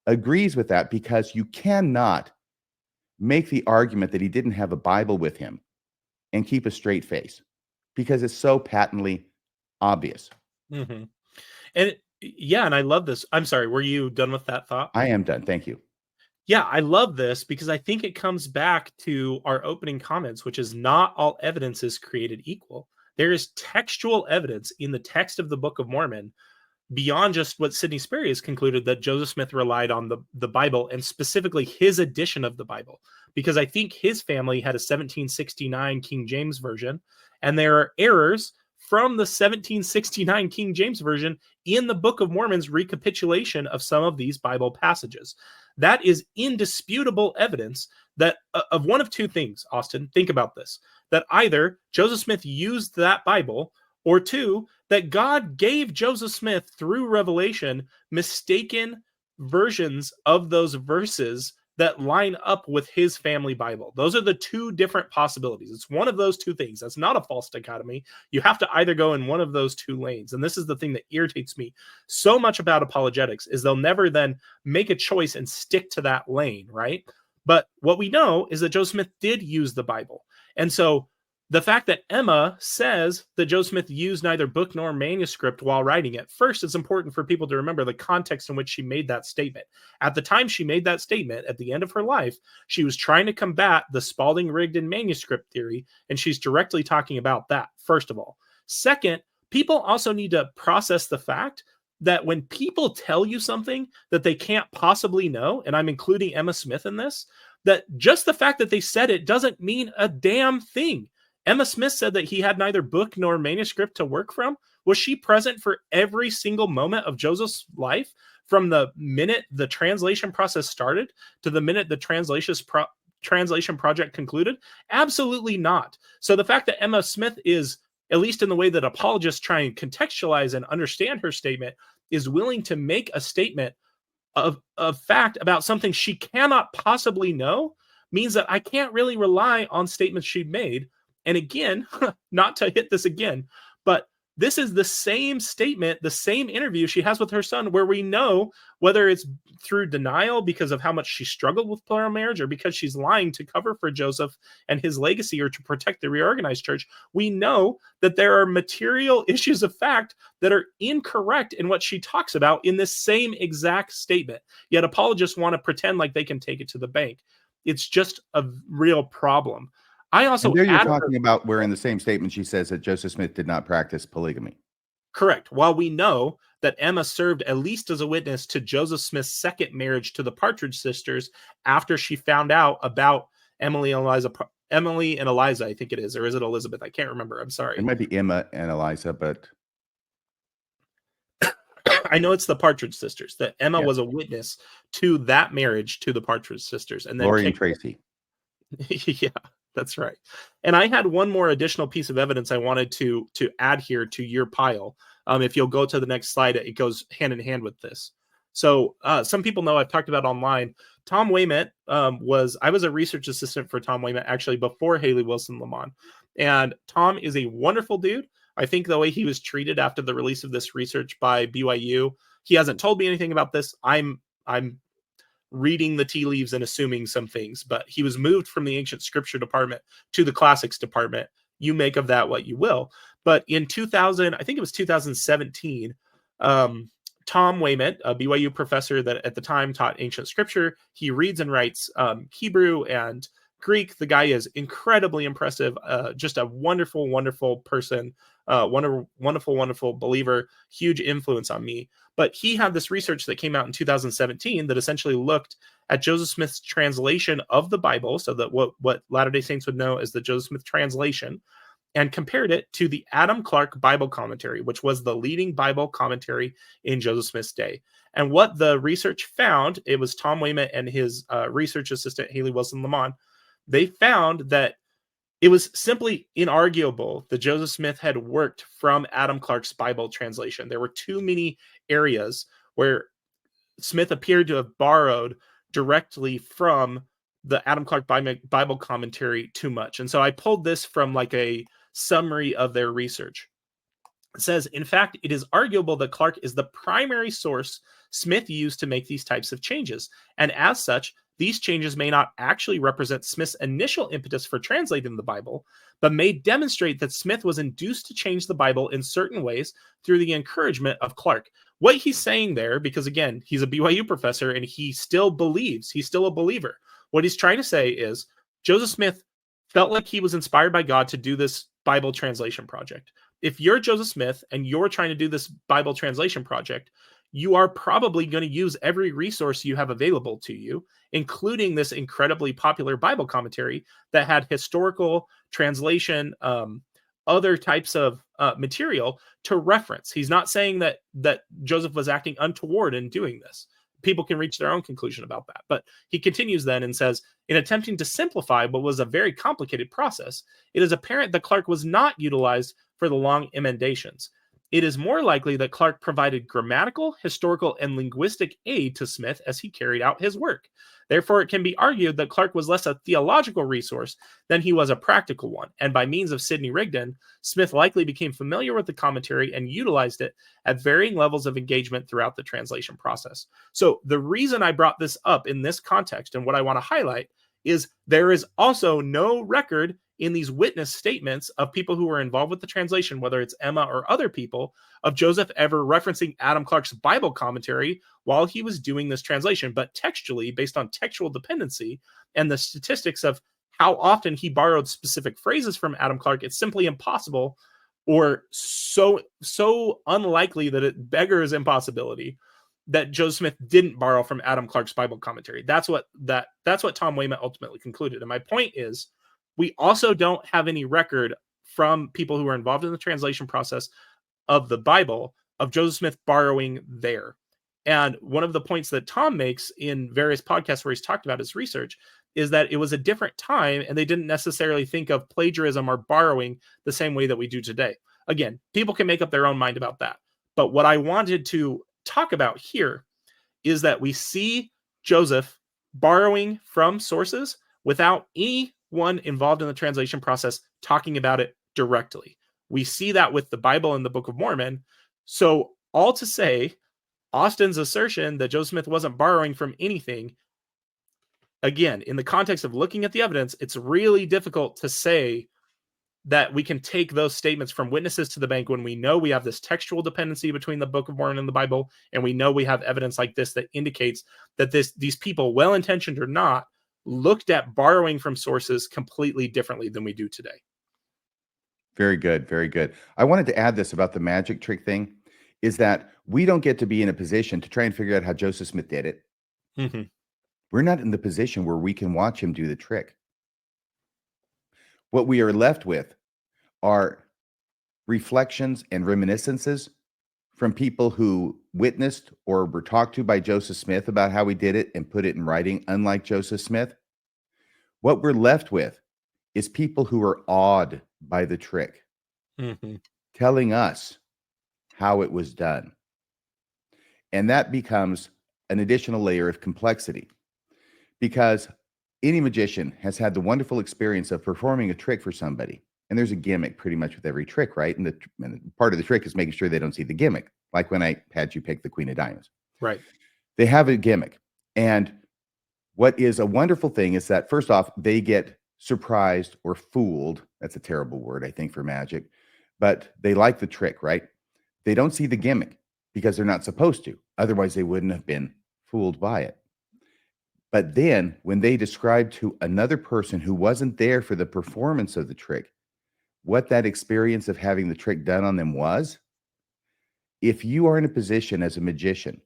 agrees with that because you cannot make the argument that he didn't have a Bible with him and keep a straight face because it's so patently obvious. Mm-hmm. And yeah, and I love this. I'm sorry, were you done with that thought? I am done. Thank you. Yeah, I love this because I think it comes back to our opening comments, which is not all evidence is created equal. There is textual evidence in the text of the Book of Mormon beyond just what Sidney Sperry has concluded that Joseph Smith relied on the Bible and specifically his edition of the Bible, because I think his family had a 1769 King James Version, and there are errors from the 1769 King James Version in the Book of Mormon's recapitulation of some of these Bible passages. That is indisputable evidence that of one of two things, Austin, think about this, that either Joseph Smith used that Bible, or two, that God gave Joseph Smith through revelation mistaken versions of those verses that line up with his family Bible. Those are the two different possibilities. It's one of those two things. That's not a false dichotomy. You have to either go in one of those two lanes. And this is the thing that irritates me so much about apologetics is they'll never then make a choice and stick to that lane, right? But what we know is that Joseph Smith did use the Bible. And so the fact that Emma says that Joseph Smith used neither book nor manuscript while writing it, first, it's important for people to remember the context in which she made that statement. At the time she made that statement, at the end of her life, she was trying to combat the Spalding-Rigdon manuscript theory, and she's directly talking about that, first of all. Second, people also need to process the fact that when people tell you something that they can't possibly know, and I'm including Emma Smith in this, that just the fact that they said it doesn't mean a damn thing. Emma Smith said that he had neither book nor manuscript to work from. Was she present for every single moment of Joseph's life from the minute the translation process started to the minute the translation project concluded? Absolutely not. So the fact that Emma Smith is, at least in the way that apologists try and contextualize and understand her statement, is willing to make a statement of fact about something she cannot possibly know means that I can't really rely on statements she made. And again, not to hit this again, but this is the same statement, the same interview she has with her son, where we know whether it's through denial because of how much she struggled with plural marriage or because she's lying to cover for Joseph and his legacy or to protect the reorganized church, we know that there are material issues of fact that are incorrect in what she talks about in this same exact statement. Yet apologists want to pretend like they can take it to the bank. It's just a real problem. I also and there you're talking about where in the same statement she says that Joseph Smith did not practice polygamy. Correct. While we know that Emma served at least as a witness to Joseph Smith's second marriage to the Partridge sisters after she found out about Emily and Eliza, I think it is, or is it Elizabeth? I can't remember. I'm sorry. It might be Emma and Eliza, but I know it's the Partridge sisters. That Emma was a witness to that marriage to the Partridge sisters, and then Lori and Tracy. Yeah. That's right. And I had one more additional piece of evidence I wanted to add here to your pile. If you'll go to the next slide, it goes hand in hand with this. So some people know I've talked about online. Tom Wayment I was a research assistant for Tom Wayment actually before Haley Wilson Lamont. And Tom is a wonderful dude. I think the way he was treated after the release of this research by BYU, he hasn't told me anything about this. I'm reading the tea leaves and assuming some things, but he was moved from the ancient scripture department to the classics department. You make of that what you will. But in 2000, I think it was 2017, Tom Wayment, a BYU professor that at the time taught ancient scripture, he reads and writes Hebrew and Greek. The guy is incredibly impressive. Just a wonderful, wonderful person. Wonderful believer. Huge influence on me. But he had this research that came out in 2017 that essentially looked at Joseph Smith's translation of the Bible, so that what Latter-day Saints would know as the Joseph Smith translation, and compared it to the Adam Clarke Bible Commentary, which was the leading Bible commentary in Joseph Smith's day. And what the research found, it was Tom Wayment and his research assistant, Haley Wilson-Lamont, they found that it was simply inarguable that Joseph Smith had worked from Adam Clarke's Bible translation. There were too many areas where Smith appeared to have borrowed directly from the Adam Clarke Bible commentary too much. And so I pulled this from like a summary of their research. It says, in fact, it is arguable that Clarke is the primary source Smith used to make these types of changes. And as such, these changes may not actually represent Smith's initial impetus for translating the Bible, but may demonstrate that Smith was induced to change the Bible in certain ways through the encouragement of Clarke. What he's saying there, because again, he's a BYU professor and he still believes, he's still a believer. What he's trying to say is Joseph Smith felt like he was inspired by God to do this Bible translation project. If you're Joseph Smith and you're trying to do this Bible translation project, you are probably going to use every resource you have available to you, including this incredibly popular Bible commentary that had historical translation, other types of material to reference. He's not saying that Joseph was acting untoward in doing this. People can reach their own conclusion about that. But he continues then and says, in attempting to simplify what was a very complicated process, it is apparent that Clarke was not utilized for the long emendations. It is more likely that Clarke provided grammatical, historical, and linguistic aid to Smith as he carried out his work. Therefore, it can be argued that Clarke was less a theological resource than he was a practical one, and by means of Sidney Rigdon, Smith likely became familiar with the commentary and utilized it at varying levels of engagement throughout the translation process. So the reason I brought this up in this context and what I want to highlight is there is also no record in these witness statements of people who were involved with the translation, whether it's Emma or other people, of Joseph ever referencing Adam Clarke's Bible commentary while he was doing this translation. But textually, based on textual dependency and the statistics of how often he borrowed specific phrases from Adam Clarke, it's simply impossible, or so unlikely that it beggars impossibility, that Joseph Smith didn't borrow from Adam Clarke's Bible commentary. That's what Tom Wayman ultimately concluded. And my point is, we also don't have any record from people who were involved in the translation process of the Bible of Joseph Smith borrowing there. And one of the points that Tom makes in various podcasts where he's talked about his research is that it was a different time and they didn't necessarily think of plagiarism or borrowing the same way that we do today. Again, people can make up their own mind about that. But what I wanted to talk about here is that we see Joseph borrowing from sources without anyone involved in the translation process talking about it directly. We see that with the Bible and the Book of Mormon. So all to say, Austin's assertion that Joseph Smith wasn't borrowing from anything, again, in the context of looking at the evidence, it's really difficult to say that we can take those statements from witnesses to the bank when we know we have this textual dependency between the Book of Mormon and the Bible, and we know we have evidence like this that indicates that these people, well-intentioned or not, looked at borrowing from sources completely differently than we do today. Very good. Very good. I wanted to add this about the magic trick thing, is that we don't get to be in a position to try and figure out how Joseph Smith did it. Mm-hmm. We're not in the position where we can watch him do the trick. What we are left with are reflections and reminiscences from people who witnessed or were talked to by Joseph Smith about how he did it and put it in writing, unlike Joseph Smith. What we're left with is people who are awed by the trick, telling us how it was done. And that becomes an additional layer of complexity, because any magician has had the wonderful experience of performing a trick for somebody. And there's a gimmick pretty much with every trick, right? And part of the trick is making sure they don't see the gimmick. Like when I had you pick the Queen of Diamonds. Right. They have a gimmick. And what is a wonderful thing is that, first off, they get surprised or fooled. That's a terrible word, I think, for magic. But they like the trick, right? They don't see the gimmick because they're not supposed to. Otherwise, they wouldn't have been fooled by it. But then when they described to another person who wasn't there for the performance of the trick, what that experience of having the trick done on them was, if you are in a position as a magician,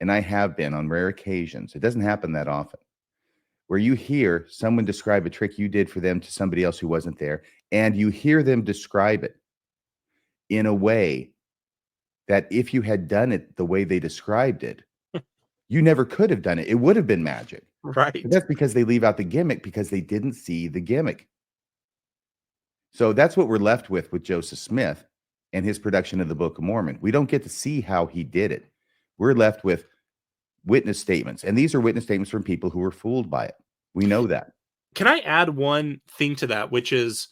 and I have been on rare occasions, it doesn't happen that often, where you hear someone describe a trick you did for them to somebody else who wasn't there, and you hear them describe it in a way that if you had done it the way they described it, you never could have done it. It would have been magic. Right. But that's because they leave out the gimmick because they didn't see the gimmick. So that's what we're left with Joseph Smith and his production of the Book of Mormon. We don't get to see how he did it. We're left with witness statements. And these are witness statements from people who were fooled by it. We know that. Can I add one thing to that, which is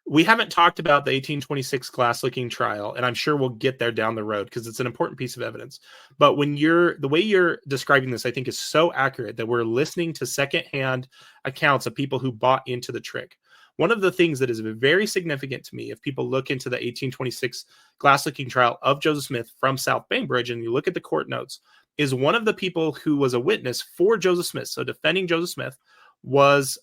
we haven't talked about the 1826 glass-looking trial, and I'm sure we'll get there down the road because it's an important piece of evidence. But the way you're describing this, I think, is so accurate that we're listening to secondhand accounts of people who bought into the trick. One of the things that is very significant to me, if people look into the 1826 glass-looking trial of Joseph Smith from South Bainbridge, and you look at the court notes, is one of the people who was a witness for Joseph Smith, so defending Joseph Smith, was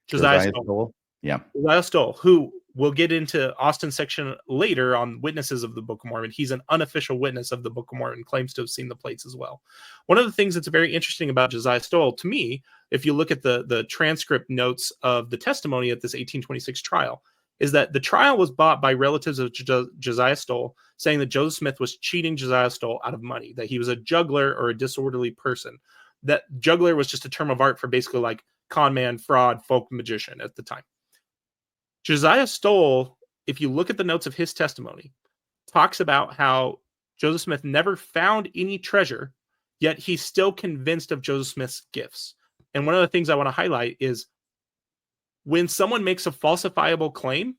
Josiah Stoll. Yeah. Josiah Stoll, who we'll get into Austin's section later on witnesses of the Book of Mormon. He's an unofficial witness of the Book of Mormon, claims to have seen the plates as well. One of the things that's very interesting about Josiah Stoll, to me, if you look at the transcript notes of the testimony at this 1826 trial, is that the trial was bought by relatives of Josiah Stoll, saying that Joseph Smith was cheating Josiah Stoll out of money, that he was a juggler or a disorderly person. That juggler was just a term of art for basically like con man, fraud, folk magician at the time. Josiah Stoll, if you look at the notes of his testimony, talks about how Joseph Smith never found any treasure, yet he's still convinced of Joseph Smith's gifts. And one of the things I want to highlight is when someone makes a falsifiable claim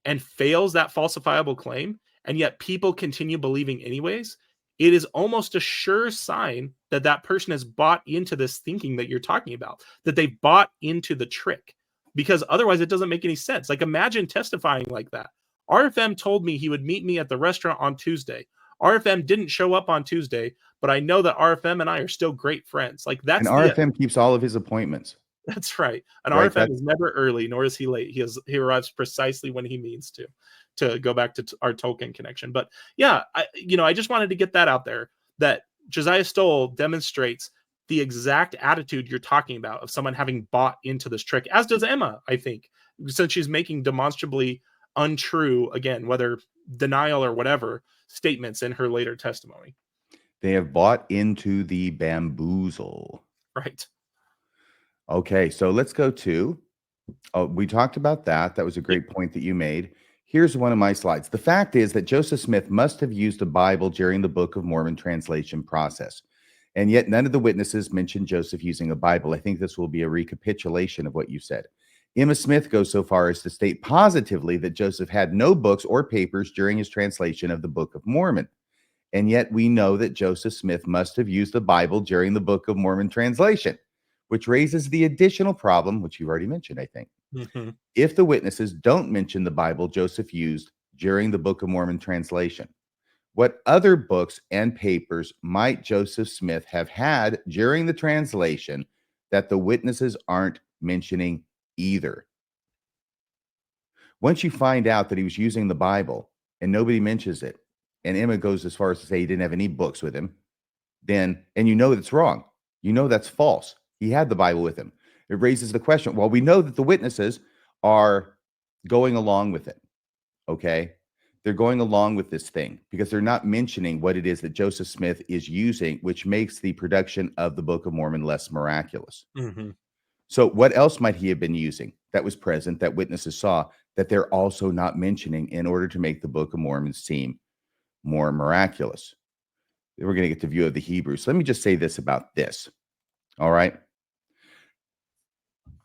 and fails that falsifiable claim, and yet people continue believing anyways, it is almost a sure sign that that person has bought into this thinking that you're talking about, that they bought into the trick. Because otherwise it doesn't make any sense. Like, imagine testifying like that. RFM told me he would meet me at the restaurant on Tuesday. RFM didn't show up on Tuesday, but I know that RFM and I are still great friends. Like, that's and RFM keeps all of his appointments. That's right. And right, RFM is never early, nor is he late. He arrives precisely when he means to go back to our Tolkien connection. But yeah, I just wanted to get that out there, that Josiah Stoll demonstrates the exact attitude you're talking about of someone having bought into this trick, as does Emma, I think, since she's making demonstrably untrue, again, whether denial or whatever, statements in her later testimony. They have bought into the bamboozle. Right. Okay, so let's go to, we talked about that. That was a great point that you made. Here's one of my slides. The fact is that Joseph Smith must have used a Bible during the Book of Mormon translation process. And yet none of the witnesses mentioned Joseph using a Bible. I think this will be a recapitulation of what you said. Emma Smith goes so far as to state positively that Joseph had no books or papers during his translation of the Book of Mormon. And yet we know that Joseph Smith must have used a Bible during the Book of Mormon translation, which raises the additional problem, which you've already mentioned, I think. Mm-hmm. If the witnesses don't mention the Bible Joseph used during the Book of Mormon translation, what other books and papers might Joseph Smith have had during the translation that the witnesses aren't mentioning either? Once you find out that he was using the Bible and nobody mentions it, and Emma goes as far as to say he didn't have any books with him, then, and you know that's wrong, you know that's false. He had the Bible with him. It raises the question, well, we know that the witnesses are going along with it, okay? They're going along with this thing because they're not mentioning what it is that Joseph Smith is using, which makes the production of the Book of Mormon less miraculous. Mm-hmm. So what else might he have been using that was present, that witnesses saw, that they're also not mentioning in order to make the Book of Mormon seem more miraculous? We're going to get to view of the Hebrews. Let me just say this about this. All right.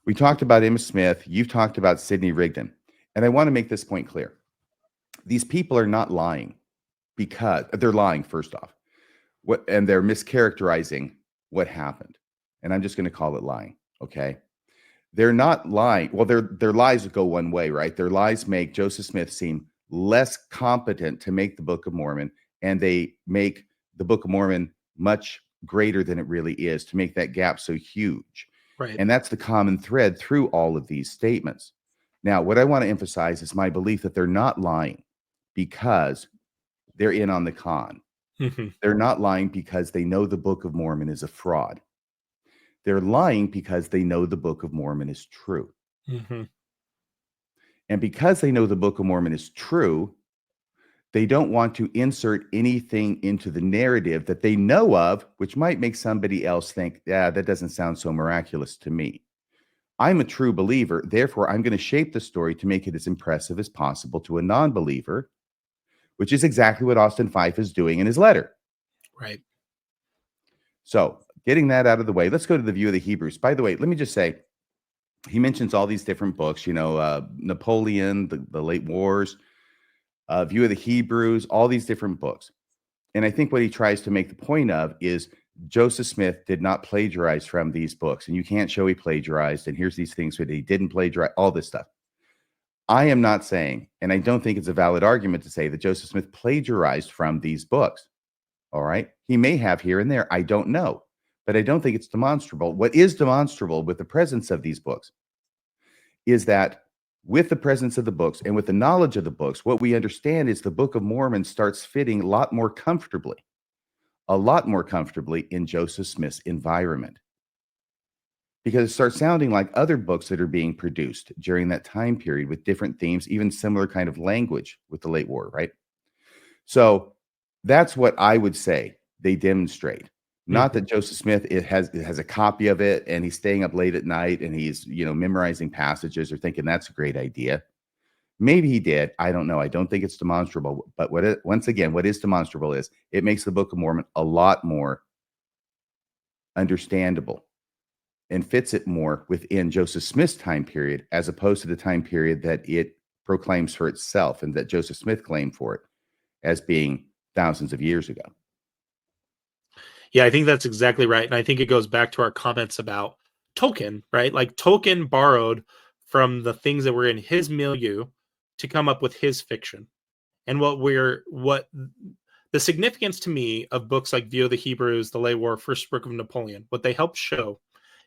We talked about Emma Smith. You've talked about Sidney Rigdon. And I want to make this point clear. These people are not lying because they're lying, first off, and they're mischaracterizing what happened. And I'm just going to call it lying. Okay. They're not lying. Well, their lies go one way, right? Their lies make Joseph Smith seem less competent to make the Book of Mormon, and they make the Book of Mormon much greater than it really is, to make that gap so huge. Right. And that's the common thread through all of these statements. Now, what I want to emphasize is my belief that they're not lying because they're in on the con. Mhm. They're not lying because they know the Book of Mormon is a fraud. They're lying because they know the Book of Mormon is true. Mhm. And because they know the Book of Mormon is true, they don't want to insert anything into the narrative that they know of, which might make somebody else think, yeah, that doesn't sound so miraculous to me. I'm a true believer. Therefore, I'm going to shape the story to make it as impressive as possible to a non-believer, which is exactly what Austin Fife is doing in his letter. Right. So getting that out of the way, let's go to the view of the Hebrews. By the way, let me just say, he mentions all these different books, Napoleon, the late wars, View of the Hebrews, all these different books. And I think what he tries to make the point of is Joseph Smith did not plagiarize from these books. And you can't show he plagiarized. And here's these things that he didn't plagiarize, all this stuff. I am not saying, and I don't think it's a valid argument to say that Joseph Smith plagiarized from these books. All right. He may have here and there. I don't know. But I don't think it's demonstrable. What is demonstrable with the presence of these books is that with the presence of the books and with the knowledge of the books, what we understand is the Book of Mormon starts fitting a lot more comfortably in Joseph Smith's environment. Because it starts sounding like other books that are being produced during that time period with different themes, even similar kind of language with the late war, right? So that's what I would say they demonstrate. Not that Joseph Smith has a copy of it and he's staying up late at night and he's, memorizing passages or thinking that's a great idea. Maybe he did. I don't know. I don't think it's demonstrable. But once again, what is demonstrable is it makes the Book of Mormon a lot more understandable and fits it more within Joseph Smith's time period as opposed to the time period that it proclaims for itself and that Joseph Smith claimed for it as being thousands of years ago. Yeah, I think that's exactly right. And I think it goes back to our comments about Tolkien, right? Like Tolkien borrowed from the things that were in his milieu to come up with his fiction. And what the significance to me of books like View of the Hebrews, The Late War, First Book of Napoleon, what they help show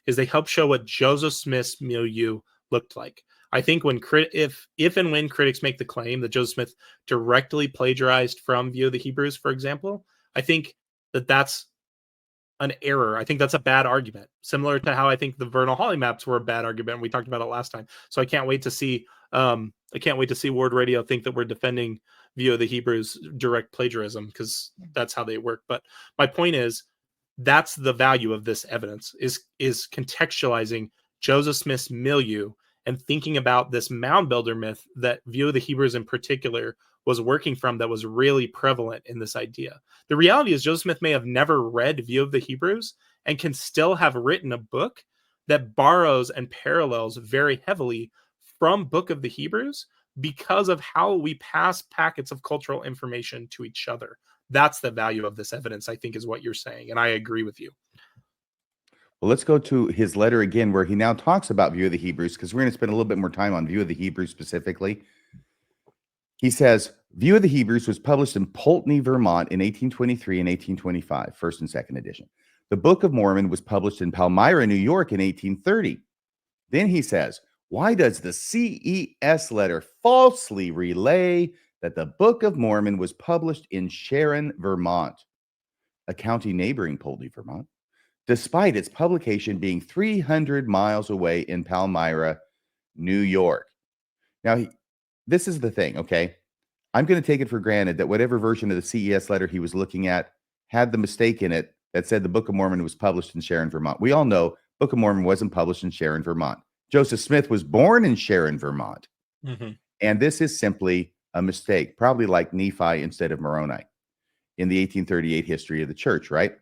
is they help show what Joseph Smith's milieu looked like. I think if and when critics make the claim that Joseph Smith directly plagiarized from View of the Hebrews, for example, I think that's an error. I think that's a bad argument, similar to how I think the Vernal Holly maps were a bad argument. We talked about it last time. So I can't wait to see Ward Radio think that we're defending View of the Hebrews direct plagiarism, because that's how they work. But my point is, that's the value of this evidence is contextualizing Joseph Smith's milieu and thinking about this mound builder myth that View of the Hebrews in particular was working from, that was really prevalent in this idea. The reality is Joseph Smith may have never read View of the Hebrews and can still have written a book that borrows and parallels very heavily from Book of the Hebrews because of how we pass packets of cultural information to each other. That's the value of this evidence, I think, is what you're saying. And I agree with you. Well, let's go to his letter again, where he now talks about View of the Hebrews, because we're going to spend a little bit more time on View of the Hebrews specifically. He says, View of the Hebrews was published in Poultney, Vermont in 1823 and 1825, first and second edition. The Book of Mormon was published in Palmyra, New York in 1830. Then he says, why does the CES letter falsely relay that the Book of Mormon was published in Sharon, Vermont, a county neighboring Poultney, Vermont, despite its publication being 300 miles away in Palmyra, New York? Now, this is the thing, okay? I'm going to take it for granted that whatever version of the CES letter he was looking at had the mistake in it that said the Book of Mormon was published in Sharon, Vermont. We all know Book of Mormon wasn't published in Sharon, Vermont. Joseph Smith was born in Sharon, Vermont. Mm-hmm. And this is simply a mistake, probably like Nephi instead of Moroni in the 1838 history of the church, right?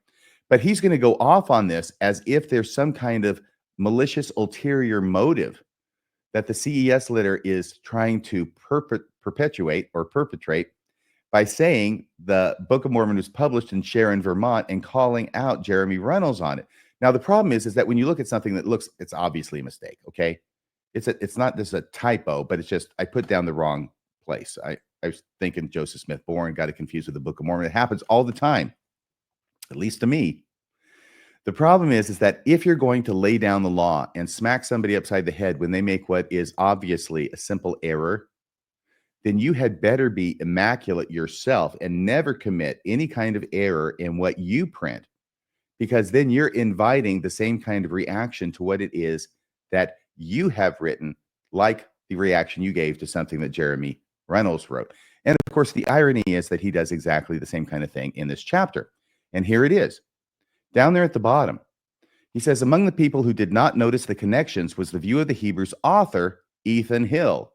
But he's going to go off on this as if there's some kind of malicious ulterior motive that the CES letter is trying to perpetrate by saying the Book of Mormon was published in Sharon, Vermont, and calling out Jeremy Reynolds on it. Now, the problem is that when you look at something that it's obviously a mistake, okay? It's not just a typo, but it's just I put down the wrong place. I was thinking Joseph Smith born, got it confused with the Book of Mormon. It happens all the time, at least to me. The problem is that if you're going to lay down the law and smack somebody upside the head when they make what is obviously a simple error, then you had better be immaculate yourself and never commit any kind of error in what you print, because then you're inviting the same kind of reaction to what it is that you have written, like the reaction you gave to something that Jeremy Reynolds wrote. And of course, the irony is that he does exactly the same kind of thing in this chapter. And here it is. Down there at the bottom, he says, among the people who did not notice the connections was the view of the Hebrews author, Ethan Hill.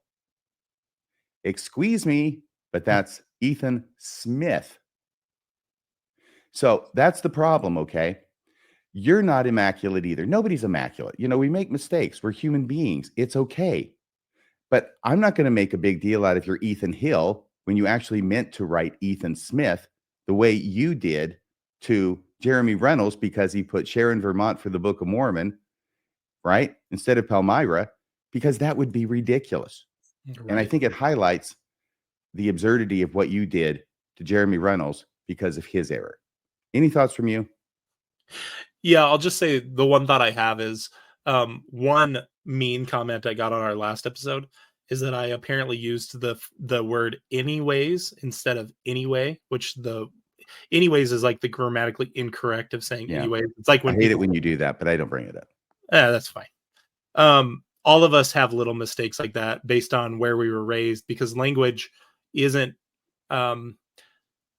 Excuse me, but that's Ethan Smith. So that's the problem, okay? You're not immaculate either. Nobody's immaculate. You know, we make mistakes. We're human beings. It's okay. But I'm not going to make a big deal out of your Ethan Hill when you actually meant to write Ethan Smith the way you did to Jeremy Reynolds because he put Sharon, Vermont for the Book of Mormon, right? Instead of Palmyra, because that would be ridiculous. Right. And I think it highlights the absurdity of what you did to Jeremy Reynolds because of his error. Any thoughts from you? Yeah, I'll just say the one thought I have is one mean comment I got on our last episode is that I apparently used the word anyways instead of anyway, which the anyways is like the grammatically incorrect of saying anyways. It's like when I hate it when you do that, but I don't bring it up. That's fine. All of us have little mistakes like that based on where we were raised, because language isn't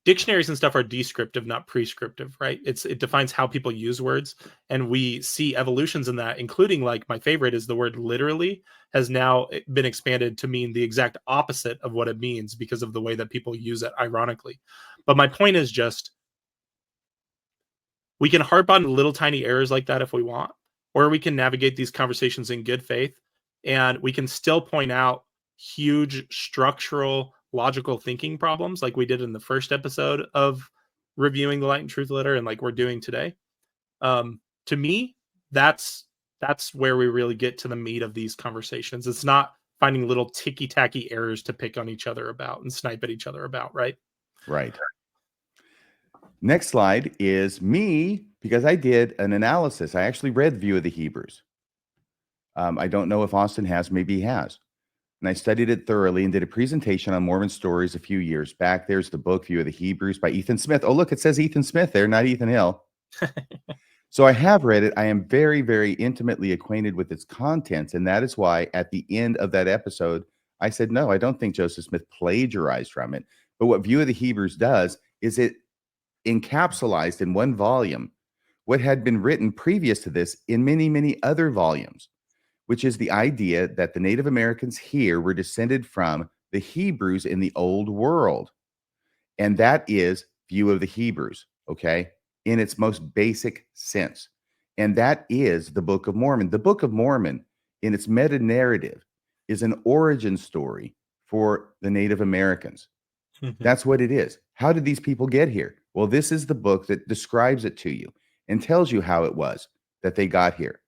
dictionaries and stuff are descriptive, not prescriptive, right? It defines how people use words, and we see evolutions in that, including, like, my favorite is the word literally has now been expanded to mean the exact opposite of what it means because of the way that people use it, ironically. But my point is just, we can harp on little tiny errors like that if we want, or we can navigate these conversations in good faith, and we can still point out huge structural logical thinking problems like we did in the first episode of reviewing the Light and Truth letter and like we're doing today. To me, that's where we really get to the meat of these conversations. It's not finding little ticky-tacky errors to pick on each other about and snipe at each other about, right? Right. Next slide is me, because I did an analysis. I actually read View of the Hebrews. I don't know if Austin has, maybe he has. And I studied it thoroughly and did a presentation on Mormon stories a few years back. There's the book, View of the Hebrews by Ethan Smith. Oh, look, it says Ethan Smith there, not Ethan Hill. So I have read it. I am very, very intimately acquainted with its contents. And that is why at the end of that episode, I said, no, I don't think Joseph Smith plagiarized from it. But what View of the Hebrews does is it encapsulated in one volume what had been written previous to this in many, many other volumes, which is the idea that the Native Americans here were descended from the Hebrews in the Old World. And that is View of the Hebrews, okay, in its most basic sense. And that is the Book of Mormon. The Book of Mormon, in its meta-narrative, is an origin story for the Native Americans. That's what it is. How did these people get here? Well, this is the book that describes it to you and tells you how it was that they got here.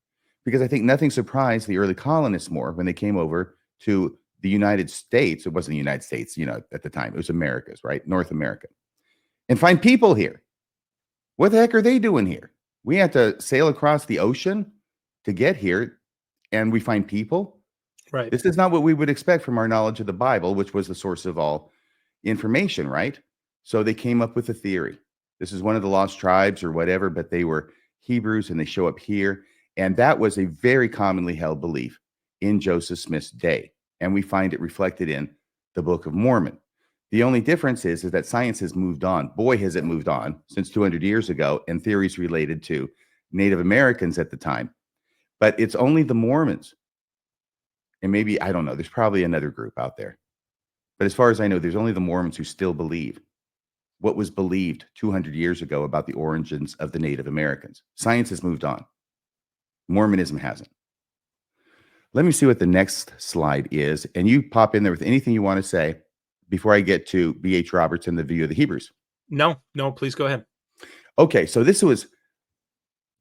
Because I think nothing surprised the early colonists more when they came over to the United States. It wasn't the United States, you know, at the time. It was Americas, right? North America. And find people here. What the heck are they doing here? We had to sail across the ocean to get here, and we find people. Right. This is not what we would expect from our knowledge of the Bible, which was the source of all information, right? So they came up with a theory. This is one of the lost tribes or whatever, but they were Hebrews and they show up here. And that was a very commonly held belief in Joseph Smith's day. And we find it reflected in the Book of Mormon. The only difference is that science has moved on. Boy, has it moved on since 200 years ago, and theories related to Native Americans at the time. But it's only the Mormons. And maybe, I don't know, there's probably another group out there. But as far as I know, there's only the Mormons who still believe what was believed 200 years ago about the origins of the Native Americans. Science has moved on. Mormonism hasn't. Let me see what the next slide is. And you pop in there with anything you want to say before I get to B.H. Roberts and the View of the Hebrews. No, please go ahead. Okay, so this was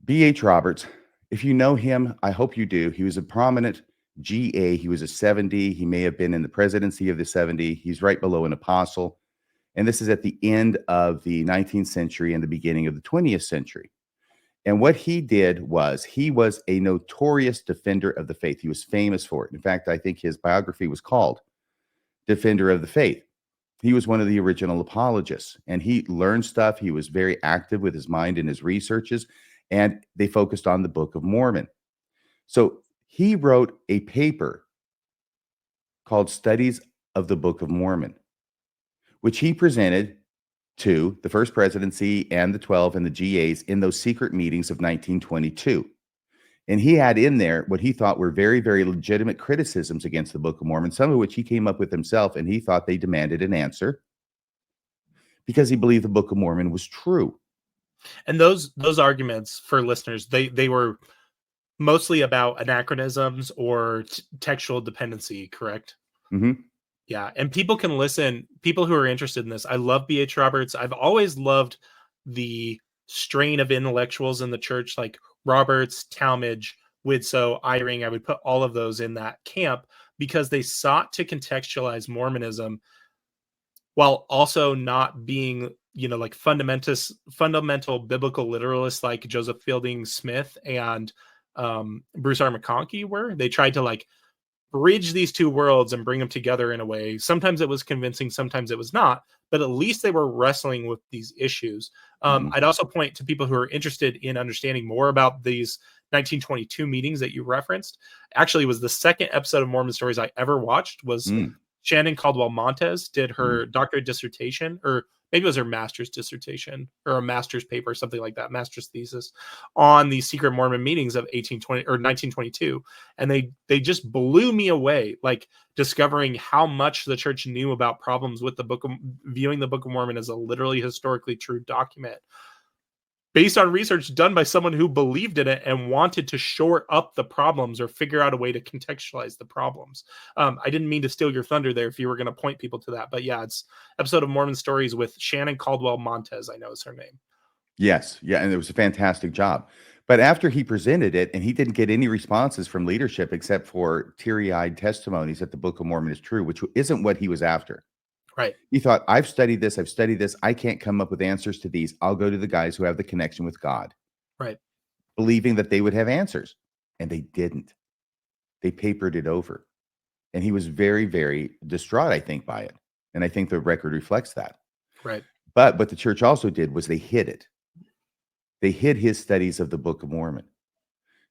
B.H. Roberts. If you know him, I hope you do. He was a prominent GA. He was a 70. He may have been in the presidency of the 70. He's right below an apostle. And this is at the end of the 19th century and the beginning of the 20th century. And what he did was he was a notorious defender of the faith. He was famous for it. In fact, I think his biography was called Defender of the Faith. He was one of the original apologists, and he learned stuff. He was very active with his mind and his researches, and they focused on the Book of Mormon. So he wrote a paper called Studies of the Book of Mormon, which he presented to the First Presidency and the 12 and the GAs in those secret meetings of 1922. And he had in there what he thought were very, very legitimate criticisms against the Book of Mormon, some of which he came up with himself, and he thought they demanded an answer because he believed the Book of Mormon was true. And those arguments, for listeners, they were mostly about anachronisms or textual dependency, correct? Mm-hmm. Yeah, and people can listen, people who are interested in this. I love B.H. Roberts. I've always loved the strain of intellectuals in the church, like Roberts, Talmage, Widsoe, Eyring. I would put all of those in that camp because they sought to contextualize Mormonism while also not being, like fundamental biblical literalists like Joseph Fielding Smith and Bruce R. McConkie were. They tried to like bridge these two worlds and bring them together in a way. Sometimes it was convincing, sometimes it was not, but at least they were wrestling with these issues. I'd also point to people who are interested in understanding more about these 1922 meetings that you referenced. Actually, it was the second episode of Mormon Stories I ever watched. Was Shannon Caldwell Montes did her doctorate dissertation, or maybe it was her master's dissertation or a master's paper, something like that, master's thesis on the secret Mormon meetings of 1922. And they just blew me away, like discovering how much the church knew about problems with viewing the Book of Mormon as a literally historically true document based on research done by someone who believed in it and wanted to shore up the problems or figure out a way to contextualize the problems. I didn't mean to steal your thunder there if you were going to point people to that, but yeah, it's episode of Mormon Stories with Shannon Caldwell Montes, I know is her name. Yes. Yeah. And it was a fantastic job. But after he presented it, and he didn't get any responses from leadership except for teary-eyed testimonies that the Book of Mormon is true, which isn't what he was after. Right. He thought, I've studied this. I can't come up with answers to these. I'll go to the guys who have the connection with God. Right. Believing that they would have answers. And they didn't. They papered it over. And he was very, very distraught, I think, by it. And I think the record reflects that. Right. But what the church also did was they hid it. They hid his studies of the Book of Mormon.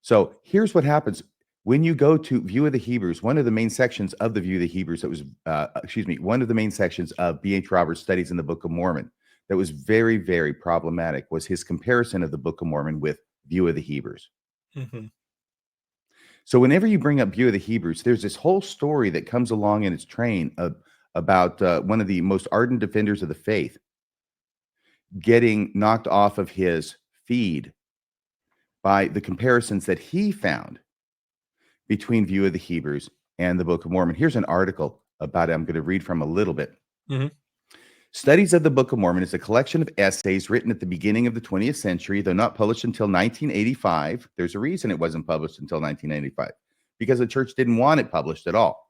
So here's what happens. When you go to View of the Hebrews, one of the main sections of the View of the Hebrews one of the main sections of B.H. Roberts' studies in the Book of Mormon that was very, very problematic was his comparison of the Book of Mormon with View of the Hebrews. Mm-hmm. So whenever you bring up View of the Hebrews, there's this whole story that comes along in its train about one of the most ardent defenders of the faith getting knocked off of his feed by the comparisons that he found between View of the Hebrews and the Book of Mormon. Here's an article about it. I'm going to read from a little bit. Mm-hmm. Studies of the Book of Mormon is a collection of essays written at the beginning of the 20th century, though not published until 1985. There's a reason it wasn't published until 1985, because the church didn't want it published at all.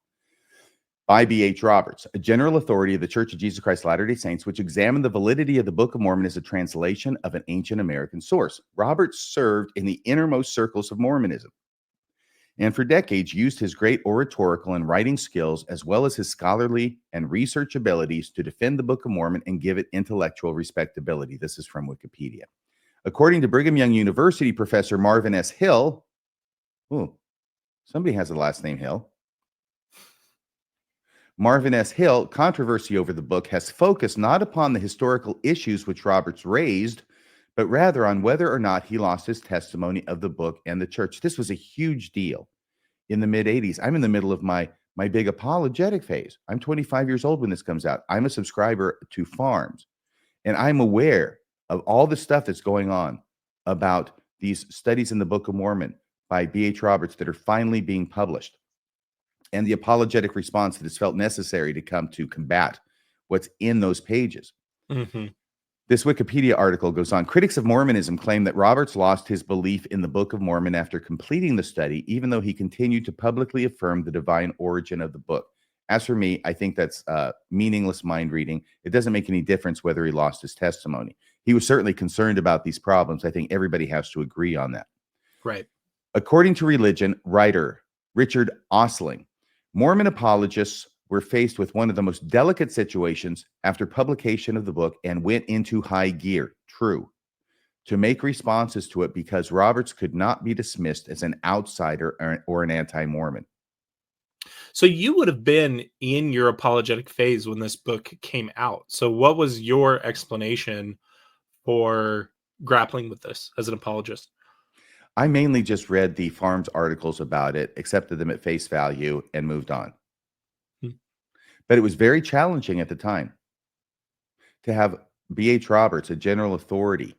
By B.H. Roberts, a general authority of the Church of Jesus Christ of Latter-day Saints, which examined the validity of the Book of Mormon as a translation of an ancient American source. Roberts served in the innermost circles of Mormonism, and for decades used his great oratorical and writing skills as well as his scholarly and research abilities to defend the Book of Mormon and give it intellectual respectability. This is from Wikipedia. According to Brigham Young University professor Marvin S. Hill, somebody has the last name Hill. Marvin S. Hill, controversy over the book has focused not upon the historical issues which Roberts raised, but rather on whether or not he lost his testimony of the book and the church. This was a huge deal in the mid-'80s. I'm in the middle of my big apologetic phase. I'm 25 years old when this comes out. I'm a subscriber to Farms, and I'm aware of all the stuff that's going on about these studies in the Book of Mormon by B.H. Roberts that are finally being published, and the apologetic response that is felt necessary to come to combat what's in those pages. Mm-hmm. This Wikipedia article goes on. Critics of Mormonism claim that Roberts lost his belief in the Book of Mormon after completing the study, even though he continued to publicly affirm the divine origin of the book. As for me, I think that's meaningless mind reading. It doesn't make any difference whether he lost his testimony. he was certainly concerned about these problems. I think everybody has to agree on that. Right. According to Religion writer Richard Osling, Mormon apologists were faced with one of the most delicate situations after publication of the book and went into high gear. True. To make responses to it because Roberts could not be dismissed as an outsider or an anti-Mormon. So you would have been in your apologetic phase when this book came out. So what was your explanation for grappling with this as an apologist? I mainly just read the Farms articles about it, accepted them at face value, and moved on. But it was very challenging at the time to have B.H. Roberts, a general authority,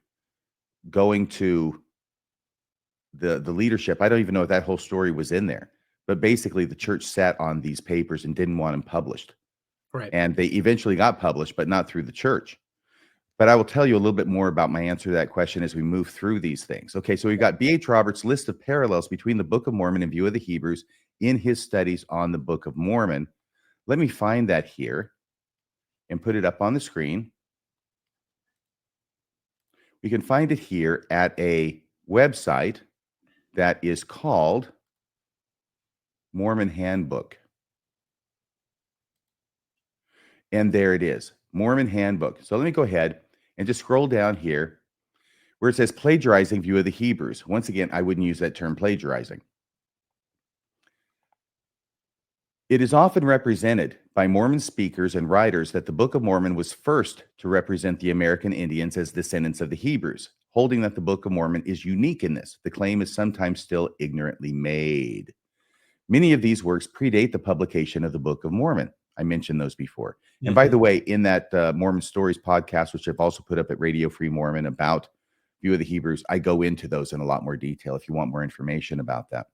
going to the leadership. I don't even know if that whole story was in there, but basically the church sat on these papers and didn't want them published. Right. And they eventually got published, but not through the church. But I will tell you a little bit more about my answer to that question as we move through these things. Okay, so we've got B.H. Roberts' list of parallels between the Book of Mormon and View of the Hebrews in his studies on the Book of Mormon. Let me find that here and put it up on the screen. We can find it here at a website that is called Mormon Handbook. And there it is, Mormon Handbook. So let me go ahead and just scroll down here where it says plagiarizing View of the Hebrews. Once again, I wouldn't use that term plagiarizing. It is often represented by Mormon speakers and writers that the Book of Mormon was first to represent the American Indians as descendants of the Hebrews, holding that the Book of Mormon is unique in this. The claim is sometimes still ignorantly made. Many of these works predate the publication of the Book of Mormon. I mentioned those before. And by the way, in that Mormon Stories podcast, which I've also put up at Radio Free Mormon about View of the Hebrews, I go into those in a lot more detail if you want more information about that.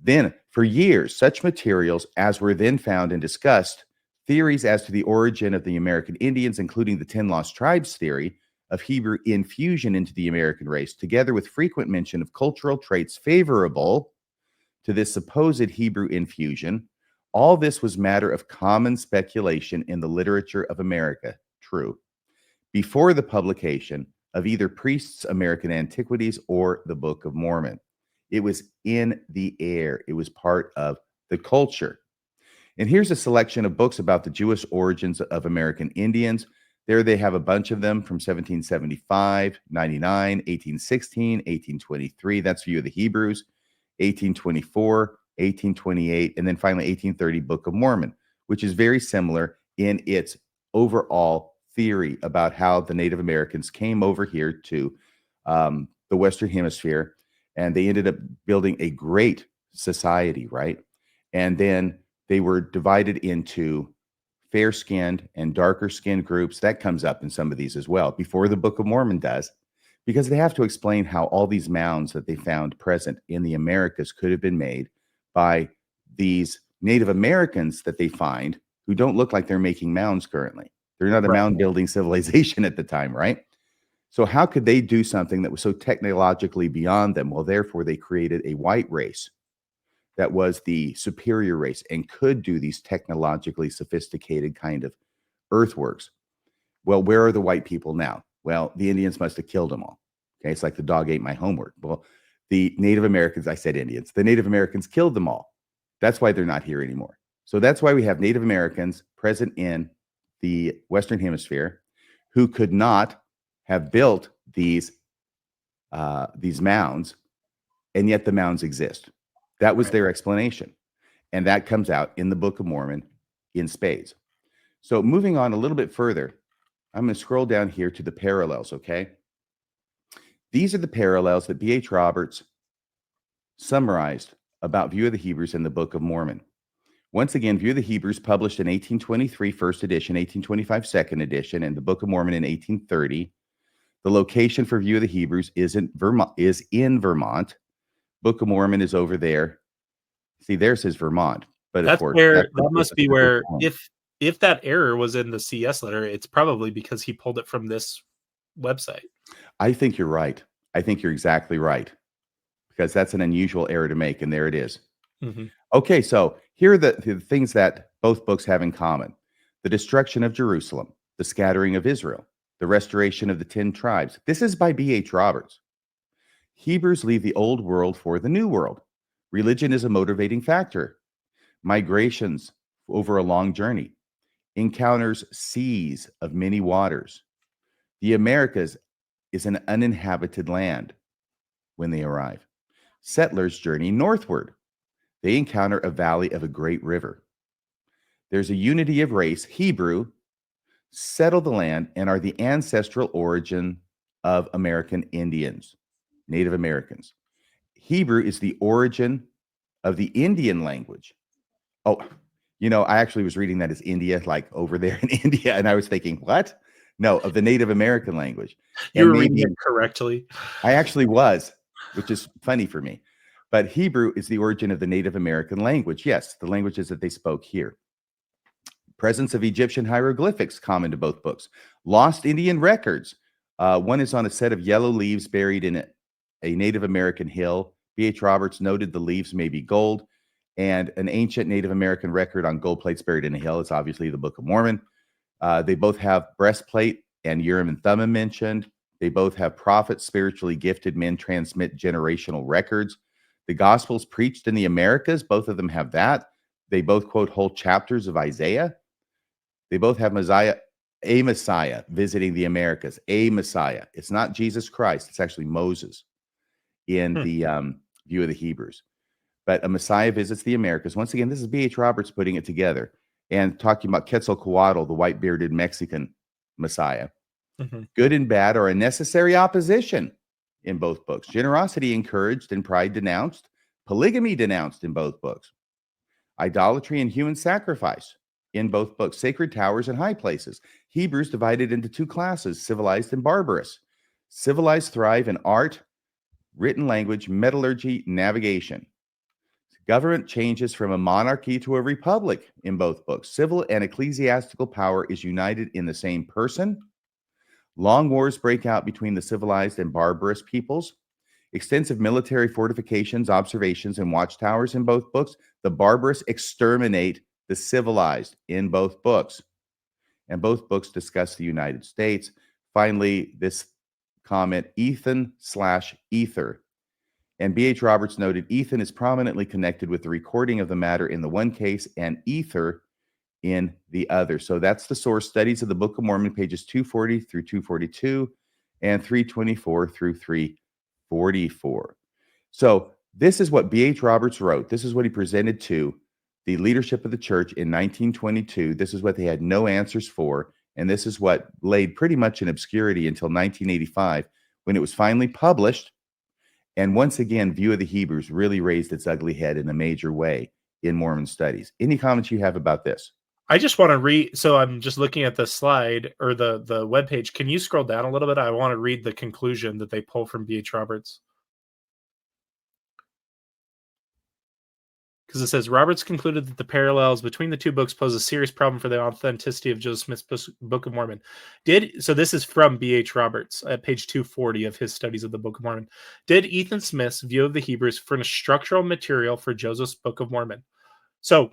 Then, for years, such materials as were then found and discussed, theories as to the origin of the American Indians, including the 10 Lost Tribes theory of Hebrew infusion into the American race, together with frequent mention of cultural traits favorable to this supposed Hebrew infusion, all this was matter of common speculation in the literature of America, true, before the publication of either Priest's American Antiquities or the Book of Mormon. It was in the air. It was part of the culture. And here's a selection of books about the Jewish origins of American Indians. There they have a bunch of them from 1775, 99, 1816, 1823. That's View of the Hebrews, 1824, 1828, and then finally 1830 Book of Mormon, which is very similar in its overall theory about how the Native Americans came over here to the Western Hemisphere. And they ended up building a great society, right? And then they were divided into fair-skinned and darker-skinned groups. That comes up in some of these as well, before the Book of Mormon does, because they have to explain how all these mounds that they found present in the Americas could have been made by these Native Americans that they find who don't look like they're making mounds currently. They're not a mound-building civilization at the time, right? So how could they do something that was so technologically beyond them? Well, therefore, they created a white race that was the superior race and could do these technologically sophisticated kind of earthworks. Well, where are the white people now? Well, the Indians must have killed them all. Okay, it's like the dog ate my homework. Well, the Native Americans, I said Indians, the Native Americans killed them all. That's why they're not here anymore. So that's why we have Native Americans present in the Western Hemisphere who could not have built these mounds, and yet the mounds exist. That was their explanation. And that comes out in the Book of Mormon in spades. So moving on a little bit further, I'm going to scroll down here to the parallels, okay? These are the parallels that B.H. Roberts summarized about View of the Hebrews in the Book of Mormon. Once again, View of the Hebrews published in 1823, first edition, 1825, second edition, and the Book of Mormon in 1830. The location for View of the Hebrews is in Vermont. Book of Mormon is over there. See, there says Vermont, but that's of course where that must be where if that error was in the CS letter, it's probably because he pulled it from this website. I think you're right. I think you're exactly right, because that's an unusual error to make, and there it is. Okay, so here are the things that both books have in common: the destruction of Jerusalem, the scattering of Israel, The Restoration of the 10 Tribes. This is by B.H. Roberts. Hebrews leave the old world for the new world. Religion is a motivating factor. Migrations over a long journey. Encounters seas of many waters. The Americas is an uninhabited land when they arrive. Settlers journey northward. They encounter a valley of a great river. There's a unity of race. Hebrew settle the land and are the ancestral origin of American Indians, Native Americans. Hebrew is the origin of the Indian language. Oh, I actually was reading that as India, like over there in India, and I was thinking, what? No, of the Native American language. You were reading it correctly. I actually was, which is funny for me. But Hebrew is the origin of the Native American language. Yes, the languages that they spoke here. Presence of Egyptian hieroglyphics common to both books. Lost Indian records. One is on a set of yellow leaves buried in a Native American hill. B.H. Roberts noted the leaves may be gold, and an ancient Native American record on gold plates buried in a hill is obviously the Book of Mormon. They both have breastplate and Urim and Thummim mentioned. They both have prophets, spiritually gifted men transmit generational records. The Gospels preached in the Americas, both of them have that. They both quote whole chapters of Isaiah. They both have a Messiah visiting the Americas, a Messiah. It's not Jesus Christ. It's actually Moses in the view of the Hebrews. But a Messiah visits the Americas. Once again, this is B.H. Roberts putting it together and talking about Quetzalcoatl, the white-bearded Mexican Messiah. Mm-hmm. Good and bad are a necessary opposition in both books. Generosity encouraged and pride denounced. Polygamy denounced in both books. Idolatry and human sacrifice in both books. Sacred towers and high places. Hebrews divided into two classes, civilized and barbarous. Civilized thrive in art, written language, metallurgy, navigation. Government changes from a monarchy to a republic in both books. Civil and ecclesiastical power is united in the same person. Long wars break out between the civilized and barbarous peoples. Extensive military fortifications, observations, and watchtowers in both books. The barbarous exterminate the civilized in both books. And both books discuss the United States. Finally, this comment, Ethan/Ether. And B.H. Roberts noted, Ethan is prominently connected with the recording of the matter in the one case and Ether in the other. So that's the source, Studies of the Book of Mormon, pages 240 through 242 and 324 through 344. So this is what B.H. Roberts wrote. This is what he presented to the leadership of the church in 1922. This is what they had no answers for. And this is what laid pretty much in obscurity until 1985, when it was finally published. And once again, View of the Hebrews really raised its ugly head in a major way in Mormon studies. Any comments you have about this? I just want to read. So I'm just looking at the slide or the webpage. Can you scroll down a little bit? I want to read the conclusion that they pull from B.H. Roberts. Because it says, Roberts concluded that the parallels between the two books pose a serious problem for the authenticity of Joseph Smith's Book of Mormon. So this is from B.H. Roberts at page 240 of his Studies of the Book of Mormon. Did Ethan Smith's View of the Hebrews furnish structural material for Joseph's Book of Mormon? So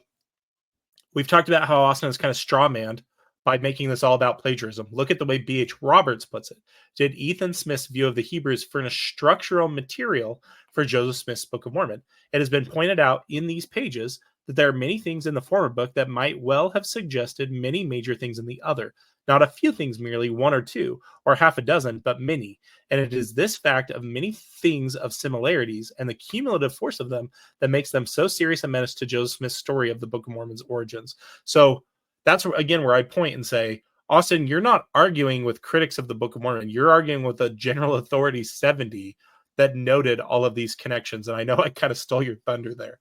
we've talked about how Austin is kind of strawmanned by making this all about plagiarism. Look at the way B.H. Roberts puts it. Did Ethan Smith's View of the Hebrews furnish structural material for Joseph Smith's Book of Mormon? It has been pointed out in these pages that there are many things in the former book that might well have suggested many major things in the other. Not a few things merely, one or two, or half a dozen, but many. And it is this fact of many things of similarities and the cumulative force of them that makes them so serious a menace to Joseph Smith's story of the Book of Mormon's origins. So that's, again, where I point and say, Austin, you're not arguing with critics of the Book of Mormon. You're arguing with a general authority 70 that noted all of these connections. And I know I kind of stole your thunder there.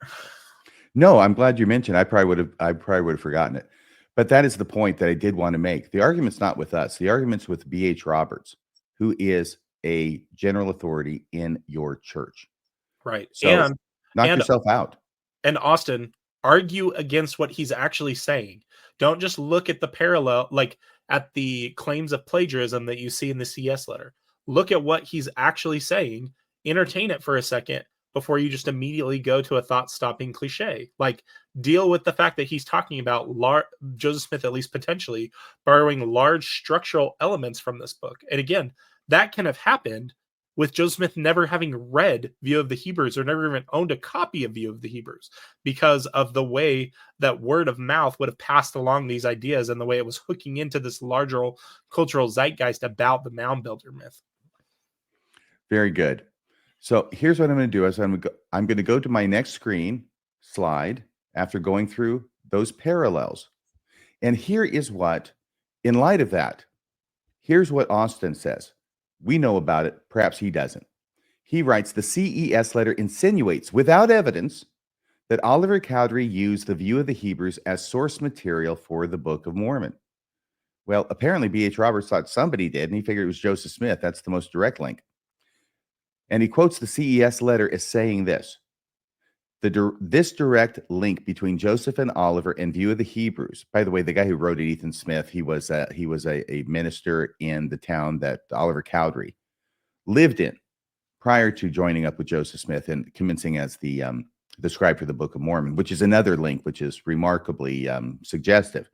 No, I'm glad you mentioned. I probably would have forgotten it. But that is the point that I did want to make. The argument's not with us. The argument's with B.H. Roberts, who is a general authority in your church. Right. So knock yourself out. And Austin, argue against what he's actually saying. Don't just look at the parallel, like at the claims of plagiarism that you see in the CS letter. Look at what he's actually saying, entertain it for a second, before you just immediately go to a thought-stopping cliche. Like, deal with the fact that he's talking about Joseph Smith, at least potentially, borrowing large structural elements from this book. And again, that can have happened with Joseph Smith never having read View of the Hebrews or never even owned a copy of View of the Hebrews, because of the way that word of mouth would have passed along these ideas and the way it was hooking into this larger cultural zeitgeist about the mound builder myth. Very good. So here's what I'm going to do is I'm going to go to my next screen slide after going through those parallels. And here is what, in light of that, here's what Austin says. We know about it. Perhaps he doesn't. He writes, the CES letter insinuates, without evidence, that Oliver Cowdery used the View of the Hebrews as source material for the Book of Mormon. Well, apparently B.H. Roberts thought somebody did, and he figured it was Joseph Smith. That's the most direct link. And he quotes the CES letter as saying this: this direct link between Joseph and Oliver and View of the Hebrews. By the way, the guy who wrote it, Ethan Smith, he was a minister in the town that Oliver Cowdery lived in prior to joining up with Joseph Smith and commencing as the scribe for the Book of Mormon, which is another link which is remarkably suggestive.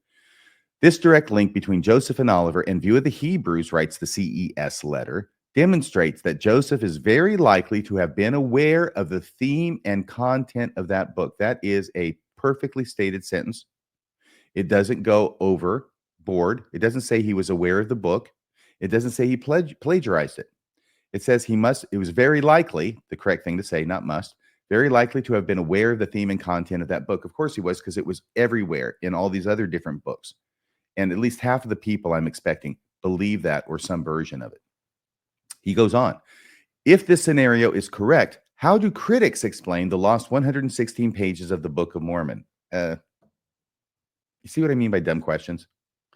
This direct link between Joseph and Oliver and View of the Hebrews, writes the CES letter, demonstrates that Joseph is very likely to have been aware of the theme and content of that book. That is a perfectly stated sentence. It doesn't go overboard. It doesn't say he was aware of the book. It doesn't say he plagiarized it. It says it was very likely, the correct thing to say, not must, very likely to have been aware of the theme and content of that book. Of course he was, because it was everywhere in all these other different books. And at least half of the people I'm expecting believe that, or some version of it. He goes on, if this scenario is correct, how do critics explain the lost 116 pages of the Book of Mormon? You see what I mean by dumb questions?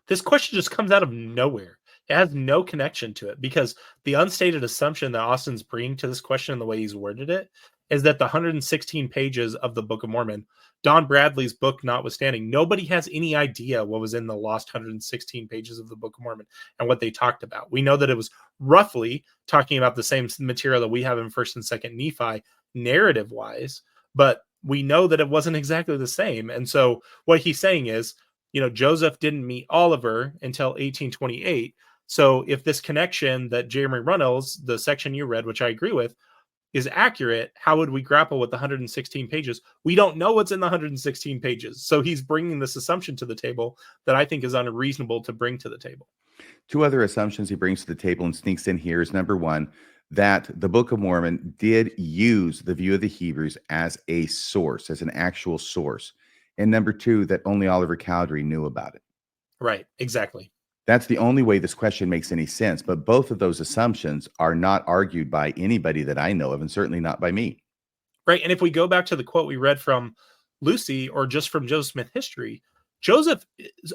This question just comes out of nowhere. It has no connection to it, because the unstated assumption that Austin's bringing to this question and the way he's worded it is that the 116 pages of the Book of Mormon, Don Bradley's book notwithstanding, nobody has any idea what was in the lost 116 pages of the Book of Mormon and what they talked about. We know that it was roughly talking about the same material that we have in 1st and 2nd Nephi narrative wise, but we know that it wasn't exactly the same. And so what he's saying is, Joseph didn't meet Oliver until 1828. So if this connection that Jeremy Runnels, the section you read, which I agree with, is accurate, how would we grapple with the 116 pages? We don't know what's in the 116 pages. So he's bringing this assumption to the table that I think is unreasonable to bring to the table. Two other assumptions he brings to the table and sneaks in here is, number one, that the Book of Mormon did use the View of the Hebrews as a source, as an actual source. And number two, that only Oliver Cowdery knew about it. Right, exactly. That's the only way this question makes any sense. But both of those assumptions are not argued by anybody that I know of, and certainly not by me. Right. And if we go back to the quote we read from Lucy, or just from Joseph Smith history,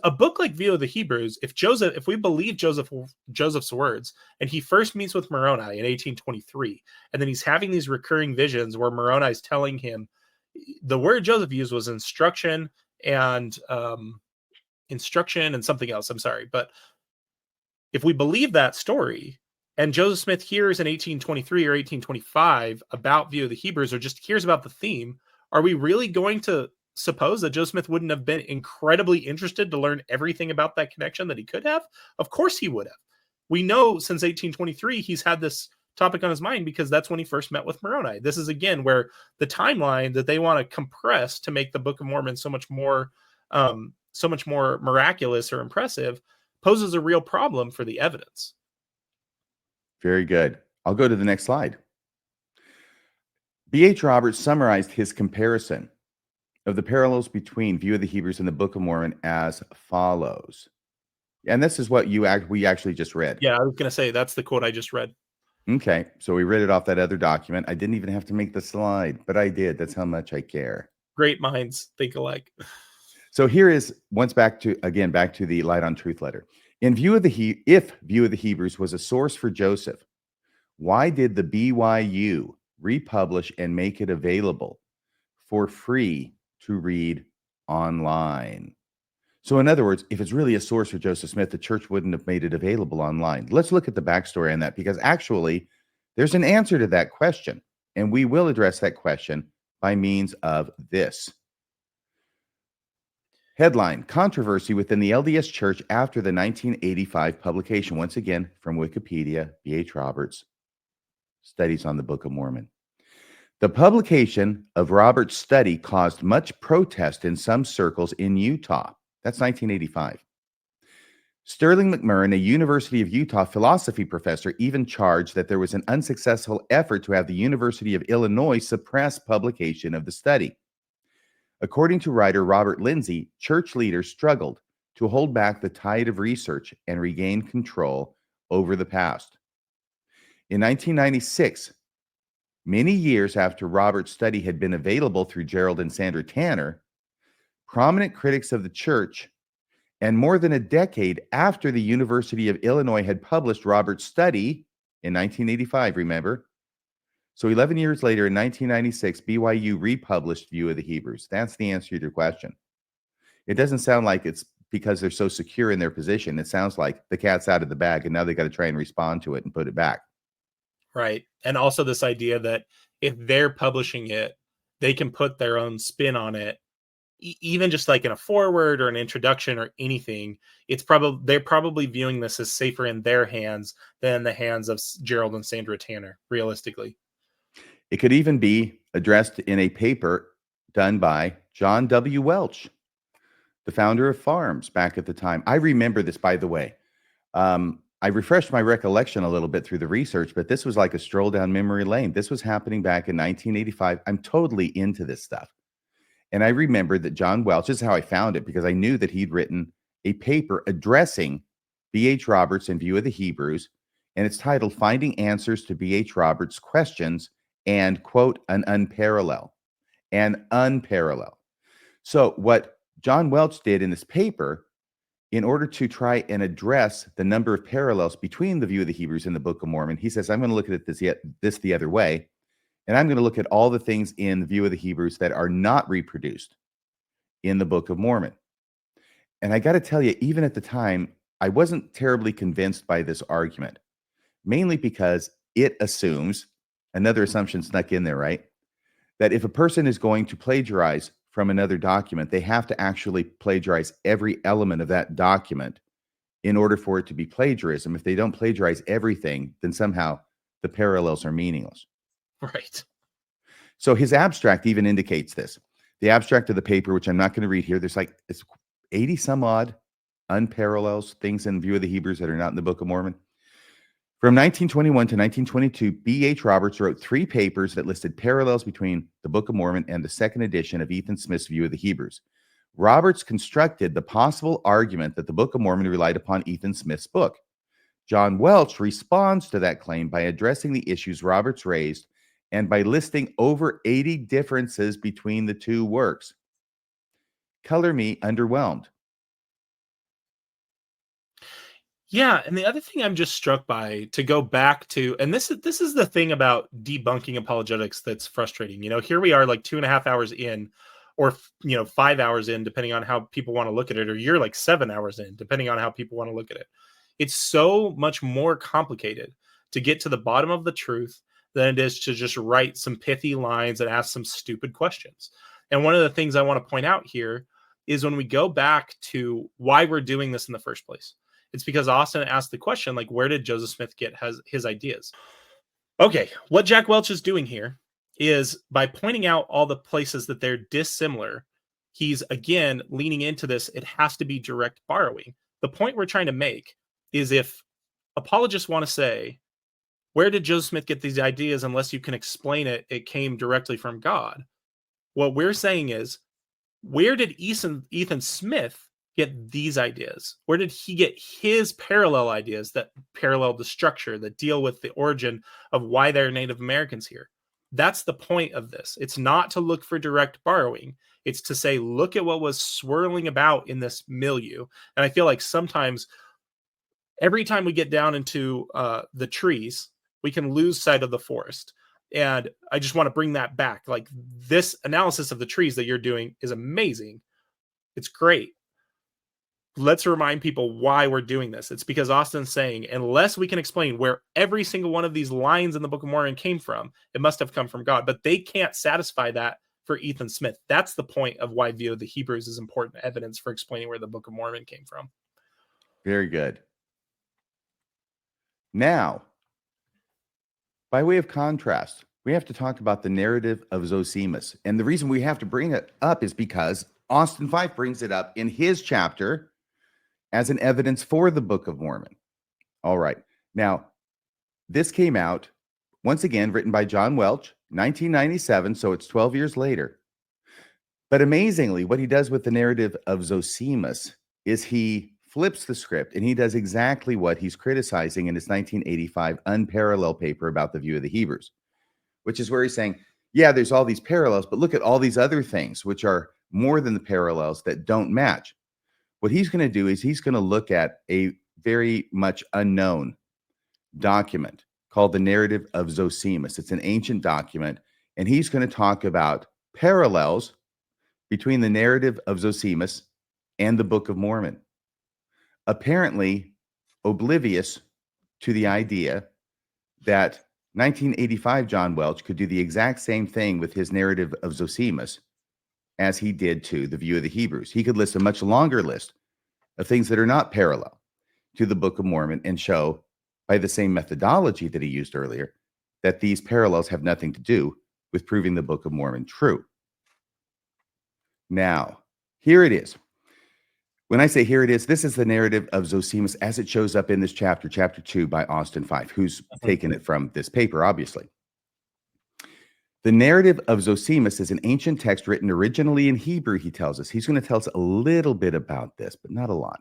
a book like View of the Hebrews, if we believe Joseph's words, and he first meets with Moroni in 1823, and then he's having these recurring visions where Moroni is telling him, the word Joseph used was instruction and something else. I'm sorry. But if we believe that story, and Joseph Smith hears in 1823 or 1825 about View of the Hebrews, or just hears about the theme, are we really going to suppose that Joseph Smith wouldn't have been incredibly interested to learn everything about that connection that he could have? Of course he would have. We know since 1823 he's had this topic on his mind, because that's when he first met with Moroni. This is, again, where the timeline that they want to compress to make the Book of Mormon so much more miraculous or impressive poses a real problem for the evidence. Very good. I'll go to the next slide. B.H. Roberts summarized his comparison of the parallels between View of the Hebrews and the Book of Mormon as follows. And this is what we actually just read. Yeah, I was going to say, that's the quote I just read. Okay, so we read it off that other document. I didn't even have to make the slide, but I did. That's how much I care. Great minds think alike. So here is back to the Light on Truth letter. If View of the Hebrews was a source for Joseph, why did the BYU republish and make it available for free to read online? So in other words, if it's really a source for Joseph Smith, the church wouldn't have made it available online. Let's look at the backstory on that, because actually there's an answer to that question. And we will address that question by means of this. Headline: Controversy within the LDS Church after the 1985 publication. Once again, from Wikipedia, B.H. Roberts, Studies on the Book of Mormon. The publication of Roberts' study caused much protest in some circles in Utah. That's 1985. Sterling McMurrin, a University of Utah philosophy professor, even charged that there was an unsuccessful effort to have the University of Illinois suppress publication of the study. According to writer Robert Lindsay, church leaders struggled to hold back the tide of research and regain control over the past. In 1996, many years after Robert's study had been available through Gerald and Sandra Tanner, prominent critics of the church, and more than a decade after the University of Illinois had published Robert's study in 1985, remember? So 11 years later, in 1996, BYU republished View of the Hebrews. That's the answer to your question. It doesn't sound like it's because they're so secure in their position. It sounds like the cat's out of the bag, and now they got to try and respond to it and put it back. Right. And also this idea that if they're publishing it, they can put their own spin on it, even just like in a foreword or an introduction or anything. They're probably viewing this as safer in their hands than the hands of Gerald and Sandra Tanner, realistically. It could even be addressed in a paper done by John W. Welch, the founder of Farms back at the time. I remember this, by the way. I refreshed my recollection a little bit through the research, but this was like a stroll down memory lane. This was happening back in 1985. I'm totally into this stuff. And I remembered that John Welch, this is how I found it, because I knew that he'd written a paper addressing B.H. Roberts in View of the Hebrews, and it's titled Finding Answers to B.H. Roberts' Questions and, quote, an unparalleled. So what John Welch did in this paper, in order to try and address the number of parallels between the View of the Hebrews and the Book of Mormon, he says, I'm going to look at this the other way, and I'm going to look at all the things in the View of the Hebrews that are not reproduced in the Book of Mormon. And I got to tell you, even at the time, I wasn't terribly convinced by this argument, mainly because it assumes, another assumption snuck in there, right? That if a person is going to plagiarize from another document, they have to actually plagiarize every element of that document in order for it to be plagiarism. If they don't plagiarize everything, then somehow the parallels are meaningless. Right. So his abstract even indicates this. The abstract of the paper, which I'm not going to read here, there's like it's 80 some odd unparallels, things in View of the Hebrews that are not in the Book of Mormon. From 1921 to 1922, B.H. Roberts wrote 3 papers that listed parallels between the Book of Mormon and the second edition of Ethan Smith's View of the Hebrews. Roberts constructed the possible argument that the Book of Mormon relied upon Ethan Smith's book. John Welch responds to that claim by addressing the issues Roberts raised and by listing over 80 differences between the two works. Color me underwhelmed. Yeah, and the other thing I'm just struck by, to go back to, and this is the thing about debunking apologetics that's frustrating. Here we are like 2.5 hours in, or 5 hours in, depending on how people want to look at it, or you're like 7 hours in, depending on how people want to look at it. It's so much more complicated to get to the bottom of the truth than it is to just write some pithy lines and ask some stupid questions. And one of the things I want to point out here is when we go back to why we're doing this in the first place. It's because Austin asked the question, like, where did Joseph Smith get his ideas? Okay, what Jack Welch is doing here is, by pointing out all the places that they're dissimilar, he's, again, leaning into this. It has to be direct borrowing. The point we're trying to make is, if apologists want to say, where did Joseph Smith get these ideas? Unless you can explain it, it came directly from God. What we're saying is, where did Ethan Smith get these ideas? Where did he get his parallel ideas that parallel the structure, that deal with the origin of why there are Native Americans here? That's the point of this. It's not to look for direct borrowing. It's to say, look at what was swirling about in this milieu. And I feel like sometimes, every time we get down into the trees, we can lose sight of the forest. And I just want to bring that back. Like, this analysis of the trees that you're doing is amazing. It's great. let's remind people why we're doing this. It's because Austin's saying, unless we can explain where every single one of these lines in the Book of Mormon came from, it must have come from God. But they can't satisfy that for Ethan Smith. That's the point of why View of the Hebrews is important evidence for explaining where the Book of Mormon came from. Very good. Now, by way of contrast, we have to talk about the narrative of Zosimus. And the reason we have to bring it up is because Austin Fife brings it up in his chapter as an evidence for the Book of Mormon. All right. Now, this came out, once again, written by John Welch, 1997, so it's 12 years later. But amazingly, what he does with the narrative of Zosimus is he flips the script, and he does exactly what he's criticizing in his 1985 unparalleled paper about the View of the Hebrews, which is where he's saying, yeah, there's all these parallels, but look at all these other things, which are more than the parallels that don't match. What he's going to do is he's going to look at a very much unknown document called the Narrative of Zosimus. It's an ancient document, and he's going to talk about parallels between the narrative of Zosimus and the Book of Mormon, apparently oblivious to the idea that 1985 John Welch could do the exact same thing with his narrative of Zosimus as he did to the View of the Hebrews. He could list a much longer list of things that are not parallel to the Book of Mormon and show by the same methodology that he used earlier that these parallels have nothing to do with proving the Book of Mormon true. Now, here it is. When I say here it is, this is the narrative of Zosimus as it shows up in this chapter, chapter 2 by Austin Fife, who's taken it from this paper, obviously. The narrative of Zosimus is an ancient text written originally in Hebrew, he tells us. He's going to tell us a little bit about this, but not a lot.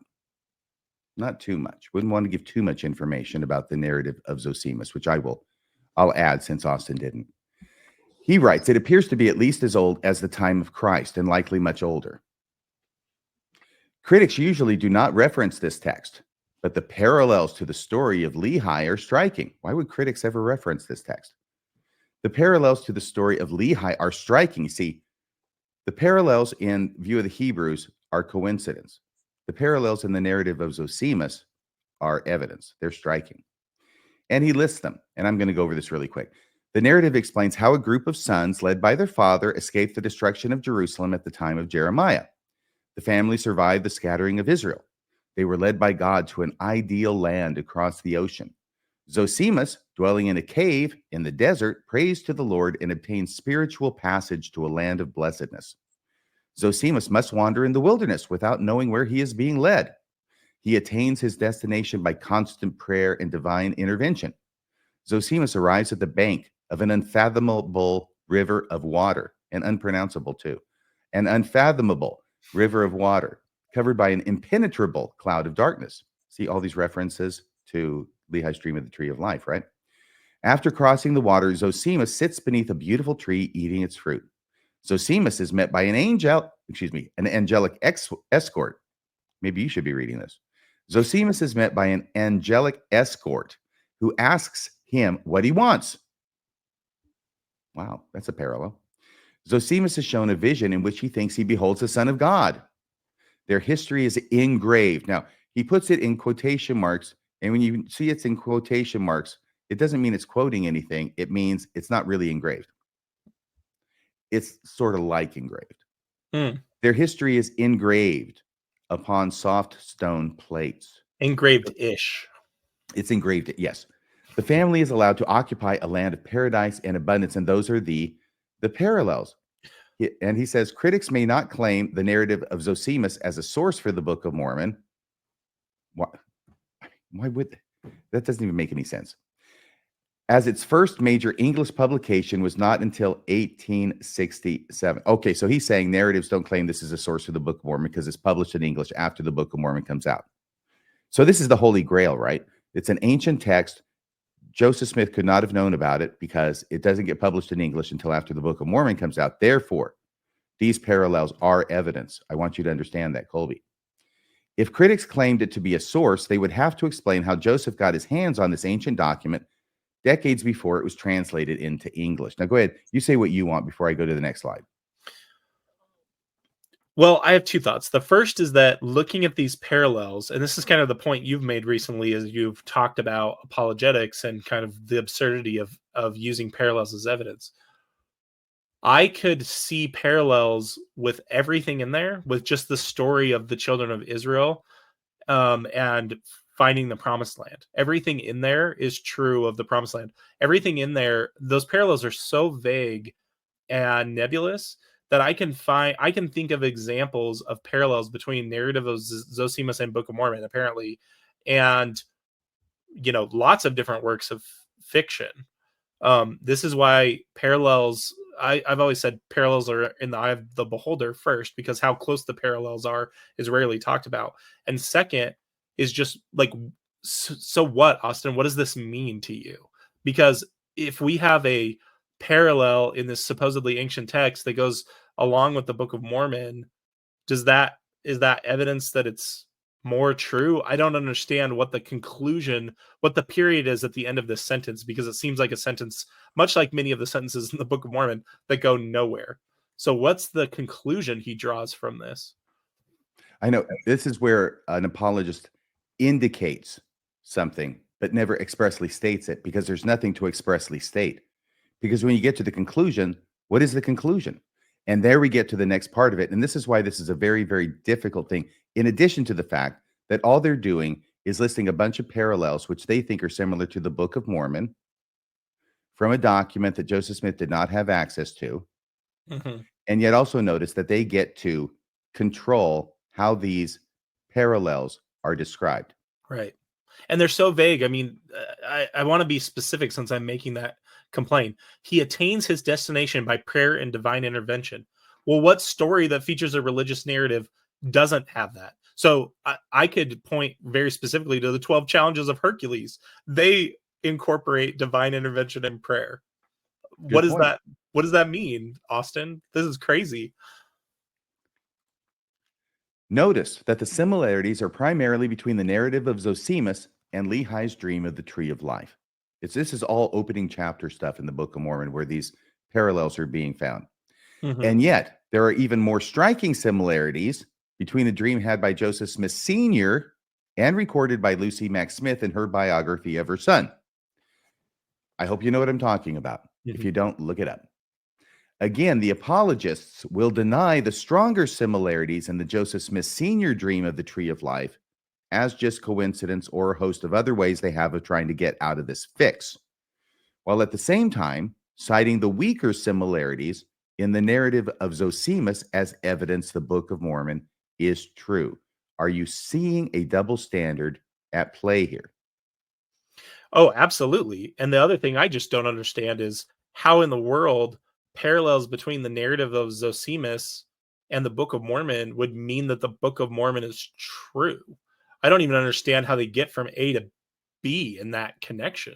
Not too much. Wouldn't want to give too much information about the narrative of Zosimus, which I'll add since Austin didn't. He writes, it appears to be at least as old as the time of Christ and likely much older. Critics usually do not reference this text, but the parallels to the story of Lehi are striking. Why would critics ever reference this text? The parallels to the story of Lehi are striking. You see, the parallels in View of the Hebrews are coincidence. The parallels in the narrative of Zosimus are evidence. They're striking. And he lists them, and I'm going to go over this really quick. The narrative explains how a group of sons led by their father escaped the destruction of Jerusalem at the time of Jeremiah. The family survived the scattering of Israel. They were led by God to an ideal land across the ocean. Zosimus, dwelling in a cave in the desert, prays to the Lord and obtains spiritual passage to a land of blessedness. Zosimus must wander in the wilderness without knowing where he is being led. He attains his destination by constant prayer and divine intervention. Zosimus arrives at the bank of an unfathomable river of water, and unpronounceable too, an unfathomable river of water covered by an impenetrable cloud of darkness. See all these references to Lehi's Stream of the Tree of Life, right? After crossing the water, Zosimus sits beneath a beautiful tree eating its fruit. Zosimus is met by an angelic escort. Maybe you should be reading this. Zosimus is met by an angelic escort who asks him what he wants. Wow, that's a parallel. Zosimus is shown a vision in which he thinks he beholds the Son of God. Their history is engraved. Now, he puts it in quotation marks, and when you see it's in quotation marks, it doesn't mean it's quoting anything. It means it's not really engraved. It's sort of like engraved. Their history is engraved upon soft stone plates. Engraved-ish. It's engraved, yes. The family is allowed to occupy a land of paradise and abundance, and those are the parallels. And he says, critics may not claim the narrative of Zosimus as a source for the Book of Mormon. Why would they? That doesn't even make any sense. As its first major English publication was not until 1867. Okay, so he's saying narratives don't claim this is a source for the Book of Mormon because it's published in English after the Book of Mormon comes out. So this is the Holy Grail, right? It's an ancient text. Joseph Smith could not have known about it because it doesn't get published in English until after the Book of Mormon comes out. Therefore, these parallels are evidence. I want you to understand that, Kolby. If critics claimed it to be a source, they would have to explain how Joseph got his hands on this ancient document decades before it was translated into English. Now, go ahead. You say what you want before I go to the next slide. Well, I have two thoughts. The first is that looking at these parallels, and this is kind of the point you've made recently, as you've talked about apologetics and kind of the absurdity of using parallels as evidence. I could see parallels with everything in there, with just the story of the children of Israel and finding the promised land. Everything in there is true of the promised land. Everything in there, those parallels are so vague and nebulous that I can think of examples of parallels between narrative of Zosimus and Book of Mormon, apparently, and lots of different works of fiction. This is why parallels, I've always said parallels are in the eye of the beholder first, because how close the parallels are is rarely talked about. And second is just like, so what, Austin? What does this mean to you? Because if we have a parallel in this supposedly ancient text that goes along with the Book of Mormon, is that evidence that it's more true? I don't understand what the conclusion, what the period is at the end of this sentence, because it seems like a sentence, much like many of the sentences in the Book of Mormon, that go nowhere. So what's the conclusion he draws from this? I know this is where an apologist indicates something, but never expressly states it, because there's nothing to expressly state. Because when you get to the conclusion, what is the conclusion? And there we get to the next part of it. And this is why this is a very, very difficult thing. In addition to the fact that all they're doing is listing a bunch of parallels, which they think are similar to the Book of Mormon, from a document that Joseph Smith did not have access to. Mm-hmm. And yet also notice that they get to control how these parallels are described. Right. And they're so vague. I mean, I want to be specific since I'm making that complaint. He attains his destination by prayer and divine intervention. Well, what story that features a religious narrative doesn't have that? So I could point very specifically to the 12 challenges of Hercules. They incorporate divine intervention and prayer. What does that mean, Austin? This is crazy. Notice that the similarities are primarily between the narrative of Zosimus and Lehi's dream of the tree of life. This is all opening chapter stuff in the Book of Mormon where these parallels are being found. Mm-hmm. And yet there are even more striking similarities between the dream had by Joseph Smith Sr. and recorded by Lucy Mack Smith in her biography of her son. I hope you know what I'm talking about. Mm-hmm. If you don't, look it up. Again, the apologists will deny the stronger similarities in the Joseph Smith Sr. dream of the tree of life as just coincidence or a host of other ways they have of trying to get out of this fix, while at the same time citing the weaker similarities in the narrative of Zosimus as evidence the Book of Mormon is true. Are you seeing a double standard at play here? Oh, absolutely. And the other thing I just don't understand is how in the world parallels between the narrative of Zosimus and the Book of Mormon would mean that the Book of Mormon is true. I don't even understand how they get from A to B in that connection,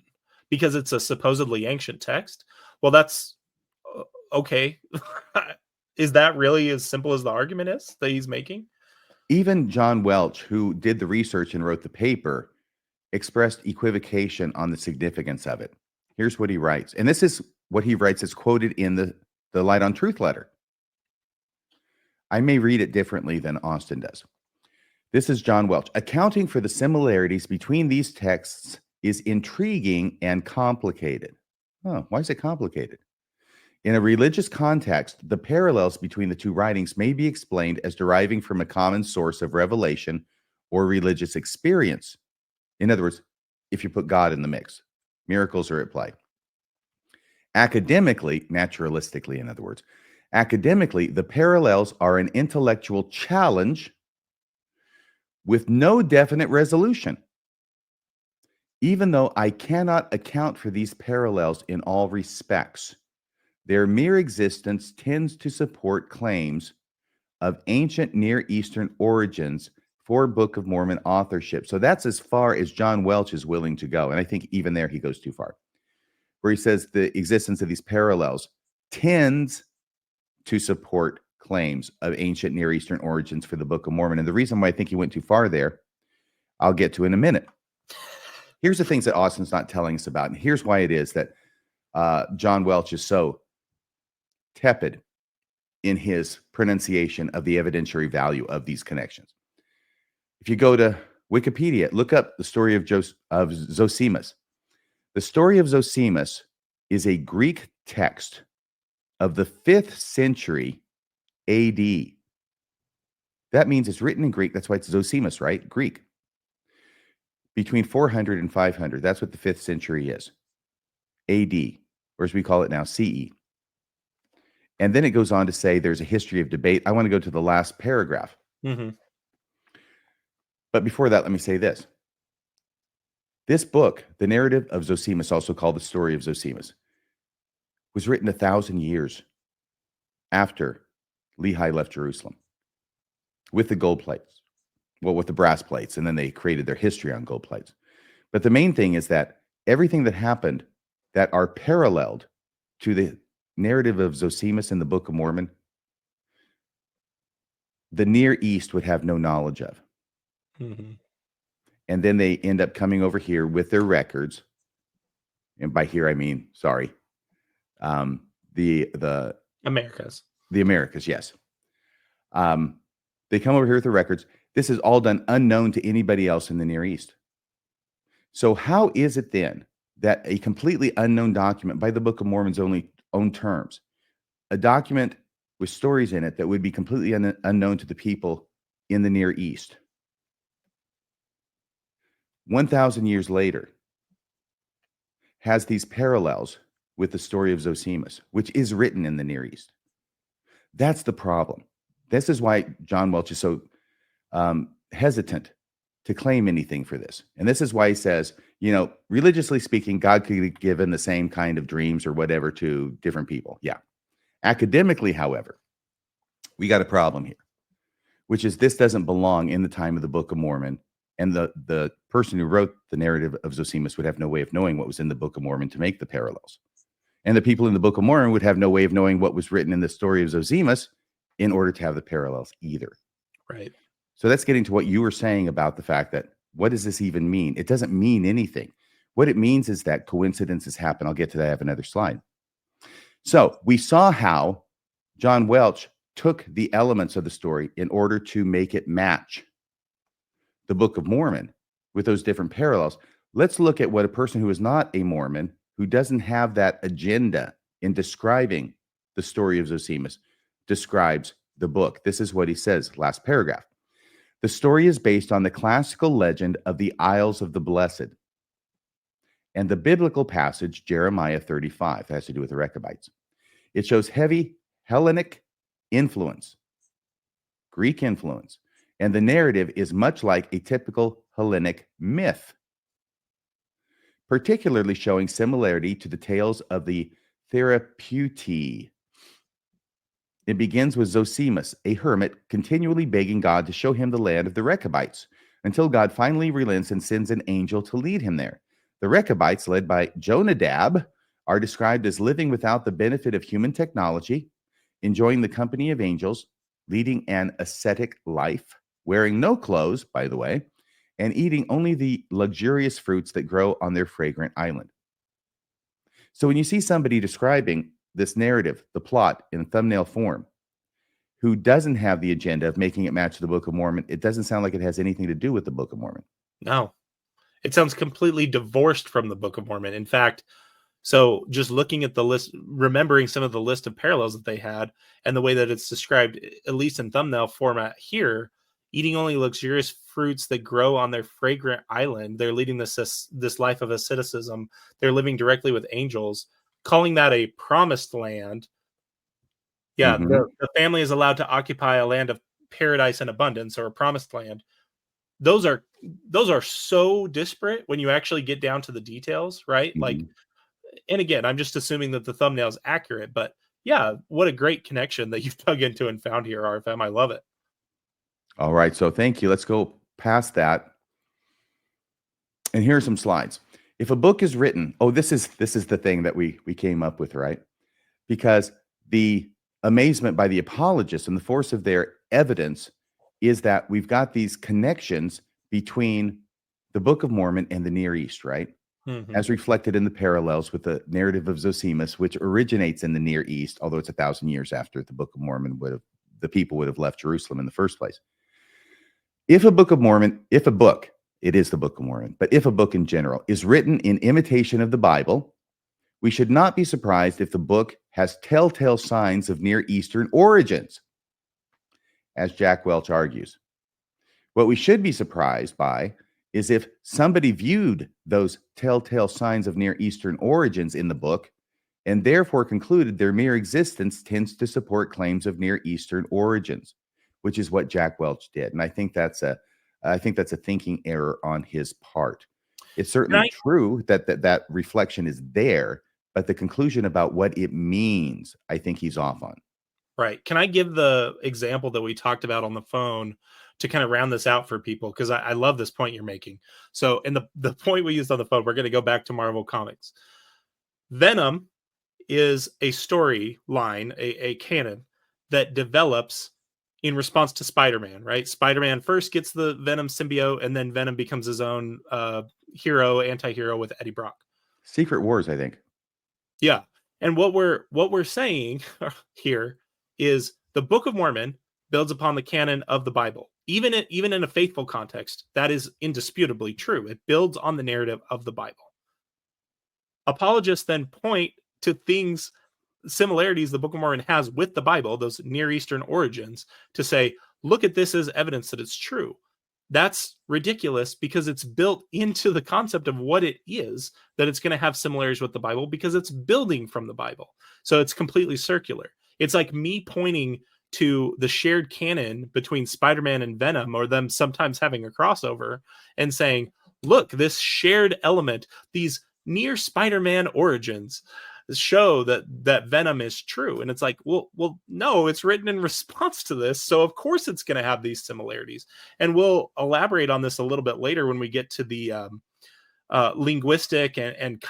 because it's a supposedly ancient text. Well, that's okay. Is that really as simple as the argument is that he's making? Even John Welch, who did the research and wrote the paper, expressed equivocation on the significance of it. Here's what he writes. And this is what he writes is quoted in the Light on Truth letter. I may read it differently than Austin does. This is John Welch. Accounting for the similarities between these texts is intriguing and complicated. Oh, why is it complicated? In a religious context, the parallels between the two writings may be explained as deriving from a common source of revelation or religious experience. In other words, if you put God in the mix, miracles are at play. Academically, naturalistically, in other words, academically, the parallels are an intellectual challenge with no definite resolution. Even though I cannot account for these parallels in all respects, their mere existence tends to support claims of ancient Near Eastern origins for Book of Mormon authorship. So that's as far as John Welch is willing to go. And I think even there he goes too far, where he says the existence of these parallels tends to support claims of ancient Near Eastern origins for the Book of Mormon. And the reason why I think he went too far there, I'll get to in a minute. Here's the things that Austin's not telling us about. And here's why it is that John Welch is so tepid in his pronunciation of the evidentiary value of these connections. If you go to Wikipedia, look up the story of Zosimus. The story of Zosimus is a Greek text of the 5th century AD. That means it's written in Greek. That's why it's Zosimus, right? Greek. Between 400 and 500. That's what the 5th century is. AD, or as we call it now, CE. And then it goes on to say there's a history of debate. I want to go to the last paragraph. Mm-hmm. But before that, let me say this. This book, the narrative of Zosimus, also called the story of Zosimus, was written 1,000 years after Lehi left Jerusalem with the gold plates, well, with the brass plates, and then they created their history on gold plates. But the main thing is that everything that happened that are paralleled to the narrative of Zosimus in the Book of Mormon, the Near East would have no knowledge of. Mm-hmm. And then they end up coming over here with their records. And by here, I mean, sorry, the Americas. The Americas, yes. They come over here with the records. This is all done unknown to anybody else in the Near East. So how is it then that a completely unknown document by the Book of Mormon's own terms, a document with stories in it that would be completely unknown to the people in the Near East, 1,000 years later, has these parallels with the story of Zosimus, which is written in the Near East? That's the problem. This is why John Welch is so hesitant to claim anything for this. And this is why he says, religiously speaking, God could have given the same kind of dreams or whatever to different people. Yeah. Academically, however, we got a problem here, which is this doesn't belong in the time of the Book of Mormon. And the person who wrote the narrative of Zosimus would have no way of knowing what was in the Book of Mormon to make the parallels. And the people in the Book of Mormon would have no way of knowing what was written in the story of Zosimus in order to have the parallels either. Right. So that's getting to what you were saying about the fact that what does this even mean? It doesn't mean anything. What it means is that coincidences happen. I'll get to that. I have another slide. So we saw how John Welch took the elements of the story in order to make it match the Book of Mormon with those different parallels. Let's look at what a person who is not a Mormon, who doesn't have that agenda in describing the story of Zosimus, describes the book. This is what he says, last paragraph. The story is based on the classical legend of the Isles of the Blessed and the biblical passage, Jeremiah 35, that has to do with the Rechabites. It shows heavy Hellenic influence, Greek influence, and the narrative is much like a typical Hellenic myth, particularly showing similarity to the tales of the Therapeutae. It begins with Zosimus, a hermit, continually begging God to show him the land of the Rechabites, until God finally relents and sends an angel to lead him there. The Rechabites, led by Jonadab, are described as living without the benefit of human technology, enjoying the company of angels, leading an ascetic life, wearing no clothes, by the way, and eating only the luxurious fruits that grow on their fragrant island. So when you see somebody describing this narrative, the plot, in thumbnail form, who doesn't have the agenda of making it match the Book of Mormon, it doesn't sound like it has anything to do with the Book of Mormon. No, it sounds completely divorced from the Book of Mormon. In fact, so just looking at the list, remembering some of the list of parallels that they had and the way that it's described, at least in thumbnail format here, eating only luxurious fruits that grow on their fragrant island. They're leading this life of asceticism. They're living directly with angels, calling that a promised land. Yeah, Mhm. the family is allowed to occupy a land of paradise and abundance, or a promised land. Those are so disparate when you actually get down to the details, right? Like, and again, I'm just assuming that the thumbnail is accurate, but yeah, what a great connection that you've dug into and found here, RFM. I love it. All right, so thank you. Let's go past that. And here are some slides. If a book is written, this is the thing that we came up with, right? Because the amazement by the apologists and the force of their evidence is that we've got these connections between the Book of Mormon and the Near East, right? Mhm. as reflected in the parallels with the narrative of Zosimus, which originates in the Near East, although it's 1,000 years after the Book of Mormon the people would have left Jerusalem in the first place. If a Book of Mormon, it is the Book of Mormon, but if a book in general is written in imitation of the Bible, we should not be surprised if the book has telltale signs of Near Eastern origins, as Jack Welch argues. What we should be surprised by is if somebody viewed those telltale signs of Near Eastern origins in the book and therefore concluded their mere existence tends to support claims of Near Eastern origins, which is what Jack Welch did. And I think that's a thinking error on his part. It's certainly true that reflection is there, but the conclusion about what it means, I think he's off on. Right. Can I give the example that we talked about on the phone to kind of round this out for people? Because I love this point you're making. So in the point we used on the phone, we're going to go back to Marvel Comics. Venom is a story line, a canon that develops in response to Spider-Man, right? Spider-Man first gets the Venom symbiote, and then Venom becomes his own anti-hero with Eddie Brock. Secret Wars, I think. Yeah. And what we're saying here is the Book of Mormon builds upon the canon of the Bible. Even in a faithful context, that is indisputably true. It builds on the narrative of the Bible. Apologists then point to similarities the Book of Mormon has with the Bible, those Near Eastern origins, to say, look at this as evidence that it's true. That's ridiculous because it's built into the concept of what it is, that it's going to have similarities with the Bible because it's building from the Bible. So it's completely circular. It's like me pointing to the shared canon between Spider-Man and Venom, or them sometimes having a crossover, and saying, look, this shared element, these near Spider-Man origins show that Venom is true. And it's like, well, no, it's written in response to this. So of course it's going to have these similarities. And we'll elaborate on this a little bit later when we get to the linguistic and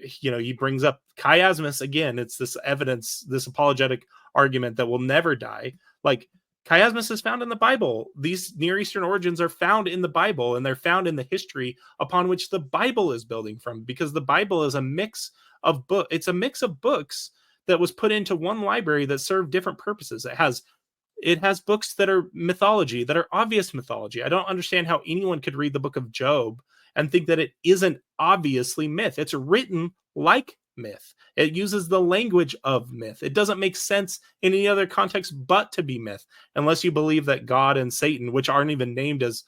he brings up chiasmus again. It's this evidence, this apologetic argument that will never die. Like, chiasmus is found in the Bible. These Near Eastern origins are found in the Bible, and they're found in the history upon which the Bible is building from, because the Bible is a mix of books. It's a mix of books that was put into one library that serve different purposes. It has books that are mythology, that are obvious mythology. I don't understand how anyone could read the book of Job and think that it isn't obviously myth. It's written like myth. It uses the language of myth. It doesn't make sense in any other context but to be myth, unless you believe that God and Satan, which aren't even named as,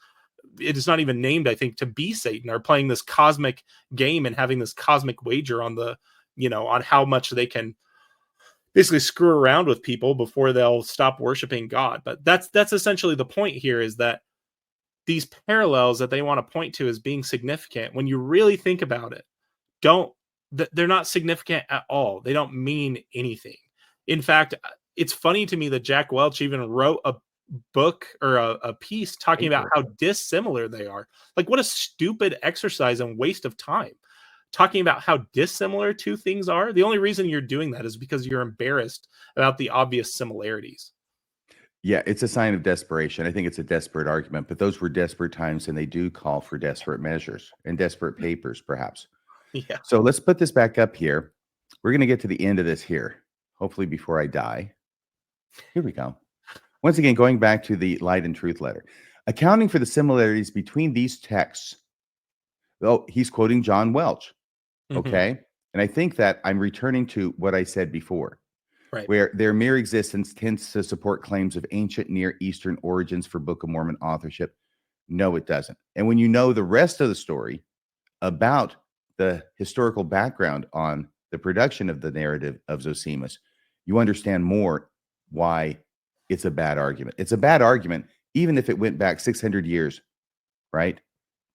it is not even named, I think, to be Satan, are playing this cosmic game and having this cosmic wager on on how much they can basically screw around with people before they'll stop worshiping God. But that's essentially the point here, is that these parallels that they want to point to as being significant, when you really think about it, they're not significant at all. They don't mean anything. In fact, it's funny to me that Jack Welch even wrote a book or a piece talking about how dissimilar they are. Like, what a stupid exercise and waste of time, talking about how dissimilar two things are. The only reason you're doing that is because you're embarrassed about the obvious similarities. Yeah, it's a sign of desperation. I think it's a desperate argument, but those were desperate times, and they do call for desperate measures and desperate papers, perhaps. Yeah. So let's put this back up here. We're going to get to the end of this here, hopefully before I die. Here we go. Once again, going back to the Light and Truth letter, accounting for the similarities between these texts. Oh, he's quoting John Welch. Okay. Mm-hmm. And I think that I'm returning to what I said before, right, where their mere existence tends to support claims of ancient Near Eastern origins for Book of Mormon authorship. No, it doesn't. And when you know the rest of the story about the historical background on the production of the narrative of Zosimus, you understand more why it's a bad argument. It's a bad argument, even if it went back 600 years, right,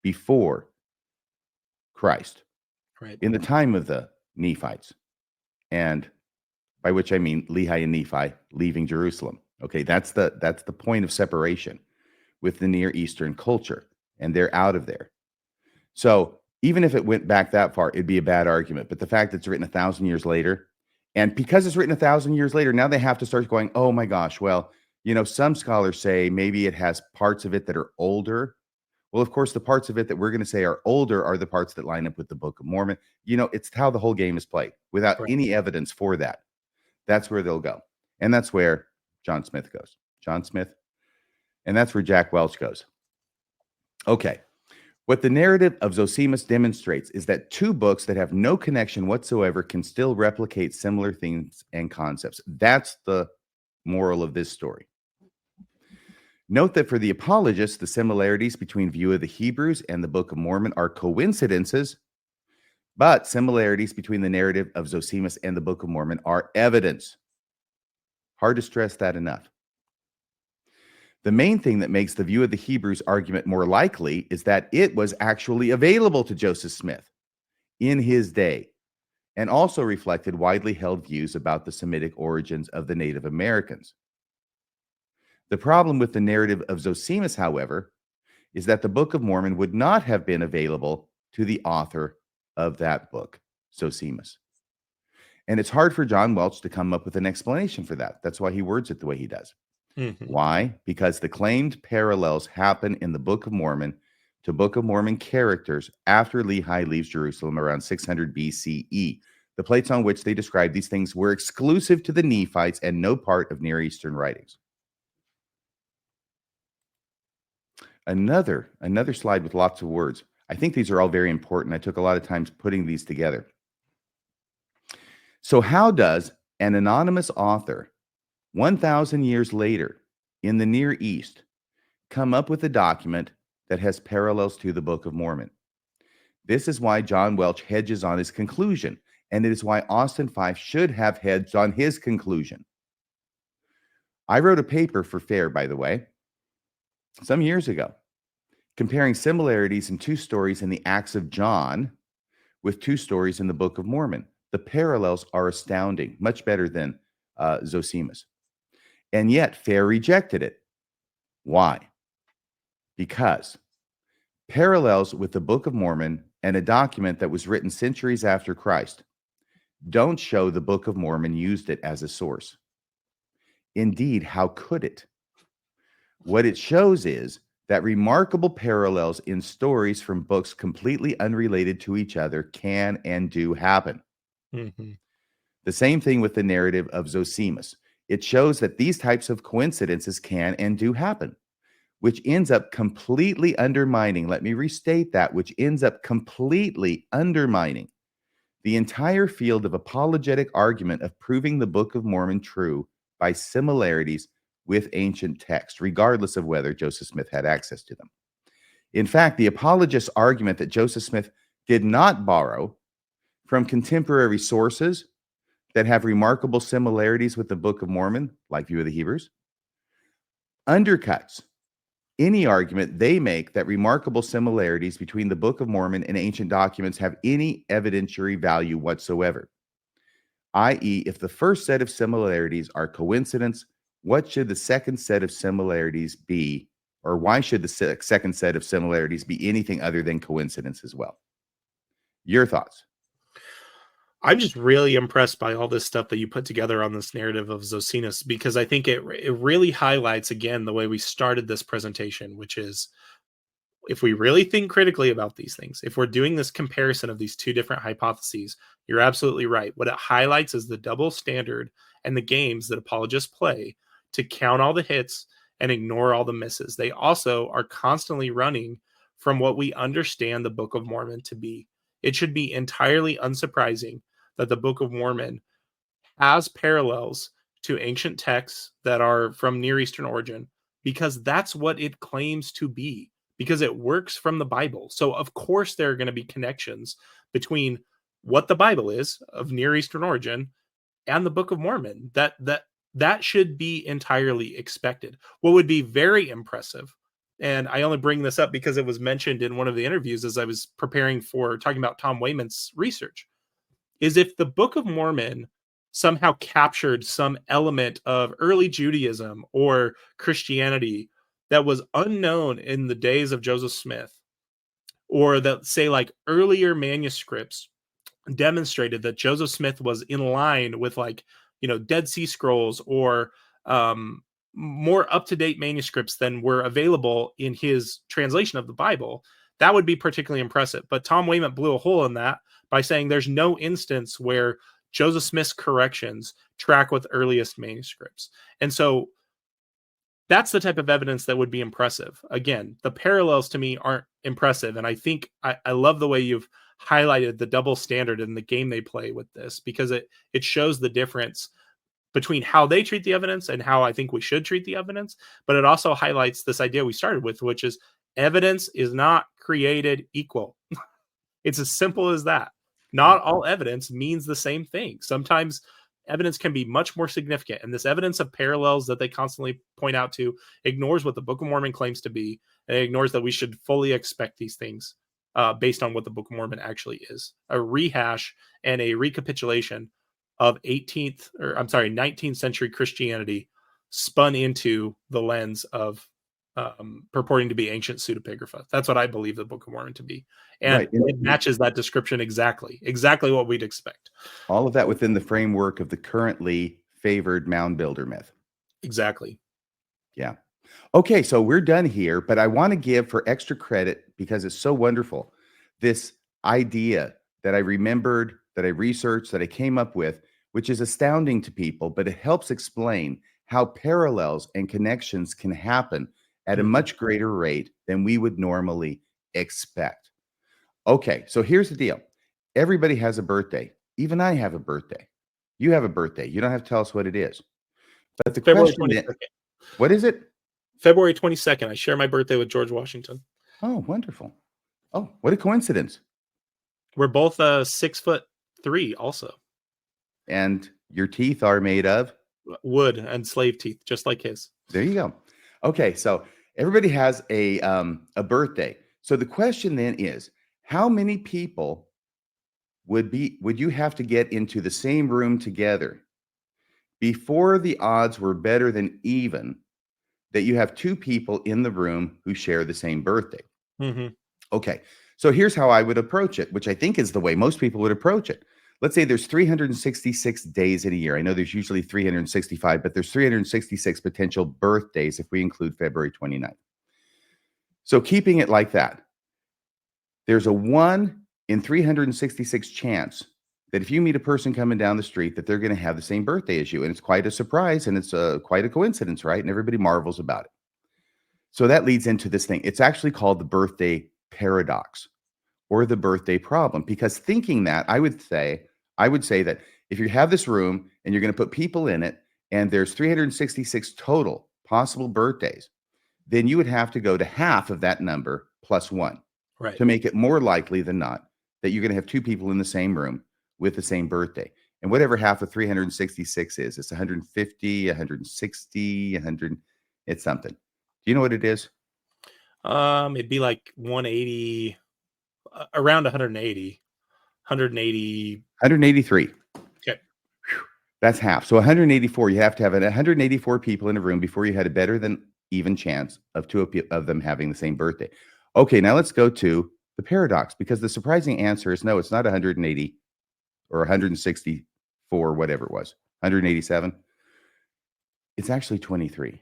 before Christ, right, in the time of the Nephites, and by which I mean Lehi and Nephi leaving Jerusalem. Okay, that's the point of separation with the Near Eastern culture, and they're out of there. So even if it went back that far, it'd be a bad argument. But the fact that it's written 1,000 years later, and because it's written 1,000 years later, now they have to start going, oh my gosh, well, some scholars say maybe it has parts of it that are older. Well, of course, the parts of it that we're going to say are older are the parts that line up with the Book of Mormon. You know, it's how the whole game is played without any evidence for that. That's where they'll go. And that's where John Smith goes. John Smith. And that's where Jack Welch goes. Okay. What the narrative of Zosimus demonstrates is that two books that have no connection whatsoever can still replicate similar themes and concepts. That's the moral of this story. Note that for the apologists, the similarities between View of the Hebrews and the Book of Mormon are coincidences, but similarities between the narrative of Zosimus and the Book of Mormon are evidence. Hard to stress that enough. The main thing that makes the View of the Hebrews argument more likely is that it was actually available to Joseph Smith in his day, and also reflected widely held views about the Semitic origins of the Native Americans. The problem with the narrative of Zosimus, however, is that the Book of Mormon would not have been available to the author of that book, Zosimus. And it's hard for John Welch to come up with an explanation for that. That's why he words it the way he does. Mm-hmm. Why? Because the claimed parallels happen in the Book of Mormon to Book of Mormon characters after Lehi leaves Jerusalem around 600 BCE. The plates on which they describe these things were exclusive to the Nephites and no part of Near Eastern writings. Another slide with lots of words. I think these are all very important. I took a lot of time putting these together. So how does an anonymous author 1,000 years later in the Near East come up with a document that has parallels to the Book of Mormon? This is why John Welch hedges on his conclusion, and it is why Austin Fife should have hedged on his conclusion. I wrote a paper for FAIR, by the way, some years ago, comparing similarities in two stories in the Acts of John with two stories in the Book of Mormon. The parallels are astounding, much better than Zosimus. And yet, FAIR rejected it. Why? Because parallels with the Book of Mormon and a document that was written centuries after Christ don't show the Book of Mormon used it as a source. Indeed, how could it? What it shows is that remarkable parallels in stories from books completely unrelated to each other can and do happen. Mm-hmm. The same thing with the narrative of Zosimus. It shows that these types of coincidences can and do happen, which ends up completely undermining, let me restate that, which ends up completely undermining the entire field of apologetic argument of proving the Book of Mormon true by similarities with ancient text, regardless of whether Joseph Smith had access to them. In fact, the apologist's argument that Joseph Smith did not borrow from contemporary sources that have remarkable similarities with the Book of Mormon, like View of the Hebrews, undercuts any argument they make that remarkable similarities between the Book of Mormon and ancient documents have any evidentiary value whatsoever. I.e., if the first set of similarities are coincidence, what should the second set of similarities be? Or why should the second set of similarities be anything other than coincidence as well? Your thoughts? I'm just really impressed by all this stuff that you put together on this narrative of Zosimus, because I think it really highlights, again, the way we started this presentation, which is, if we really think critically about these things, if we're doing this comparison of these two different hypotheses, you're absolutely right. What it highlights is the double standard and the games that apologists play to count all the hits and ignore all the misses. They also are constantly running from what we understand the Book of Mormon to be. It should be entirely unsurprising that the Book of Mormon has parallels to ancient texts that are from Near Eastern origin, because that's what it claims to be, because it works from the Bible. So of course there are going to be connections between what the Bible is of Near Eastern origin and the Book of Mormon. That should be entirely expected. What would be very impressive, and I only bring this up because it was mentioned in one of the interviews as I was preparing for talking about Tom Wayman's research, is if the Book of Mormon somehow captured some element of early Judaism or Christianity that was unknown in the days of Joseph Smith, or that, say, like earlier manuscripts demonstrated that Joseph Smith was in line with, like, Dead Sea Scrolls or more up-to-date manuscripts than were available in his translation of the Bible, that would be particularly impressive. But Tom Wayment blew a hole in that by saying there's no instance where Joseph Smith's corrections track with earliest manuscripts. And so that's the type of evidence that would be impressive. Again, the parallels to me aren't impressive. And I think I love the way you've highlighted the double standard in the game they play with this, because it shows the difference between how they treat the evidence and how I think we should treat the evidence. But it also highlights this idea we started with, which is evidence is not created equal. It's as simple as that. Not all evidence means the same thing. Sometimes evidence can be much more significant. And this evidence of parallels that they constantly point out to ignores what the Book of Mormon claims to be, and it ignores that we should fully expect these things based on what the Book of Mormon actually is. A rehash and a recapitulation of 19th century Christianity spun into the lens of purporting to be ancient pseudepigrapha. That's what I believe the Book of Mormon to be. And Right. it matches that description exactly what we'd expect. All of that within the framework of the currently favored mound builder myth. Exactly. Yeah. Okay, so we're done here, but I want to give, for extra credit, because it's so wonderful, this idea that I remembered, that I researched, that I came up with, which is astounding to people, but it helps explain how parallels and connections can happen at a much greater rate than we would normally expect. Okay, so here's the deal. Everybody has a birthday. Even I have a birthday. You have a birthday. You don't have to tell us what it is. But the February question 22nd. What is it? February 22nd. I share my birthday with George Washington. Oh, wonderful. Oh, what a coincidence. We're both 6'3" also. And your teeth are made of? Wood and slave teeth, just like his. There you go. Okay, so everybody has a birthday. So the question then is, how many people would you have to get into the same room together before the odds were better than even that you have two people in the room who share the same birthday? Mm-hmm. Okay, so here's how I would approach it, which I think is the way most people would approach it. Let's say there's 366 days in a year. I know there's usually 365, but there's 366 potential birthdays if we include February 29th. So keeping it like that, there's a 1 in 366 chance that if you meet a person coming down the street that they're going to have the same birthday as you. And it's quite a surprise, and it's quite a coincidence, right? And everybody marvels about it. So that leads into this thing. It's actually called the birthday paradox or the birthday problem, because thinking that, I would say that if you have this room and you're going to put people in it and there's 366 total possible birthdays, then you would have to go to half of that number plus 1. Right. To make it more likely than not that you're going to have two people in the same room with the same birthday. And whatever half of 366 is, it's 150, 160, 100, it's something. Do you know what it is? It'd be like 180, around 180, 180. 183. Okay. That's half. So 184, you have to have 184 people in a room before you had a better than even chance of two of them having the same birthday. Okay, now let's go to the paradox, because the surprising answer is no, it's not 180 or 164, whatever it was, 187. It's actually 23.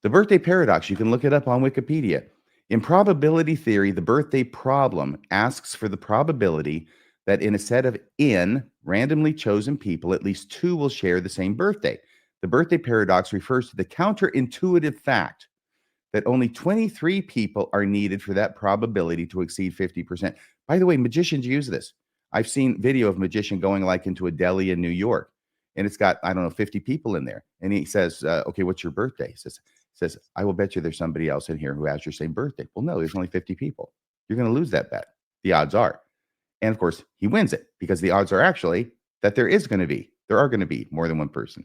The birthday paradox, you can look it up on Wikipedia. In probability theory, the birthday problem asks for the probability that in a set of n randomly chosen people, at least 2 will share the same birthday. The birthday paradox refers to the counterintuitive fact that only 23 people are needed for that probability to exceed 50%. By the way, magicians use this. I've seen video of a magician going like into a deli in New York, and it's got, 50 people in there. And he says, okay, what's your birthday? He says, I will bet you there's somebody else in here who has your same birthday. Well, no, there's only 50 people. You're going to lose that bet. The odds are. And of course, he wins it because the odds are actually that there are going to be more than one person.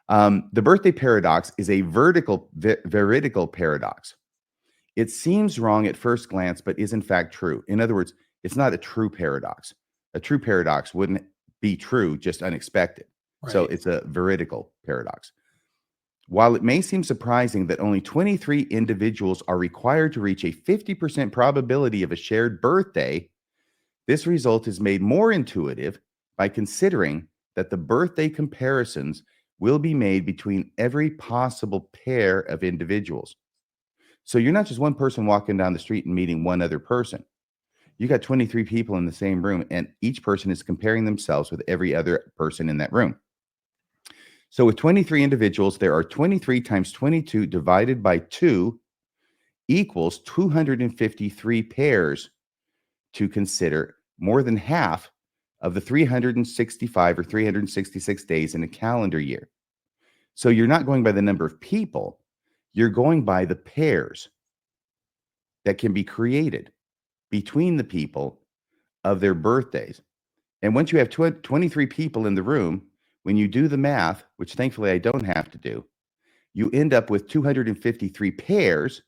The birthday paradox is a veridical paradox. It seems wrong at first glance, but is in fact true. In other words, it's not a true paradox. A true paradox wouldn't be true, just unexpected. Right. So it's a veridical paradox. While it may seem surprising that only 23 individuals are required to reach a 50% probability of a shared birthday, this result is made more intuitive by considering that the birthday comparisons will be made between every possible pair of individuals. So you're not just one person walking down the street and meeting one other person. You got 23 people in the same room, and each person is comparing themselves with every other person in that room. So with 23 individuals, there are 23 times 22 divided by 2 equals 253 pairs to consider, more than half of the 365 or 366 days in a calendar year. So you're not going by the number of people, you're going by the pairs that can be created between the people of their birthdays. And once you have 23 people in the room, when you do the math, which thankfully I don't have to do, you end up with 253 pairs,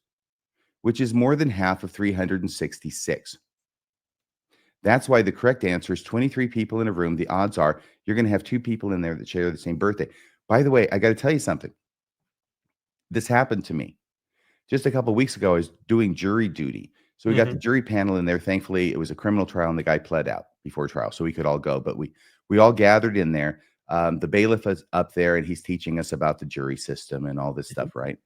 which is more than half of 366. That's why the correct answer is 23 people in a room. The odds are you're going to have 2 people in there that share the same birthday. By the way, I got to tell you something. This happened to me. Just a couple of weeks ago, I was doing jury duty. So we got the jury panel in there. Thankfully, it was a criminal trial and the guy pled out before trial, so we could all go. But we all gathered in there. The bailiff is up there and he's teaching us about the jury system and all this stuff, right?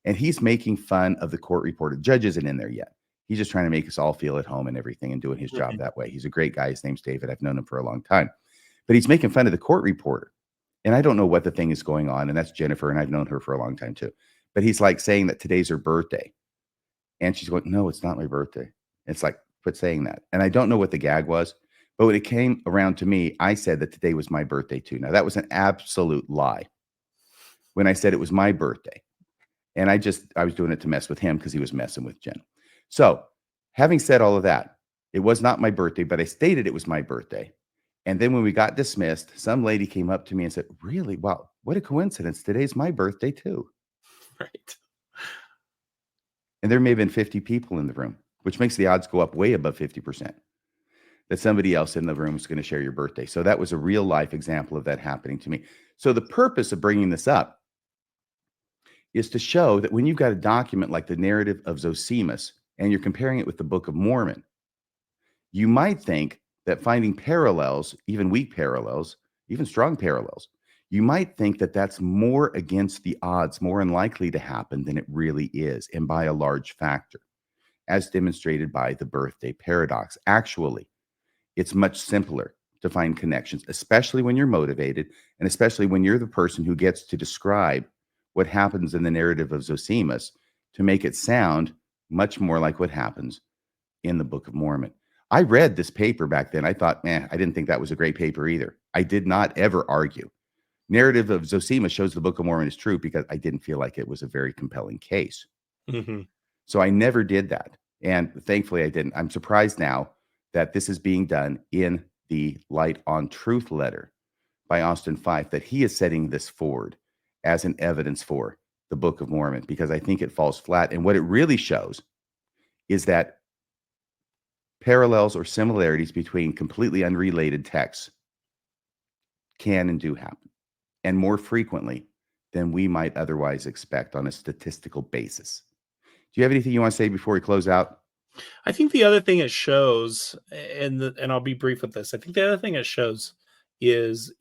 And he's making fun of the court reporter. The judge isn't in there yet. He's just trying to make us all feel at home and everything and doing his job that way. He's a great guy. His name's David. I've known him for a long time. But he's making fun of the court reporter. And I don't know what the thing is going on. And that's Jennifer. And I've known her for a long time too. But he's like saying that today's her birthday. And she's going, no, it's not my birthday. It's like, quit saying that. And I don't know what the gag was. But when it came around to me, I said that today was my birthday too. Now, that was an absolute lie when I said it was my birthday. And I was doing it to mess with him because he was messing with Jen. So having said all of that, it was not my birthday, but I stated it was my birthday. And then when we got dismissed, some lady came up to me and said, really? Wow, what a coincidence. Today's my birthday too. Right. And there may have been 50 people in the room, which makes the odds go up way above 50% that somebody else in the room is going to share your birthday. So that was a real life example of that happening to me. So the purpose of bringing this up is to show that when you've got a document like the narrative of Zosimus and you're comparing it with the Book of Mormon, you might think that finding parallels, even weak parallels, even strong parallels, you might think that that's more against the odds, more unlikely to happen than it really is, and by a large factor, as demonstrated by the birthday paradox. Actually, it's much simpler to find connections, especially when you're motivated, and especially when you're the person who gets to describe what happens in the narrative of Zosimus to make it sound much more like what happens in the Book of Mormon. I read this paper back then. I thought, I didn't think that was a great paper either. I did not ever argue. Narrative of Zosimus shows the Book of Mormon is true because I didn't feel like it was a very compelling case. So I never did that. And thankfully I didn't. I'm surprised now that this is being done in the Light on Truth letter by Austin Fife, that he is setting this forward as an evidence for the Book of Mormon, because I think it falls flat. And what it really shows is that parallels or similarities between completely unrelated texts can and do happen, and more frequently than we might otherwise expect on a statistical basis. Do you have anything you want to say before we close out? I think the other thing it shows, and I'll be brief with this. I think the other thing it shows is,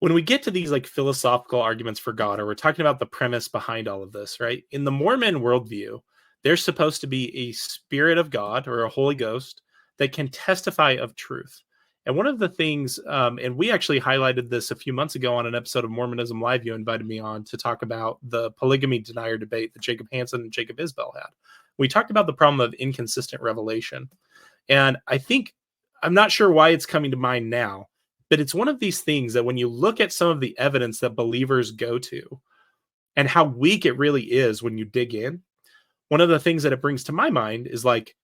when we get to these like philosophical arguments for God, or we're talking about the premise behind all of this, right? In the Mormon worldview, there's supposed to be a spirit of God or a Holy Ghost that can testify of truth. And one of the things, and we actually highlighted this a few months ago on an episode of Mormonism Live, you invited me on to talk about the polygamy denier debate that Jacob Hansen and Jacob Isbell had. We talked about the problem of inconsistent revelation. And I think, I'm not sure why it's coming to mind now, but it's one of these things that when you look at some of the evidence that believers go to and how weak it really is when you dig in, one of the things that it brings to my mind is like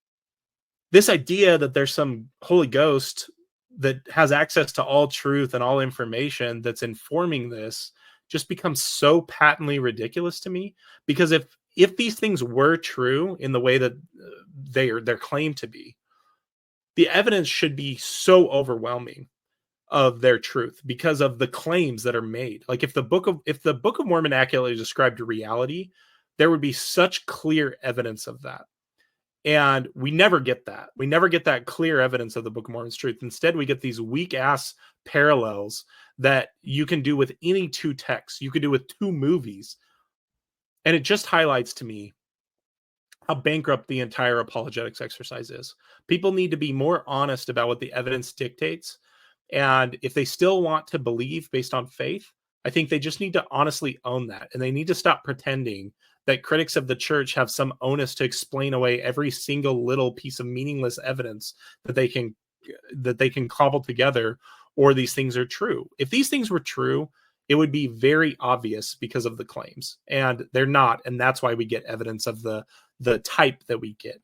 this idea that there's some Holy Ghost that has access to all truth and all information that's informing this just becomes so patently ridiculous to me. Because if these things were true in the way that they're claimed to be, the evidence should be so overwhelming of their truth because of the claims that are made. Like if the Book of Mormon accurately described reality, there would be such clear evidence of that. And we never get that. We never get that clear evidence of the Book of Mormon's truth. Instead, we get these weak ass parallels that you can do with any two texts. You could do with two movies. And it just highlights to me how bankrupt the entire apologetics exercise is. People need to be more honest about what the evidence dictates. And if they still want to believe based on faith, I think they just need to honestly own that. And they need to stop pretending that critics of the church have some onus to explain away every single little piece of meaningless evidence that they can cobble together, or these things are true. If these things were true, it would be very obvious because of the claims, and they're not. And that's why we get evidence of the type that we get.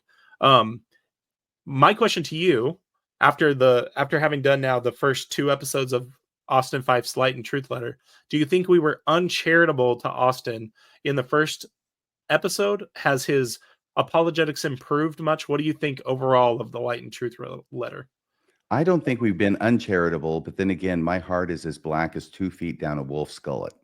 My question to you, after having done now the first 2 episodes of Austin Fife's Light and Truth Letter, do you think we were uncharitable to Austin in the first episode? Has his apologetics improved much? What do you think overall of the Light and Truth Letter? I don't think we've been uncharitable, but then again, my heart is as black as 2 feet down a wolf's gullet.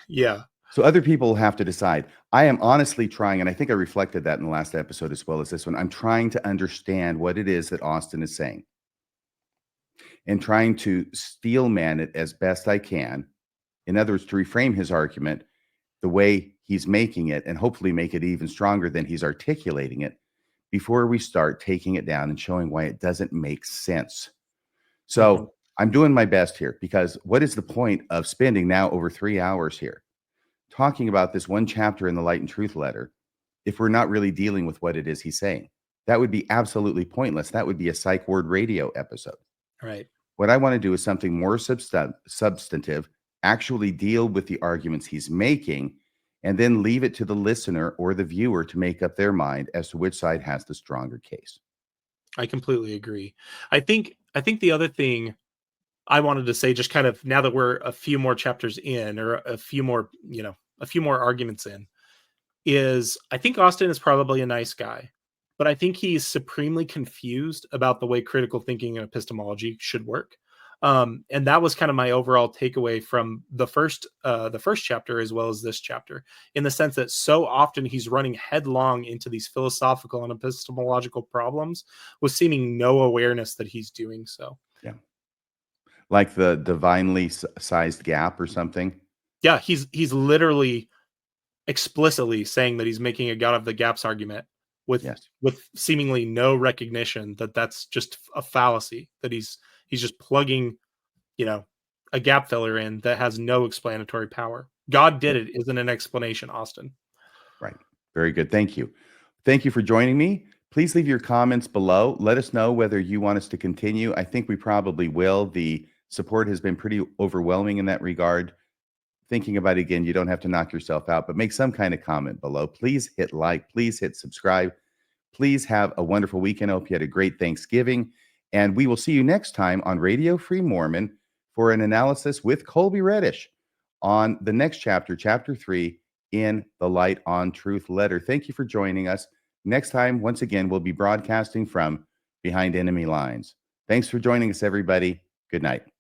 Yeah. So other people have to decide. I am honestly trying, and I think I reflected that in the last episode as well as this one. I'm trying to understand what it is that Austin is saying and trying to steelman it as best I can. In other words, to reframe his argument the way he's making it and hopefully make it even stronger than he's articulating it before we start taking it down and showing why it doesn't make sense. So I'm doing my best here, because what is the point of spending now over 3 hours here talking about this one chapter in the Light and Truth Letter if we're not really dealing with what it is he's saying? That would be absolutely pointless. That would be a psych ward radio episode. Right. What I want to do is something more substantive, actually deal with the arguments he's making, and then leave it to the listener or the viewer to make up their mind as to which side has the stronger case. I completely agree. I think the other thing I wanted to say, just kind of now that we're a few more chapters in, or a few more arguments in, is I think Austin is probably a nice guy, but I think he's supremely confused about the way critical thinking and epistemology should work. And that was kind of my overall takeaway from the first chapter as well as this chapter, in the sense that so often he's running headlong into these philosophical and epistemological problems with seeming no awareness that he's doing so. Yeah. Like the divinely sized gap or something. Yeah, he's literally explicitly saying that he's making a God of the gaps argument with seemingly no recognition that that's just a fallacy, that he's just plugging, a gap filler in that has no explanatory power. God did it isn't an explanation, Austin. Right. Very good. Thank you. Thank you for joining me. Please leave your comments below. Let us know whether you want us to continue. I think we probably will. The support has been pretty overwhelming in that regard. Thinking about it again, you don't have to knock yourself out, but make some kind of comment below. Please hit like, please hit subscribe. Please have a wonderful weekend. I hope you had a great Thanksgiving. And we will see you next time on Radio Free Mormon for an analysis with Kolby Reddish on the next chapter, chapter 3, in the Light on Truth Letter. Thank you for joining us. Next time, once again, we'll be broadcasting from behind enemy lines. Thanks for joining us, everybody. Good night.